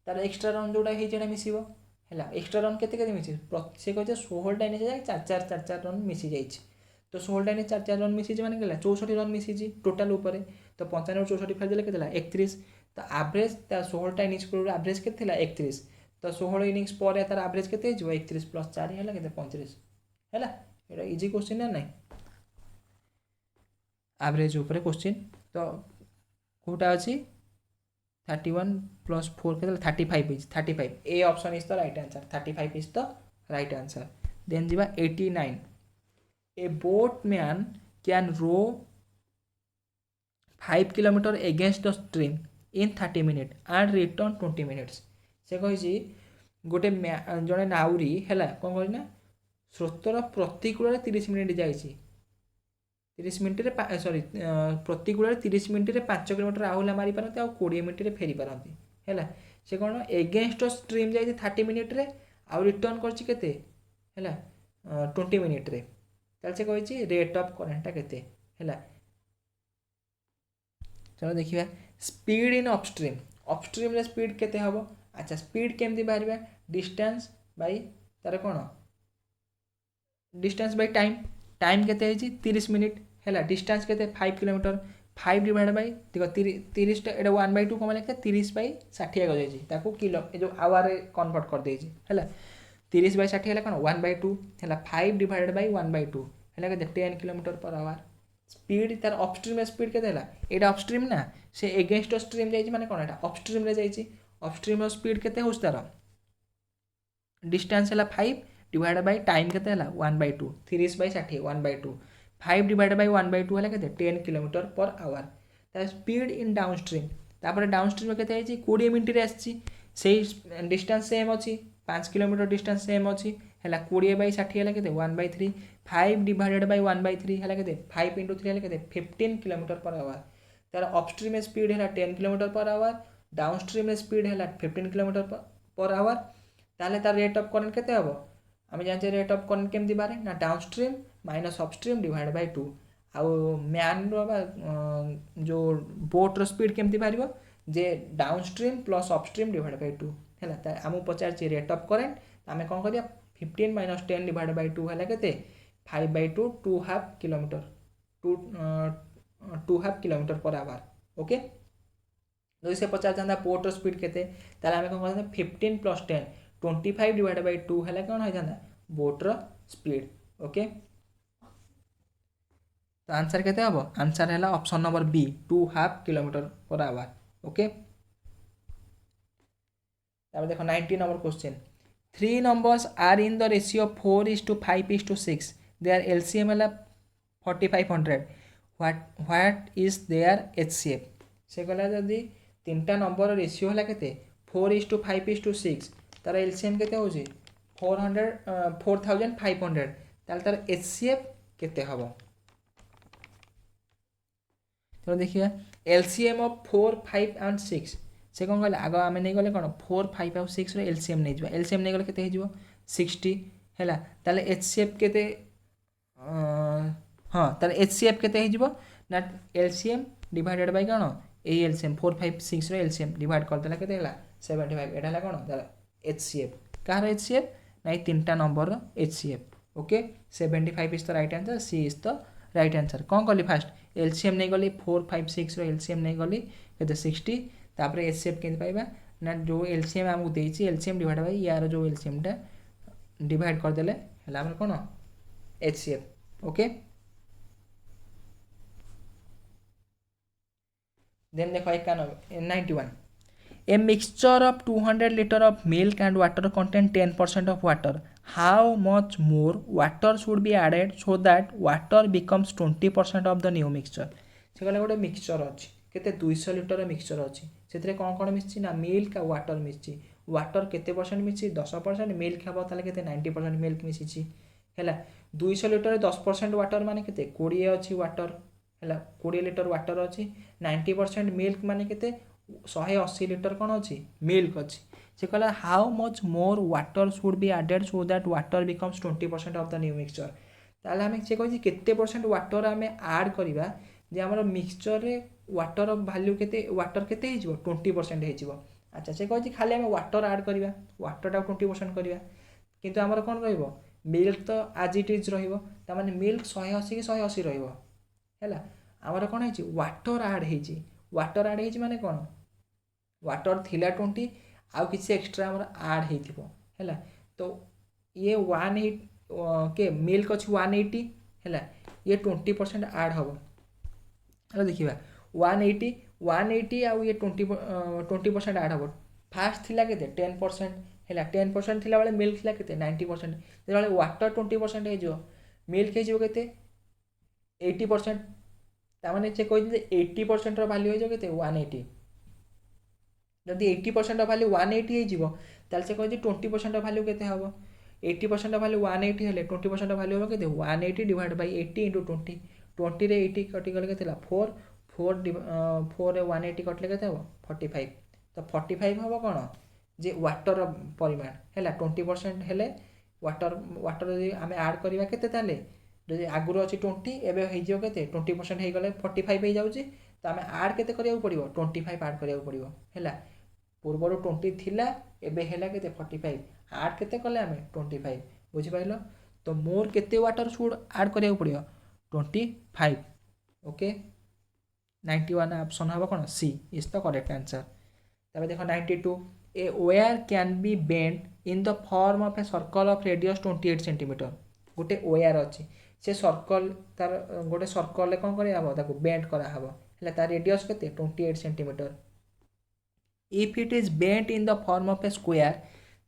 तार एक्सट्रा रन जोटा है मिसिब है एक्सट्रा रन के मिसी से कहे 16टा इनिंग्स 4 रन मिसी जाइए तो 16टा इनिंग्स 4 रन मिसी मैंने 64 रन मिसी टोटाल उपर तो 95 64 फेरदेले के 31 तो एवरेज 16टा इनिंग्स पूर्व एवरेज के 31 तो 16 इनिंग्स पर तार एवरेज के 31 प्लस 4 है 35 है ये इजी क्वेश्चन ना नहीं एवरेज उपर क्वेश्चन तो कौटा अच्छी 31 प्लस 4 के 35 is 35 A option is the right answer 35 is the right answer then जीवा 89 a boatman can row 5 kilometre against the stream in 30 minute and return 20 minutes से कही गोटे जड़े नाउरी है कौन कहना स्रोतर प्रतिकूल 30 मिनिट जाइए 30 मिनिट सॉरी प्रतिकूल 30 मिनिट 5 किलोमीटर आहुला मारी पारती 20 मिनिट फेरी पारती है से कौन एगेंस्ट स्ट्रीम जाइए 30 मिनिट रे आउ रिटर्न करते 20 मिनिट रे ताल से कही रेट ऑफ करेंटा केते है चलो देखिए स्पीड इन अपस्ट्रीम रे स्पीड केते हबो अच्छा स्पीड केमती बाहर डिस्टेंस बाई तार कौन डिस्टेंस बाई टाइम केते 30 मिनिट है डिस्टेंस के 5 किलोमीटर 5 डिवाइड बाई देख 30 एटा 1/2 कम लिखा 30 बाई 60 गई किलो जो आवर कन्वर्ट कर देजी है 30 बाई 60 है कौन 1/2 है 5 डिवाइड बाई 1/2 है 10 किलोमीटर पर आवर स्पीड तार अपस्ट्रीम स्पीड के ये अपस्ट्रीम ना से एगेंस्ट स्ट्रीम जाइए माने कौन एटा अपस्ट्रीम रे जाइए अपस्ट्रीम स्पीड केते हो तार डिस्टेंस है 5 डिवाइड बाई टाइम केते 1/2 30 बाई 60 1/2 5 डिवाइड बाई 1/2 है 10 किलोमीटर पर आवर तार स्पीड इन डाउनस्ट्रीम तापर डाउनस्ट्रीम के 20 मिनट से डिस्टेंस सेम अच्छी 5 किलोमीटर डिस्टेंस सेम अच्छी है 20 बाई 60 है 1/3 5 डिवाइडेड बाई 1/3 है 5 इंटू 3 है 15 किलोमीटर पर आवर तार अपस्ट्रीम स्पीड है 10 kilometre per our downstream speed है 15 किलोमीटर पर आवर ताले तार रेट ऑफ करेंट केते हबो आम जानते रेट ऑफ करेंट केमती बारे ना downstream minus upstream divide by 2 आउ मैन जो बोट्र स्पीड केमती बाहर जे downstream plus upstream divide by 2 है आमको पचार रेट ऑफ करेंट आम कौन करिया 15 माइनस 10 डिवाइड बाई 2 है के 5/2 2.5 kilometre 2.5 kilometre per hour okay जो से पचार था बोट्र स्पीड के आम कौन करते 15 प्लस 10 25 डिवाइड बाई 2 है कौन होता बोट्र स्पीड ओके तो आंसर केते हबो आंसर है option number B 2.5 kilometre per hour okay देखो 90 number question 3 numbers are in the ratio 4:5:6 their LCM है 4500 what is their HCF से कहला जदि 3टा नंबर रेशियो है के 4:5:6 तार एलसीएम केते होची 4500 ताल तार HCF केते हबो तो देखिए एलसीएम ऑफ 4 5 एंड 6 से कौन कहले आग आम नहीं गले कौन 4 5 और 6 एलसीएम नहीं जावा एलसीएम नहीं गले केते हो 60 है ताले एचसीएफ केते हाँ ताले एचसीएफ केते हो ना एलसीएम डिवाइडेड बाय कौन ए एलसीएम 4 5 6 एलसीएम डिवाइड करदेला केते होला 75 एटा होला कौन तार एचसीएफ कहार एचसीएफ ना तीनटा number HCF okay 75 is the right answer C is the right answer कौन कली फास्ट एलसीएम नहीं गली 4 5 6 एलसीएम नहीं गली केते 60 तापर एचसीएफ केते पाइबा ना जो एलसीएम हमको देछि एलसीएम डिवाइड बाय यार जो एलसीएम टा डिवाइड कर देले हला हमर कोन एचसीएफ ओके देन देखो 91 a mixture of 200 liter of milk and water contain 10% of water how much more water should be added so that water becomes 20% of the new mixture से कहले गोटे mixture अच्छी केते 200 लिटर मिक्सचर अच्छी से कौन कौन मिसी ना मिल्क आ वाटर मिसी वाटर केते परसेंट मिसी 10% मिल्क हे ताले केते 90% मिल्क मिसी है 200 लिटर 10% वाटर माने केते 20 अच्छी वाटर है 20 लिटर वाटर अच्छी 90% मिल्क माने केते 180 लिटर कौन अच्छी मिल्क अच्छी से कहला how much more water should be added so that water becomes 20% of the new mixture ताले हमें से कहि केते परसेंट वाटर हमें ऐड करबा जे हमर मिक्सचर रे वाटर वैल्यू केते वाटर केते हे 20% हे जिवो अच्छा से कहि खाली हमें वाटर ऐड करबा वाटर टा 20% करबा किंतु हमर कोन रहइबो मिल्क तो आज इट इज रहइबो त माने मिल्क 180 की 180 रहइबो हैला हमर कोन हे वाटर ऐड हे वाटर ऐड हे माने कोन वाटर थिला 20 आउ किसी एक्स्ट्रा हमर ऐड हेतिबो हैला तो ये 180 के मिल्क अछि 180 हैला ये 20% ऐड हबो हला देखिबा 180 आउ ये 20% ऐड हबो फास्ट थिला केते 10% हैला 10% थिला वाले मिल्क थिला केते 90% जे वाले वाटर 20% हे जो मिल्क हे जो केते 80% ता माने जे कहि दे 80% रो वैल्यू हे जो केते 180 जदि 80% वैल्यू 180 हे जिवो ताल से कहि 20% वैल्यू केते हबो 80% वैल्यू 180 हेले 20% वैल्यू हबो केते 180 डिवाइड बाय 80 इनटू 20 20 रे 80 कटि गले केते 4 4 रे 180 कटले केते हबो 45 तो 45 हबो कोन जे वाटर परिमाण हैला 20% हेले वाटर जे हमें ऐड करबा केते ताले जे आगुरो अछि 20 एबे हे जिवो केते 20% हे गले 45 हे जाउची तो हमें ऐड केते करिया पड़िबो 25 ऐड करिया पड़िबो हैला पूर्वर 20 थिला एबे हेला केते 45 ऐड केते कले हमें 25 बुझि पाइलो तो मोर केते वाटर शुड ऐड करिया पड़ियो 25 ओके 91 ऑप्शन हबो कोन C is the correct answer तबे देखो 92 a wire can be bend in the form of a circle of radius 28 centimetre गोटे वायर अछि से सर्कल तार गोटे सर्कल ले कोन करिया हबो ताको बेंड करा हबो हला तार रेडियस केते 28 centimetre if it is bent in the form of a square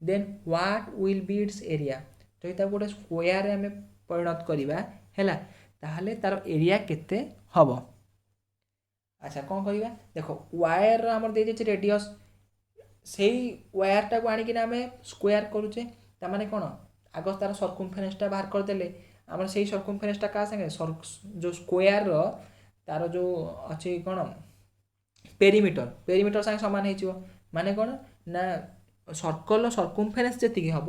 then what will be its area तो इता गोटे स्क्वायर रे हमें परिणत करिबा हैला ताहले तार एरिया केते हबो अच्छा कोन करिबा देखो वायर हमर दे जे रेडियस सेही वायर टा को आनी कि हमें स्क्वायर करूचे ता माने कोन आगो तार सर्कमफरेंस टा बाहर कर देले हमर सेही सर्कमफरेंस टा का संगे जो स्क्वायर रो तार जो अछि कोन पेरीमीटर संगे समान हो माने कौन ना सर्कल सर्कमफरेंस जी हम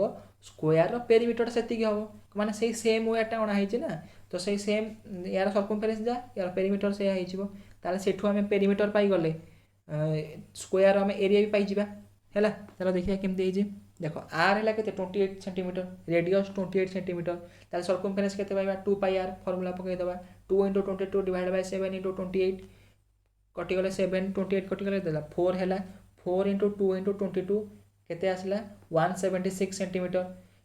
स्क्वायर पेरीमीटर से हम माने से सेम वेटा अणा ना तो से सेम यार सर्कमफरेंस जा यार पेरीमीटर से ताले सेठू आम पेरीमीटर पाई गले स्क्वायर आम एरिया भी पाई जावा है चलो देखिए केमती देख आर है के 28 सेंटीमीटर रेडियस 28 सेंटीमीटर ताले सर्कमफरेंस के पाइबा 2 pi are formula पकईदेवा 2 × 22 divide by 7 × 28 कटिगले 7 28 कटिगले देला 4 हैला 4 × 2 × 22 केते आसला 176 सेंटीमीटर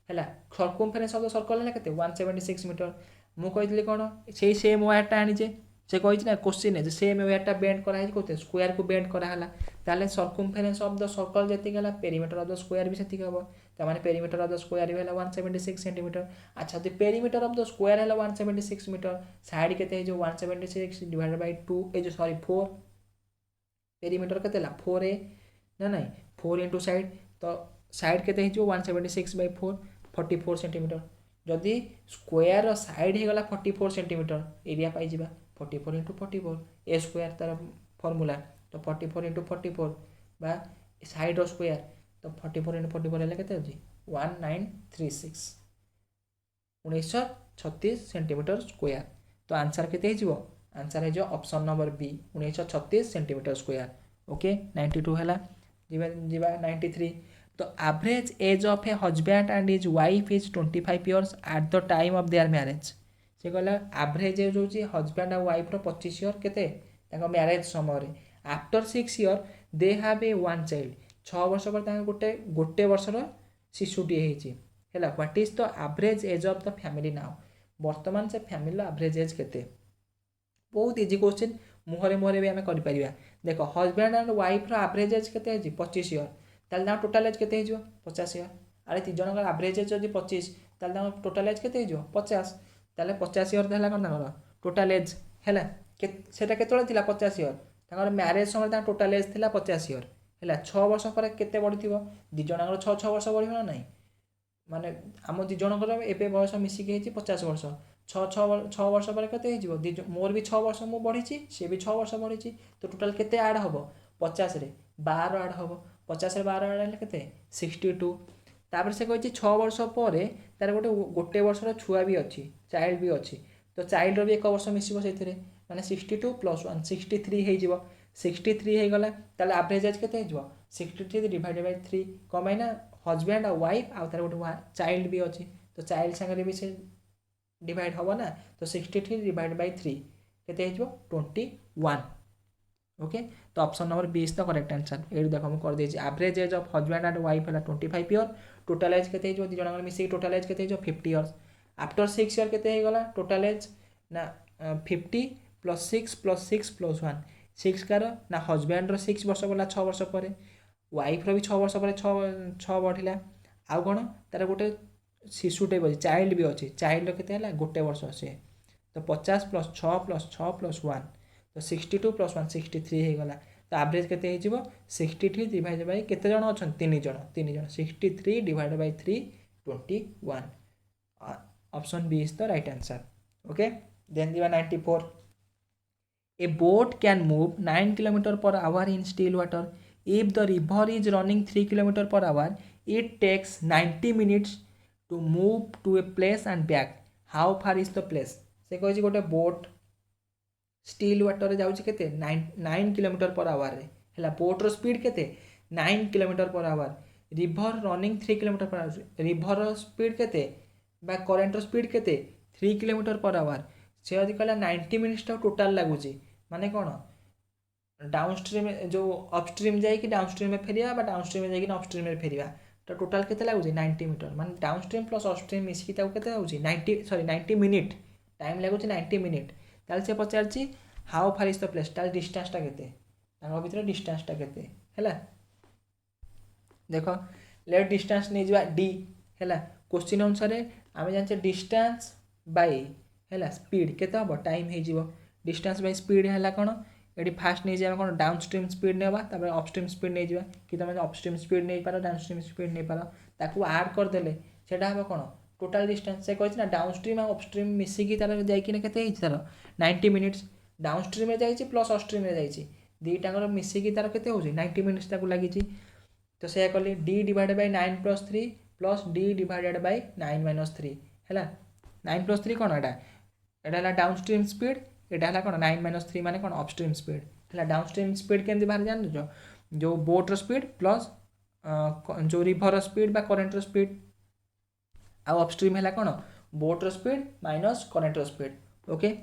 हैला सर्कमफरेंस ऑफ द सर्कल है केते 176 मीटर मु कहितली कोन सेही सेम वायरटा आनी जे से कहि ना क्वेश्चन है जे सेम वायरटा बेंड करा है कोते स्क्वायर को बेंड करा हला ताले सर्कमफरेंस ऑफ द सर्कल जति गला पेरीमीटर ऑफ द स्क्वायर भी सेति हबो त माने पेरीमीटर ऑफ द स्क्वायर भी हला 176 सेंटीमीटर अच्छा the perimeter of the square हला 176 मीटर साइड केते जो 176 डिवाइडेड बाय 2 ए जो सॉरी 4 पेरीमीटर केते ला 4 ए ना नहीं 4 इनटू साइड तो साइड केते जो 176 बाय 4 44 सेंटीमीटर जदि स्क्वायर साइड हे गला 44 सेंटीमीटर एरिया पाई जिबा 44 × 44 ए स्क्वायर तार फॉर्मूला तो 44 × 44 बा साइड स्क्वायर तो 44 × 44 हेल्ले के 1936 1936 सेंटीमीटर स्क्वायर तो आंसर के आंसर है option number B 1936 centimetre square okay 92 है जीवा 93 तो average age of a husband and his wife is 25 years at the time of their marriage से कहला एवरेज एज होची हजबैंड और वाइफ रो 25 इयर केते ताको मैरिज समय रे after 6 year they have a one child 6 वर्ष पर ताको गोटे वर्षर शिशुटी हेची हैला what is the average age of the family now वर्तमान से फैमिली एवरेज एज केते बहुत इजी क्वेश्चन मुहरे मुहरे भी आम कर देख husband and wife average age के 25 इयर ताल टोटाल एज के 50 इयर अरे तीन जन एवरेज एज जब 25 ताल टोटाल एज के 50 ताल 50 इयर कौन टोटाल एज है सेटा के 50 इयर मैरेज समय टोटाल एज थी 50 इयर है 6 वर्ष पर केते बढ़ी दिज 6 वर्ष बढ़ ना नहीं माने आम दिज एवं बयस मिसिकी 50 वर्ष 6 वर्ष पर के मोर भी 6 वर्ष मुझे बढ़ी सी भी 6 वर्ष बढ़ी तो टोटाल केते आड हम 50 रे 12 आड हम 50 12 आड है 62 तापर से कही 6 वर्ष पर तार गोटे वर्षर छुआ भी अच्छी चाइल्ड भी अच्छी तो चाइल्ड भी 1 वर्ष मिसिब से माने 62 + 1 63 हो 63 हो गला ताले एवरेज एज के 63 डिवाइडेड बाय 3 कम ना हजबैंड और वाइफ आउ तार गोटे चाइल्ड भी अच्छी तो चाइल्ड सागर भी से डिवाइड हम ना तो 63 डिवाइड बाय 3 के 21 ओके तो option number B is the correct answer ये देख मुझे कर देछि average age of husband and wife है 25 इयर टोटाल एज के दी जन मिसिक टोटाल एज के 50 इयर्स आफ्टर 6 इयर के गला टोटाल एज ना 50 + 6 + 6 + 1 6 कार ना हजबैंड 6 वर्ष गला 6 वर्ष पर वाइफ भी 6 वर्ष पर 6 बढ़ला आउ कौन तार गोटे शिशुटे भी अच्छी चाइल्ड भी अच्छी चाइल्ड के गोटे वर्ष सी तो 50 + 6 + 6 + 1 तो 62 + 1 63 हो गला तो एवरेज के 63 डिवाइड बाय केते जन अच्छा 3 जन 63 divide by 3 21 option B is the right answer okay then दिवा 94 a boat can move 9 km/h in still water if the river is running 3 km/h it takes 90 minutes to move to a place and back how far is the place से कही गोटे boat still water जाऊँगी के 9 km/h है बोट्र speed के 9 km/h river running 3 km/h river speed के करेन्टर speed के 3 km/h से यदि कहला 90 मिनिट्स टोटाल लगुच माने कौन डाउनस्ट्रीम जो अपस्ट्रीम जाकि डाउनस्ट्रीम में फेरिया डाउनस्ट्रीम में जाकि अपस्ट्रीम में फेरिया तो टोटाल के लगुच 90 मीटर माने डाउनस्ट्रीम प्लस अपस्ट्रीम मिसिकी के 90 मिनिट टाइम लगुच 90 मिनिट ताल से पचार how far is the place ताल डिस्टेंसटा केते भीतर डिस्टेंसटा केते हैला देख लेट डिस्टेंस नहीं जा डी हैला क्वेश्चन अनुसार आम जाने डिस्टेंस बाय हैला स्पीड केते हम टाइम हो डिस्टेंस बाय स्पीड है कौन ये फास्ट नहीं जाए कौन डाउन स्ट्रीम स्पीड नेबा तापर अपस्ट्रीम स्पीड नहीं जा कि तुम अपस्ट्रीम स्पीड नहीं पार डाउन स्ट्रीम स्पीड नहीं पार ताकू ऐड करदेले सेटा हम कौन टोटाल डिस्टेंस से कही ना डाउन स्ट्रीम और अपस्ट्रीम मिसिकी तार जाइए के तार 90 मिनिट्स डाउन स्ट्रीम में जाइए प्लस अपस्ट्रीम में जाइए दुईटा मिसिकी तार के 90 मिनिट्स लगी तो से कली D divide by 9 + 3 plus D divided by 9 - 3 है 9 + 3 कौन एटा डाउन स्ट्रीम स्पीड एटा है कौन 9 - 3 माने कौन अपस्ट्रीम स्पीड है डाउन स्ट्रीम स्पीड केमती बाहर जान जो बोट्र स्पीड प्लस जो रिभर स्पीड बा करेन्टर स्पीड आउ अपस्ट्रीम है कौन बोट्र स्पीड माइनस करेन्टर speed okay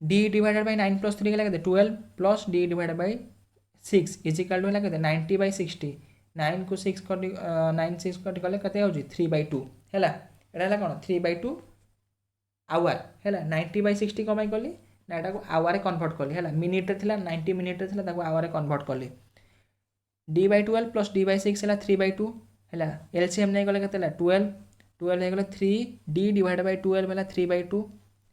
D divided by 9 + 3 के 12 plus D divided by 6 is equal to है 90/60 9 को 6 9 6 कट गले के 3/2 है एटा कौन 3/2 आवर है 90/60 कमाई कली ना यहाँ आवर कन्वर्ट कली है मिनिट्रे थी 90 मिनिट्रे आवर कन्वर्ट कली d/12 प्लस d/6 है 3/2 है एलसीएम नहीं गले के 12 12 हो 3 d डिवाइड बाय 12 है 3/2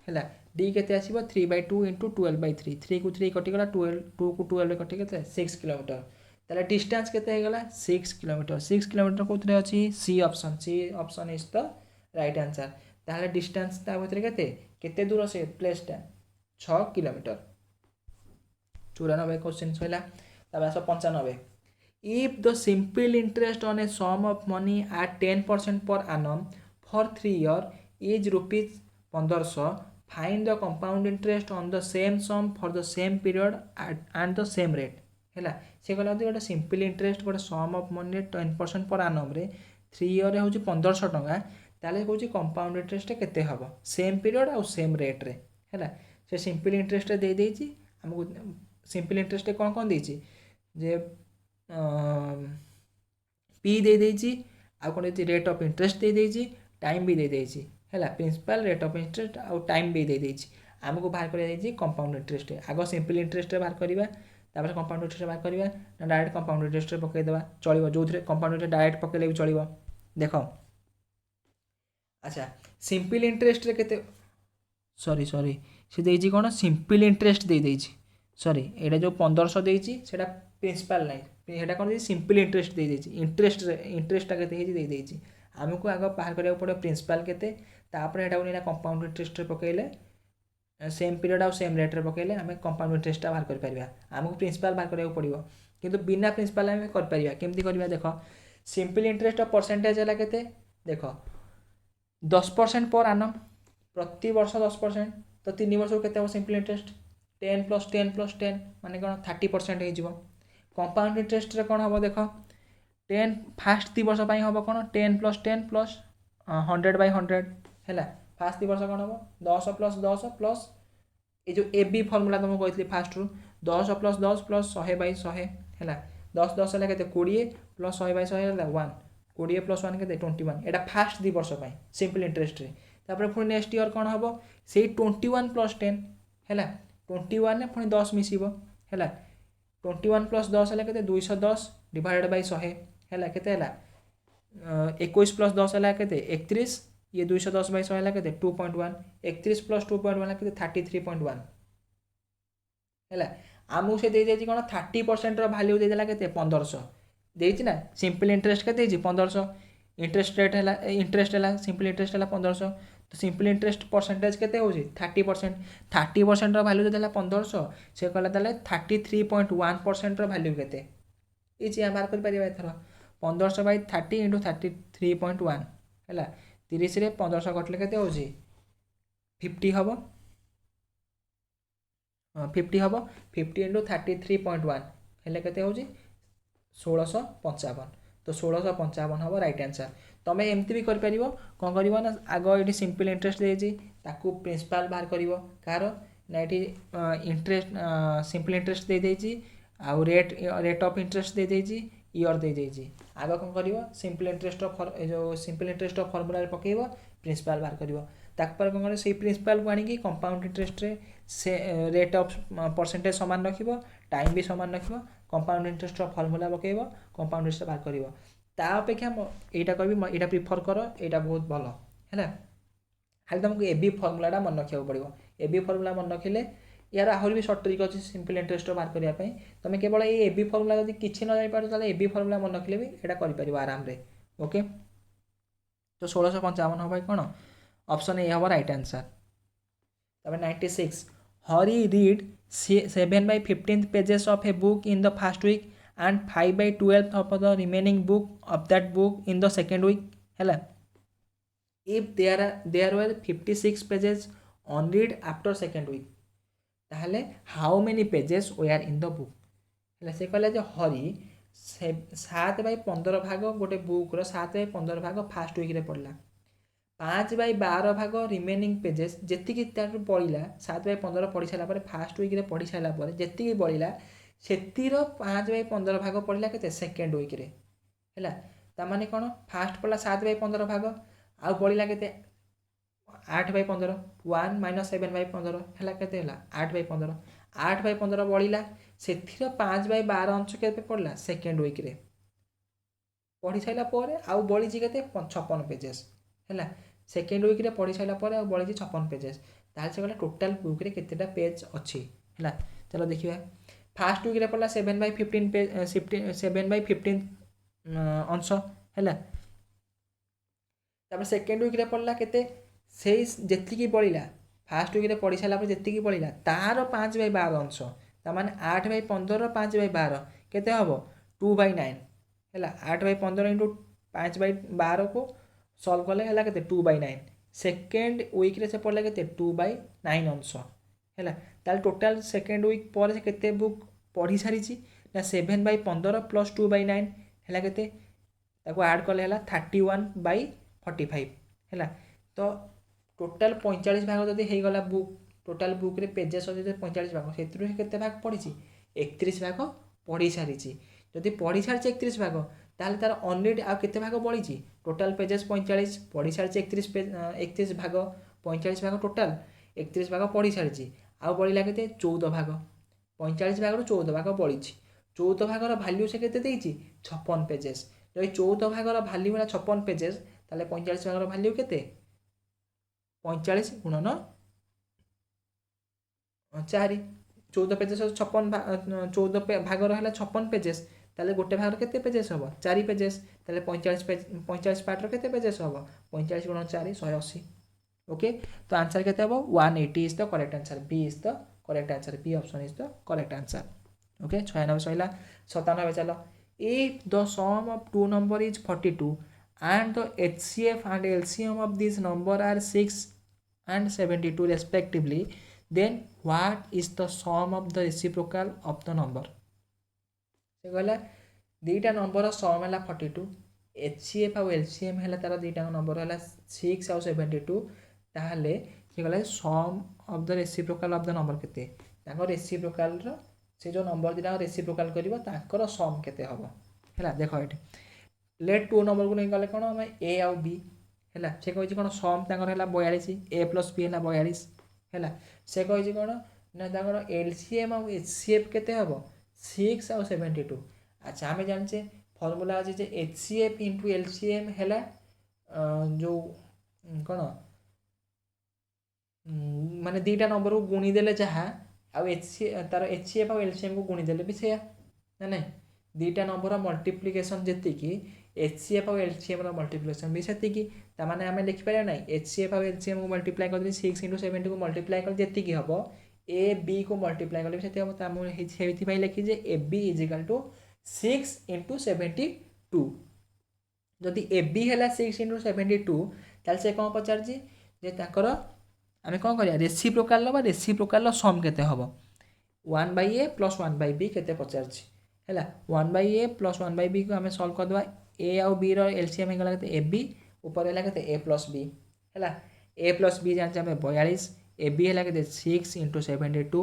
है डी के 3/2 × 12/3 3 को 3 कटिगला 12 2 को 12 कटि के 6 किलोमीटर ताले डिस्टेंस केते गला 6 किलोमीटर 6 किलोमीटर कोथरे अछि C option is the right answer ताले डिस्टेंस ता भीतर केते दूर से प्लेसटा 6 किलोमीटर 94 क्वेश्चन सैला तापर आस 95 if the simple interest on a sum of money at 10% per annum for 3 year is rupees 1500 find the compound interest on the same sum for the same period and the same rate है सी कहला गोटे simple interest गोटे सम of money 10% पर आनम रे 3 year हूँ 1500 टंका ताले कौन कंपाउंड इंटरेस्ट केते हम सेम पीरियड आउ सेम रेट रे है से सिंपल इंटरेस्ट दे देछि हमको सिंपल इंटरेस्ट कौन कौन देछि जे पी दे देछि आ कौन देछि रेट ऑफ इंटरेस्ट दे देछि टाइम भी दे देछि है प्रिंसिपल रेट ऑफ इंटरेस्ट आउ टाइम भी दे देछि आमको बाहर कर कंपाउंड इंटरेस्ट आग सिंपल इंटरेस्ट बाहर करवा तापर कंपाउंड इंटरेस्ट बाहर करवा ना डायरेक्ट कंपाउंड इंटरेस्ट पकईदेवा चलो जो कंपाउंड इंटरेस्ट डायरेक्ट पकईले भी चलो देख अच्छा सिंपल इंटरेस्ट केते सॉरी से देछि कोन सिंपल इंटरेस्ट दे देछि सॉरी एटा जो 1500 देछि सेटा प्रिंसिपल नाही एटा कोन सिंपल इंटरेस्ट दे देछि इंटरेस्ट केते हेछि दे देछि हमको आग बाहर करिया पड़े प्रिंसिपल केते तापर एटा उनीला कंपाउंड इंटरेस्ट पकईले सेम पीरियड आउ सेम रेट रे पकईले आम कंपाउंड इंटरेस्ट बाहर कर परिबा हमको प्रिंसिपल बाहर करिया पड़िबो किंतु बिना प्रिंसिपल आम कर परिबा केमती करबा देखो सिंपल इंटरेस्ट परसेंटेज है केते देखो 10% पर आनम प्रति वर्ष 10% तो 3 वर्ष केते हो सिंपल इंटरेस्ट 10 + 10 + 10 माने कोन 30% हो कंपाउंड इंटरेस्ट रे कोन हो देखो 10 फास्ट 3 वर्ष पई हो कोन 10 + 10 + 100/100 हैला फास्ट 3 वर्ष कोन हो 10 + 10 प्लस ये जो ए बी फॉर्मूला तुमको कहथि फास्ट रू 10 + 10 + 100/100 हैला 10 10 है केते 20 + 100/100 हैला 1 20 + 1 के 21 एटा फास्ट 2 वर्ष पाई सिंपल इंटरेस्ट रे तापर पुनी नेक्स्ट ईयर कोन हबो से 21 + 10 हैला 21 ने पुनी 10 मिसिबो हैला 21 + 10 हैला केते 210 / 100 हैला केते हैला 21 + 10 हैला केते 31 ये 210/100 हैला केते 2.1 31 + 2.1 हैला केते 33.1 हैला आमु से दे देछि कोन 30% रो वैल्यू दे देला केते 1500 देछि ना सिंपल इंटरेस्ट के देछि 1500 इंटरेस्ट रेट है इंटरेस्ट है सिंपल इंटरेस्ट है 1500 तो सिंपल इंटरेस्ट परसेंटेज केते होछि 30% 30% रो वैल्यू देला 1500 से कहला ताले 33.1% रो वैल्यू केते इछि हम बार कर परिबा एथरो 1500/30 * 33.1 हैला 30 रे 1500 कटले केते होछि 50 हबो 50 हबो 50 * 33.1 हेले केते होछि 1655 तो 1655 हम राइट आंसर तुम एमती भी कर परिबो कोन करिवो ना आगो एटी सिंपल इंटरेस्ट देछि ताकू प्रिंसिपल बाहर करिवो कार ना एटी इंटरेस्ट सिंपल इंटरेस्ट दे देछि आ रेट ऑफ इंटरेस्ट दे देछि ईयर दे देछि आगो कोन करिवो सिंपल इंटरेस्ट जो सिंपल इंटरेस्ट फॉर्मूला रे पकेइबो प्रिंसिपल बाहर करिवो तापर कोन करे से प्रिंसिपल को आनी कि कंपाउंड इंटरेस्ट रे से रेट ऑफ परसेंटेज समान रखिबो टाइम भी समान रखिबो कंपाउंड इंटरेस्ट फॉर्मूला पकेइबो कंपाउंड इंटरेस्ट बाहर करिवो ता अपेक्षा एटा कहबी एटा प्रिफर करो एटा बहुत भलो हैला खाली तुमको एबी फॉर्मूलाटा मन रखिया पड़ो एबी फॉर्मूला मन रखिले यार आहुरी भी शॉर्ट ट्रिक अच्छी सिंपल इंटरेस्ट बाहर करने तुम केवल ये एबी फॉर्मूला जब किसी न जापर ताले एबी फॉर्मूला मन रखिले भी एटा कर परिबो आराम रे ओके तो 1655 हो भाई कौन ऑप्शन ए हम राइट आंसर तब 96 Hari read 7/15 pages of a book in the first week and 5/12 of the remaining book of that book in the second week hela if there were 56 pages on read after second week tahale how many pages were in the book hela se कहला जे हरी 7/15 भाग गोटे book रो 7/15 भाग first week रे पढ़ला 5/12 भाग remaining pages जेतिकी तार पढ़िला 7/15 पढ़ी साला पर फर्स्ट वीक रे पढ़ी साला पर जेतिकी पढ़िला सेतिर 5/15 भाग पढ़ला के सेकेंड वीक रे हैला तामाने कोन फास्ट पढ़ला 7/15 भाग आ पढ़ला के 8/15 1 - 7/15 हैला केते हैला 8/15 8/15 पढ़ला सेतिर 5/12 अंश केते पढ़ला सेकेंड वीक रे पढ़ी साइला पर आ बळी जी केते 56 पेजेस हैला सेकेंड वीक रे पढ़ी साइला पर आ बळी जी 56 पेजेस ताल से कहला टोटल बुक रे केतेटा पेज अछि हैला चलो देखिबा फास्ट वीक रे पढ़ला 7/15 पेज 7/15 अंश हैला तापर सेकेंड वीक रे पढ़ला केते सेई जेतिकी की पढ़िला फास्ट वीक रे पढ़ी साला पर जेतिकी की पढ़िला तार 5/12 अंश ता माने 8/15 5/12 केते हम 2/9 है 8/15 इंटू 5/12 को सल्व कले है के 2/9 सेकेंड वीक्रे से पढ़ला के 2/9 अंश है ताल टोटाल सेकेंड वीक पर से केते बुक पढ़ी सारी ना 7/15 प्लस 2/9 है के आड कले है 31/45 है तो टोटाल 45 भाग जब होगला बुक टोटाल बुक रे पेजेस अच्छे 45 भाग से भाग पढ़ी 31 भाग पढ़ी सारी जदि पढ़ी सारी 31 भाग ताल तार अनरीड आउ केते भाग बढ़ी टोटाल पेजेस 45 पढ़ी सारी 31 भाग 45 भाग टोटाल 31 भाग पढ़ी सारी आउ बढ़ला के 14 भाग 45 भाग 14 भाग बढ़ी 14 भागर भैल्यू से केते 56 पेजेस जब 14 भागर भैल्यू है 56 पेजेस ताले 45 भागर भैल्यू केते 45 गुणन 4 14 पेजेस 56 14 भागर है 56 पेजेस ताले गोटे भागर केते पेजेस हम 4 पेजेस ताले 45 पार्टर केते पेजेस हम 45 गुणन 4 180 ओके तो आंसर केते हम 180 is the correct answer B is the correct answer B option is the correct answer okay 96 सहिला 97 चलो if the sum of two number is 42 and the HCF and LCM of this number are 6 and 72 respectively then what is the sum of the reciprocal of the number से कहला दीटा number सम है 42 HCF और LCM है तार दीटा number है 6 और 72 ताहले से कहला sum of the reciprocal of the number केते ताको रेसिप्रोकाल रो से जो नंबर दिटा रेसिप्रोकाल करिवो ताकर सम केते हबो हैला देखो एठी लेट टू नंबर को नहीं गले कोन हम ए और बी हैला से कहै छी कोन सम ताकर हैला 42 ए प्लस बी हैला 42 हैला से कहै छी कोन ना ताकर एलसीएम और एचसीएफ केते हबो 6 और 72 अच्छा हमें जान छे फार्मूला अछि जे एचसीएफ * एलसीएम हैला जो कोन माने दीटा नंबर को गुणी देले जहा आउ तार एचसीएफ और एलसीएम को गुणी देले भी से ना नहीं दीटा नंबर मल्टीप्लिकेशन जेति कि एचसीएफ और एलसीएम रो मल्टीप्लिकेशन भी सेति कि ता माने हमें लिखि पारे नहीं एचसीएफ और एलसीएम को मल्टीप्लाई कर दे 6 * 70 को मल्टीप्लाई कर जेति कि हबो ए बी को मल्टीप्लाई कर सेति हबो ता हम हेति भाई लिखि जे ए बी = 6 * 72 जदि ए बी हैला 6 * 72 ताल से कोन पचार जी जे ताकर आमे कोन करिया रेसिप्रोकाल लो बा रेसिप्रोकाल लो सम केते हबो 1/a + 1/b केते पचार छी हैला 1/a + 1/b को हमें सॉल्व कर दवा a और b रो एलसीएम हे गला केते ab ऊपर हैला केते a + b हैला a + b जान हमें 42 ab हैला केते 6 * 72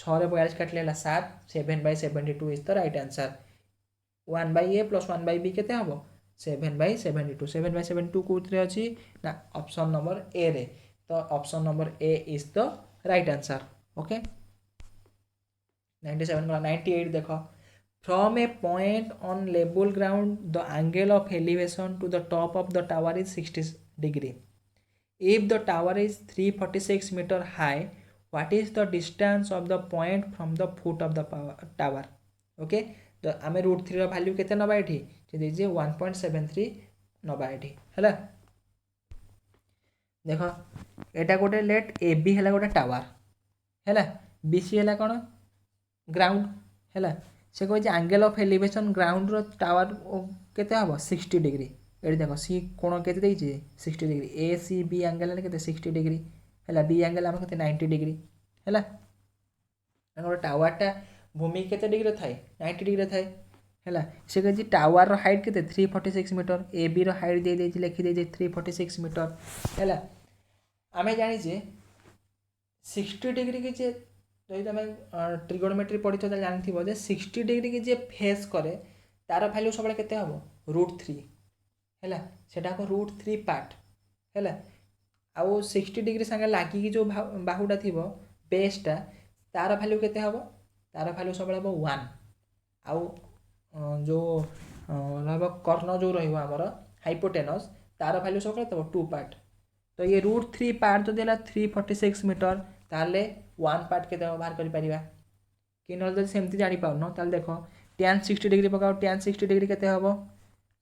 6 रे 42 काट लेला 7 7/72 is the right answer 1/a + 1/b केते हबो 7/72 7/72 कोथरे अछि ना ऑप्शन नंबर ए रे तो option number A is the right answer okay 97 गला 98 देखो from a point on level ground the angle of elevation to the top of the tower is 60 degree if the tower is 346 metre high what is the distance of the point from the foot of the tower okay तो आम √3 रो value केते नबा एठी जे 1.73 नबा एठी हैला देखो एटा गोटे लेट ए बी है गोटे टावर है बी सी है कौन ग्राउंड है से कहे एंगल ऑफ एलिवेशन ग्राउंड रो टावर केते हम 60 डिग्री ये देख सी कोण के 60 डिग्री ए सी बी एंगल के 60 डिग्री है बी एंगल आम के 90 डिग्री है टावरटा भूमि के डिग्री थाए 90 डिग्री थाए है से कहे टावर रो हाइट के 346 मीटर ए बी रो हाइट दे लिखिदे 346 मीटर है आमे जानी 60 डिग्री की जे जो तुम ट्रिगोनोमेट्री पढ़ी तो जानथि 60 डिग्री की जे फेस करे तार वैल्यू सब केते हम √3 है सेटा को √3 पार्ट है आउ 60 डिग्री संगे लागिकी जो बाहुटा थी बेसटा तार वैल्यू केते हम तार वैल्यू सब 1 आउ जो कर्ण जो रमर हाइपोटेनस तार वैल्यू सब 2 पार्ट तो ये √3 पार्ट जो देला 346 मीटर ताले 1 पार्ट के बाहर कर परिबा कि न सेमती जानि पाउन ताले देखो tan 60 डिग्री पकाओ tan 60 डिग्री केते हबो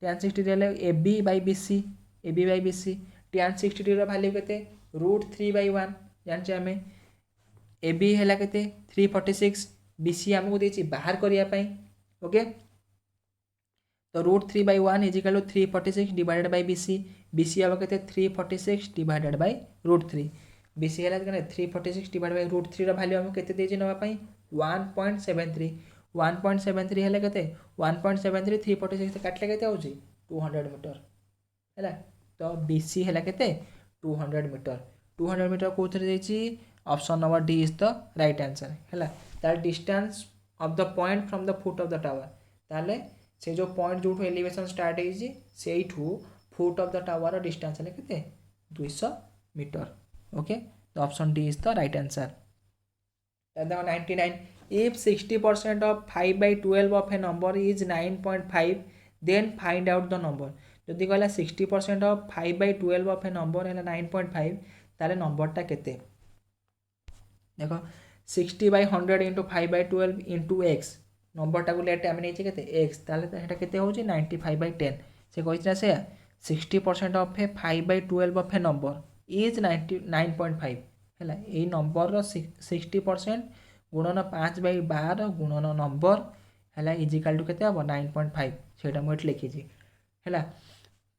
tan 60 degree AB/BC AB/BC tan 60 degree value केते √3/1 जानचे हमें AB हैला केते 346 BC हमको देछि बाहर करिया पई ओके तो √3/1 is equal to 346 divided by BC BC हम कहते 346 डिवाइडेड बाय √3 BC है 346 डिवाइड बाय √3 रा वैल्यू हम केते देजे नवा पई 1.73 1.73 है केते 1.73 346 काटले केते होची 200 मीटर है तो BC है केते 200 मीटर 200 मीटर कोथरे देची option number D is the right answer है that distance of the point from the foot of the tower ताले से जो पॉइंट जो एलिवेशन स्टार्ट होइछि सेठू foot of the tower distance है केते 200 मीटर ओके तो option D is the right answer 99 if 60% of 5/12 of a number is 9.5 then find out the number जदि कहला 60% of 5/12 of a number है 9.5 ताले नंबरटा केते देखो 60/100 इंटू 5/12 इंटू x नंबरटा को लेट आम नहीं केते x ताले हेटा केते होची 95/10 से कहिना से 60% of A 5/12 of A number is 99.5 हैला ए नंबर रो 60% गुणन 5/12 गुणन नंबर हैला इज इक्वल टू केते हबो 9.5 सेटा मु लिखि छी हैला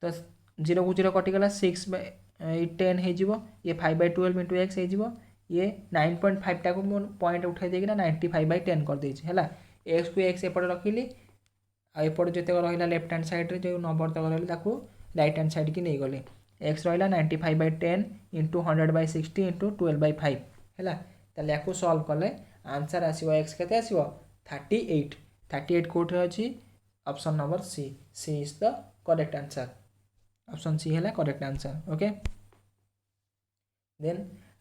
तो 0 को 0 कटि गला 6/10 हे जिवो ये 5/12 इंटू x हे जिवो ये 9.5 टा को पॉइंट उठाई देगिना 95/10 कर देछि हैला x को x एपट रखिली आ एपट जते रहिला लेफ्ट हैंड साइड रे जो नंबर तक रहले ताको राइट हैंड साइड की नहीं गले x रहिला 95/10 इंटू 100/60 इंटू 12/5 हैला ताले याको सॉल्व कले आंसर आसीबो x केते आसीबो 38 कोट रे अछि option number C is the correct answer option C हैला करेक्ट आंसर ओके देन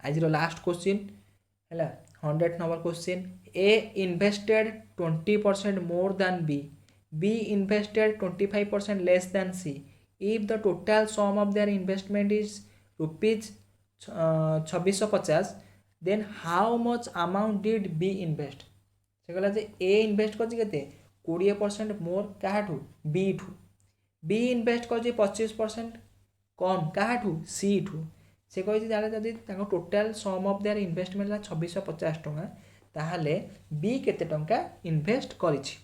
आज रो लास्ट क्वेश्चन हैला 100 number question A invested 20% more than B invested 25% less than C if the total sum of their investment is rupees 2650 then how much amount did B invest से कहला जे A invest कर केते 20% मोर काहाठू B ठू B invest कर 25% कम काहाठू C ठू से कहि जाले जदि ताको total sum of their investment ला 2650 टका ताहले B केते टंका इन्वेस्ट करिछि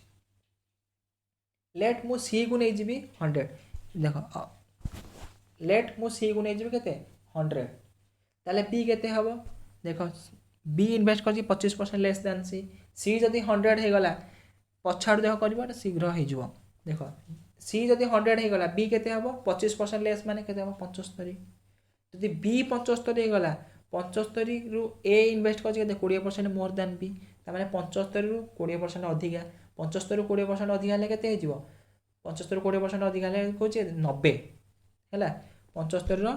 लेट मु C को नै जिबी 100 देखो लेट मु C को नै जिबी केते 100 ताले B केते हबो देखो B इन्वेस्ट करछि 25% लेस देन C जदि 100 हे गला पछाड़ देखो करबो त शीघ्र हे जिवो देखो C जदि 100 हे गला B केते हबो 25% लेस माने केते हबो 75 जदि B 75 हे गला 75 रु A इन्वेस्ट करछि केते 20% मोर देन B ता माने 75 रु 20% अधिका 75 रु 20% अधिका ले केते हे जिवो 75 रु 20% अधिका ले कोछि 90 हैला 75 रु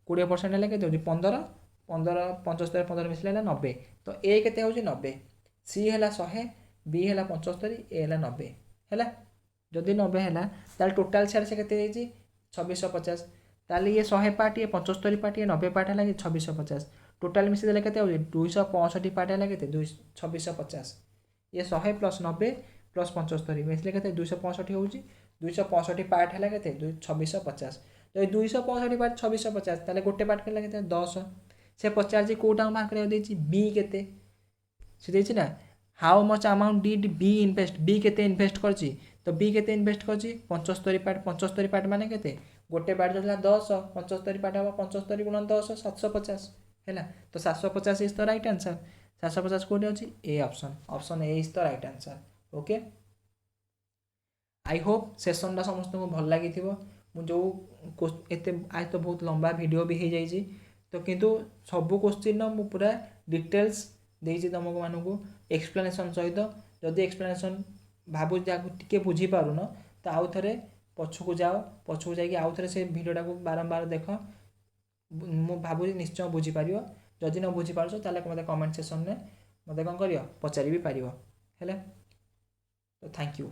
20% ले केते होछि 15 75 15 मिसले 90 तो A केते होछि 90 C हैला 100 B हैला 75 A हैला 90 हैला जदि 90 हैला ताल टोटल शेयर से केते देछि 2650 ताले ये 100 पार्ट ये 75 पार्ट ये 90 पार्ट हैला 2650 टोटल मिसे देले केते होछि 265 पार्ट हैला केते 2650 ये 100 प्लस 90 प्लस 75 मिसले केते 265 होछि 265 पार्ट हैला केते 2650 तो 265 पार्ट 2650 ताले गोटे पार्ट केला केते 10 से पचार जी कोटा मार्क रे देछि B केते से देछि ना how much amount did B invest B केते इन्वेस्ट करछि तो B केते इन्वेस्ट करछि 75 पार्ट माने केते गोटे पार्ट जला 10 75 पार्ट हबो 75 गुणन 10 750 हैला तो 750 इज द राइट आंसर 750 कोड अछि A option A is the right answer okay I hope session दा समस्त को भल लागि थिबो मु जो एते आज तो बहुत लंबा वीडियो भी हे जाई तो किंतु सब क्वेश्चन मु पूरा डिटेल्स देछि तुमको मानु को एक्सप्लेनेशन सहित जदि एक्सप्लेनेशन भाबु जा टिके बुझी पारुन तो आउ थरे पछकु जाओ पछकु जाई आउ थरे से वीडियोटा को बारंबार देखो मु भाबु निश्चय बुझी पारियो जदि न बुझी पारछो ताले मते कमेंट सेक्शन में मते कोन करियो पचारि भी पारियो हैला तो थैंक यू।